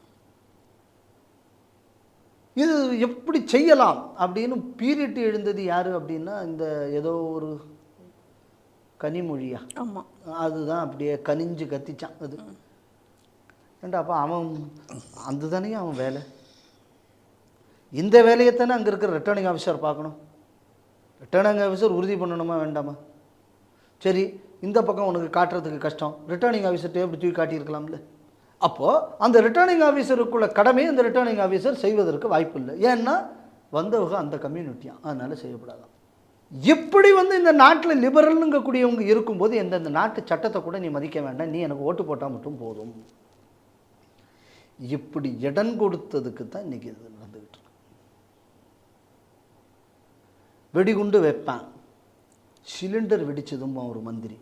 இது எப்படி செய்யலாம் அப்படின்னு பீரிட்டு எழுந்தது யார் அப்படின்னா, இந்த ஏதோ ஒரு கனிமொழியா, ஆமாம், அதுதான் அப்படியே கனிஞ்சு கத்திச்சான். அது ஏண்டா அப்போ அவன் அந்த தானே அவன் வேலை. இந்த வேலையைத்தானே அங்கே இருக்கிற ரிட்டர்னிங் ஆஃபீஸர் பார்க்கணும். ரிட்டர்னிங் ஆஃபீஸர் உறுதி பண்ணணுமா வேண்டாமா? சரி, இந்த பக்கம் உனக்கு காட்டுறதுக்கு கஷ்டம், ரிட்டர்னிங் ஆஃபீஸர்கிட்ட எப்படி தூக்கி காட்டியிருக்கலாம்ல. அப்போது அந்த ரிட்டர்னிங் ஆஃபீஸருக்குள்ள கடமையை அந்த ரிட்டர்னிங் ஆஃபீஸர் செய்வதற்கு வாய்ப்பு இல்லை. ஏன்னா வந்தவங்க அந்த கம்யூனிட்டியாக, அதனால் செய்யப்படாதான். இப்படி வந்து இந்த நாட்டில் லிபரலுங்கக்கூடியவங்க இருக்கும்போது எந்தெந்த நாட்டு சட்டத்தை கூட நீ மதிக்க வேண்டாம், நீ எனக்கு ஓட்டு போட்டால் மட்டும் போதும், இப்படி இடம் கொடுத்ததுக்கு தான் இன்றைக்கி இது நடந்துக்கிட்டு இருக்கு. வெடிகுண்டு வைப்பான், சிலிண்டர் வெடிச்சதும் ஒரு மந்திரி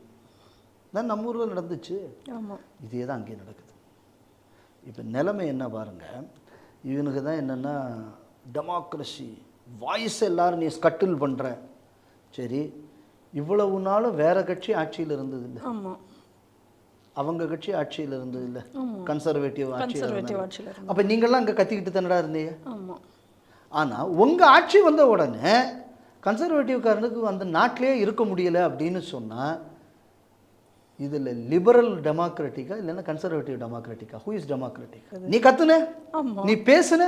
தான் நம்ம ஊரில் நடந்துச்சு. இதே தான் அங்கே நடக்குது. இப்போ நிலைமை என்ன பாருங்கள், இவனுக்கு தான் என்னென்னா டெமோக்ரஸி வாய்ஸ் எல்லோரும் நீ ஸ்கட்டில் பண்ணுற. சரி, இவ்வளவு நாளும் வேறு கட்சி ஆட்சியில் இருந்தது இல்லை, அவங்க கட்சி ஆட்சியில் இருந்தது இல்லை, கன்சர்வேட்டிவ் ஆட்சியில். அப்போ நீங்கள்லாம் அங்கே கத்திக்கிட்டு தானடா இருந்தீங்க. ஆனால் உங்கள் ஆட்சி வந்த உடனே கன்சர்வேட்டிவ்காரனுக்கு அந்த நாட்டிலே இருக்க முடியலை அப்படின்னு சொன்னால், இதில் லிபரல் டெமோக்ராட்டிக்கா இல்லைன்னா கன்சர்வேட்டிவ் டெமோக்ராட்டிக்கா? Who is democratic? நீ கத்துன, நீ பேசுன,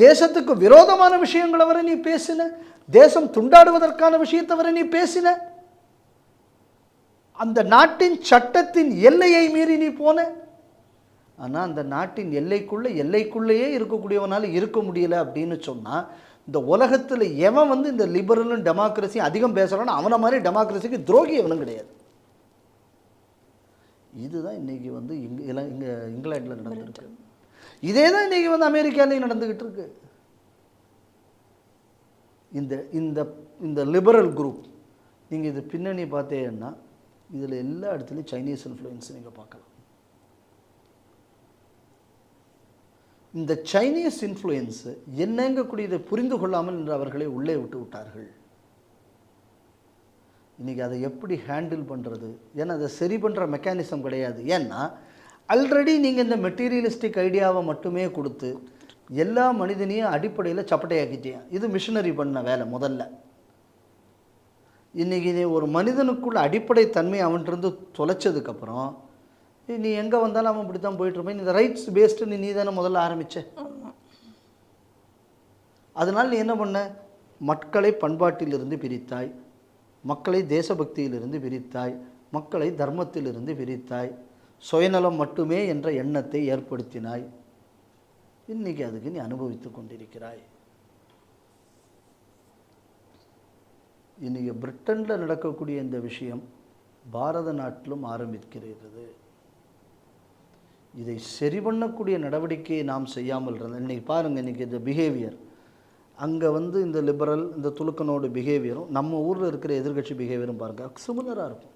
தேசத்துக்கு விரோதமான விஷயங்களை வரை நீ பேசின, தேசம் துண்டாடுவதற்கான விஷயத்தை வரை நீ பேசின, அந்த நாட்டின் சட்டத்தின் எல்லையை மீறி நீ போன. ஆனால் அந்த நாட்டின் எல்லைக்குள்ளேயே இருக்கக்கூடியவனால இருக்க முடியல அப்படின்னு சொன்னால், இந்த உலகத்தில் எவன் வந்து இந்த லிபரலும் டெமோக்ரஸியும் அதிகம் பேசுகிறானோ அவனை மாதிரி டெமோக்ரஸிக்கு துரோகி எவனும் கிடையாது. இதுதான் இன்றைக்கி வந்து இங்கே இங்கிலாண்டில் நடந்துருக்கு. இதே தான் இன்றைக்கி வந்து அமெரிக்காலையும் நடந்துக்கிட்டு இருக்கு. இந்த லிபரல் குரூப் நீங்கள் இது பின்னணி பார்த்தேன்னா இதில் எல்லா இடத்துலையும் சைனீஸ் இன்ஃப்ளூயன்ஸ் நீங்கள் பார்க்கலாம். இந்த சைனீஸ் இன்ஃப்ளூயன்ஸு என்னங்கக்கூடியதை புரிந்து கொள்ளாமல் என்று அவர்களை உள்ளே விட்டார்கள். இன்றைக்கி அதை எப்படி ஹேண்டில் பண்ணுறது? ஏன்னா அதை சரி பண்ணுற மெக்கானிசம் கிடையாது. ஏன்னா ஆல்ரெடி நீங்கள் இந்த மெட்டீரியலிஸ்டிக் ஐடியாவை மட்டுமே கொடுத்து எல்லா மனிதனையும் அடிப்படையில் சப்பட்டையாக்கிட்டேன். இது மிஷினரி பண்ண வேலை முதல்ல. இன்றைக்கி நீ ஒரு மனிதனுக்குள்ள அடிப்படை தன்மை அவன்கிட்ட தொலைச்சதுக்கப்புறம் நீ எங்கே வந்தாலும் அவன் இப்படி தான் போயிட்டுருப்பேன். இந்த ரைட்ஸ் பேஸ்டு நீ தானே முதல்ல ஆரம்பித்த. அதனால் நீ என்ன பண்ண? மக்களை பண்பாட்டிலிருந்து பிரித்தாய், மக்களை தேசபக்தியிலிருந்து பிரித்தாய், மக்களை தர்மத்திலிருந்து பிரித்தாய், சுயநலம் மட்டுமே என்ற எண்ணத்தை ஏற்படுத்தினாய். இன்றைக்கி அதுக்கு நீ அனுபவித்து கொண்டிருக்கிறாய். இன்றைக்கி பிரிட்டனில் நடக்கக்கூடிய இந்த விஷயம் பாரத நாட்டிலும் ஆரம்பிக்கிறது. இதை சரி பண்ணக்கூடிய நடவடிக்கையை நாம் செய்யாமல் இருந்தோம். இன்றைக்கி பாருங்கள், இன்றைக்கி இந்த பிஹேவியர் அங்கே வந்து இந்த லிபரல் இந்த துலுக்கனோட பிஹேவியரும் நம்ம ஊரில் இருக்கிற எதிர்கட்சி பிஹேவியரும் பாருங்கள் சிமிலராக இருக்கும்.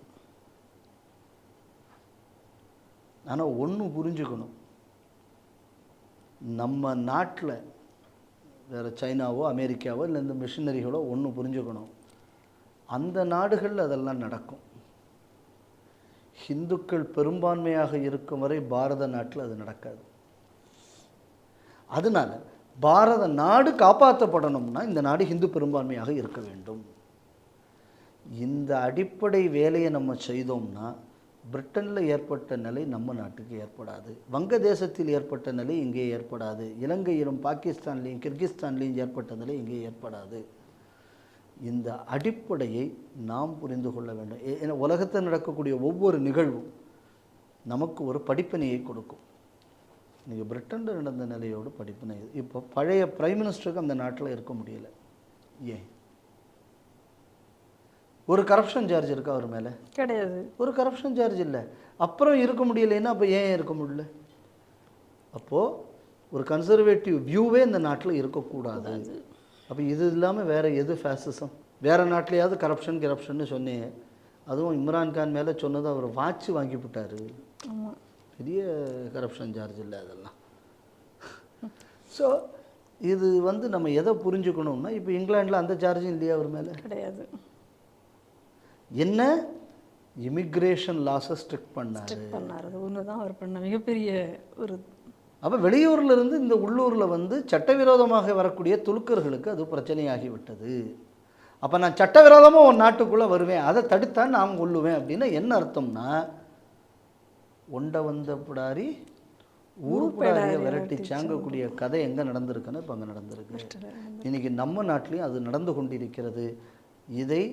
ஆனால் ஒன்று புரிஞ்சுக்கணும், நம்ம நாட்டில் வேறு சைனாவோ அமெரிக்காவோ இல்லை இந்த மிஷினரிகளோ ஒன்று புரிஞ்சுக்கணும், அந்த நாடுகளில் அதெல்லாம் நடக்கும். ஹிந்துக்கள் பெரும்பான்மையாக இருக்கும் வரை பாரத நாட்டில் அது நடக்காது. அதனால் பாரத நாடு காப்பாற்றப்படணும்னா இந்த நாடு இந்து பெரும்பான்மையாக இருக்க வேண்டும். இந்த அடிப்படை வேலையை நம்ம செய்தோம்னா பிரிட்டனில் ஏற்பட்ட நிலை நம்ம நாட்டுக்கு ஏற்படாது, வங்கதேசத்தில் ஏற்பட்ட நிலை இங்கே ஏற்படாது, இலங்கையிலும் பாகிஸ்தான்லேயும் கிர்கிஸ்தான்லேயும் ஏற்பட்ட நிலை இங்கே ஏற்படாது. இந்த அடிப்படையை நாம் புரிந்து கொள்ள வேண்டும். ஏன்னா உலகத்தில் நடக்கக்கூடிய ஒவ்வொரு நிகழ்வும் நமக்கு ஒரு படிப்பினையை கொடுக்கும். இன்றைக்கி பிரிட்டனில் நடந்த நிலையோடு படிப்பினை. இப்போ பழைய பிரைம் மினிஸ்டருக்கு அந்த நாட்டில் இருக்க முடியல. ஏன்? ஒரு கரப்ஷன் சார்ஜ் இருக்கா அவர் மேலே? கிடையாது. ஒரு கரப்ஷன் சார்ஜ் இல்லை. அப்புறம் இருக்க முடியலைன்னா அப்போ ஏன் இருக்க முடியல? அப்போது ஒரு கன்சர்வேட்டிவ் வியூவே இந்த நாட்டில் இருக்கக்கூடாது. அப்போ இது இல்லாமல் வேறு எது ஃபேசிசம்? வேறு நாட்டிலையாவது கரப்ஷன் சொன்னேன். அதுவும் இம்ரான்கான் மேலே சொன்னது அவர் வாட்ச் வாங்கி விட்டார். பெரிய கரப்ஷன் சார்ஜ் இல்லை அதெல்லாம். ஸோ இது நம்ம எதை புரிஞ்சுக்கணும்னா, இப்போ இங்கிலாண்டில் அந்த சார்ஜும் இல்லையா அவர் மேலே? கிடையாது. என்ன இமிக்ரேஷன் லாஸை ஸ்ட்ரிக்ட் பண்ணார். அது ஒன்று தான் அவர் பண்ண மிகப்பெரிய ஒரு. அப்போ வெளியூரில் இருந்து இந்த உள்ளூரில் சட்டவிரோதமாக வரக்கூடிய துலுக்கர்களுக்கு அது பிரச்சனையாகிவிட்டது. அப்போ நான் சட்டவிரோதமாக ஒரு நாட்டுக்குள்ளே வருவேன், அதை தடுத்தான் நான் கொள்ளுவேன் அப்படின்னா என்ன அர்த்தம்னா, ஒண்ட வந்த பிடாரி ஊருப்படாரியை விரட்டி சாங்கக்கூடிய கதை எங்கே நடந்திருக்குன்னு இப்போ அங்கே நடந்திருக்கு. இன்றைக்கி நம்ம நாட்டிலையும் அது நடந்து கொண்டிருக்கிறது. இதை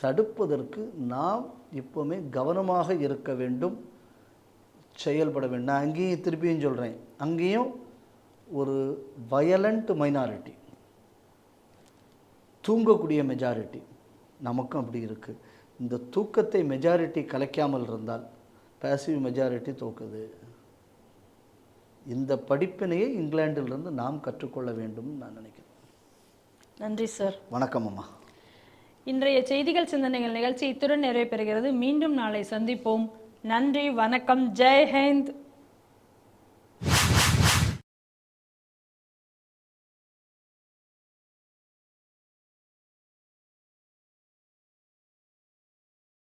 தடுப்பதற்கு நாம் இப்போவுமே கவனமாக இருக்க வேண்டும், செயல்பட வேண்டும். நான் அங்கேயும் திருப்பியும் சொல்கிறேன், அங்கேயும் ஒரு வயலண்ட் மைனாரிட்டி, தூங்கக்கூடிய மெஜாரிட்டி. நமக்கும் அப்படி இருக்குது. இந்த தூக்கத்தை மெஜாரிட்டி கலைக்காமல் இருந்தால் பேசிவ் மெஜாரிட்டி தூக்குது. இந்த படிப்பினையை இங்கிலாந்திலிருந்து நாம் கற்றுக்கொள்ள வேண்டும்னு நான் நினைக்கிறேன். நன்றி சார். வணக்கம் அம்மா. இன்றைய செய்திகள் சிந்தனைகள் நிகழ்ச்சி இத்துடன் நிறைவு பெறுகிறது. மீண்டும் நாளை சந்திப்போம். நன்றி, வணக்கம், ஜெய் ஹிந்த்.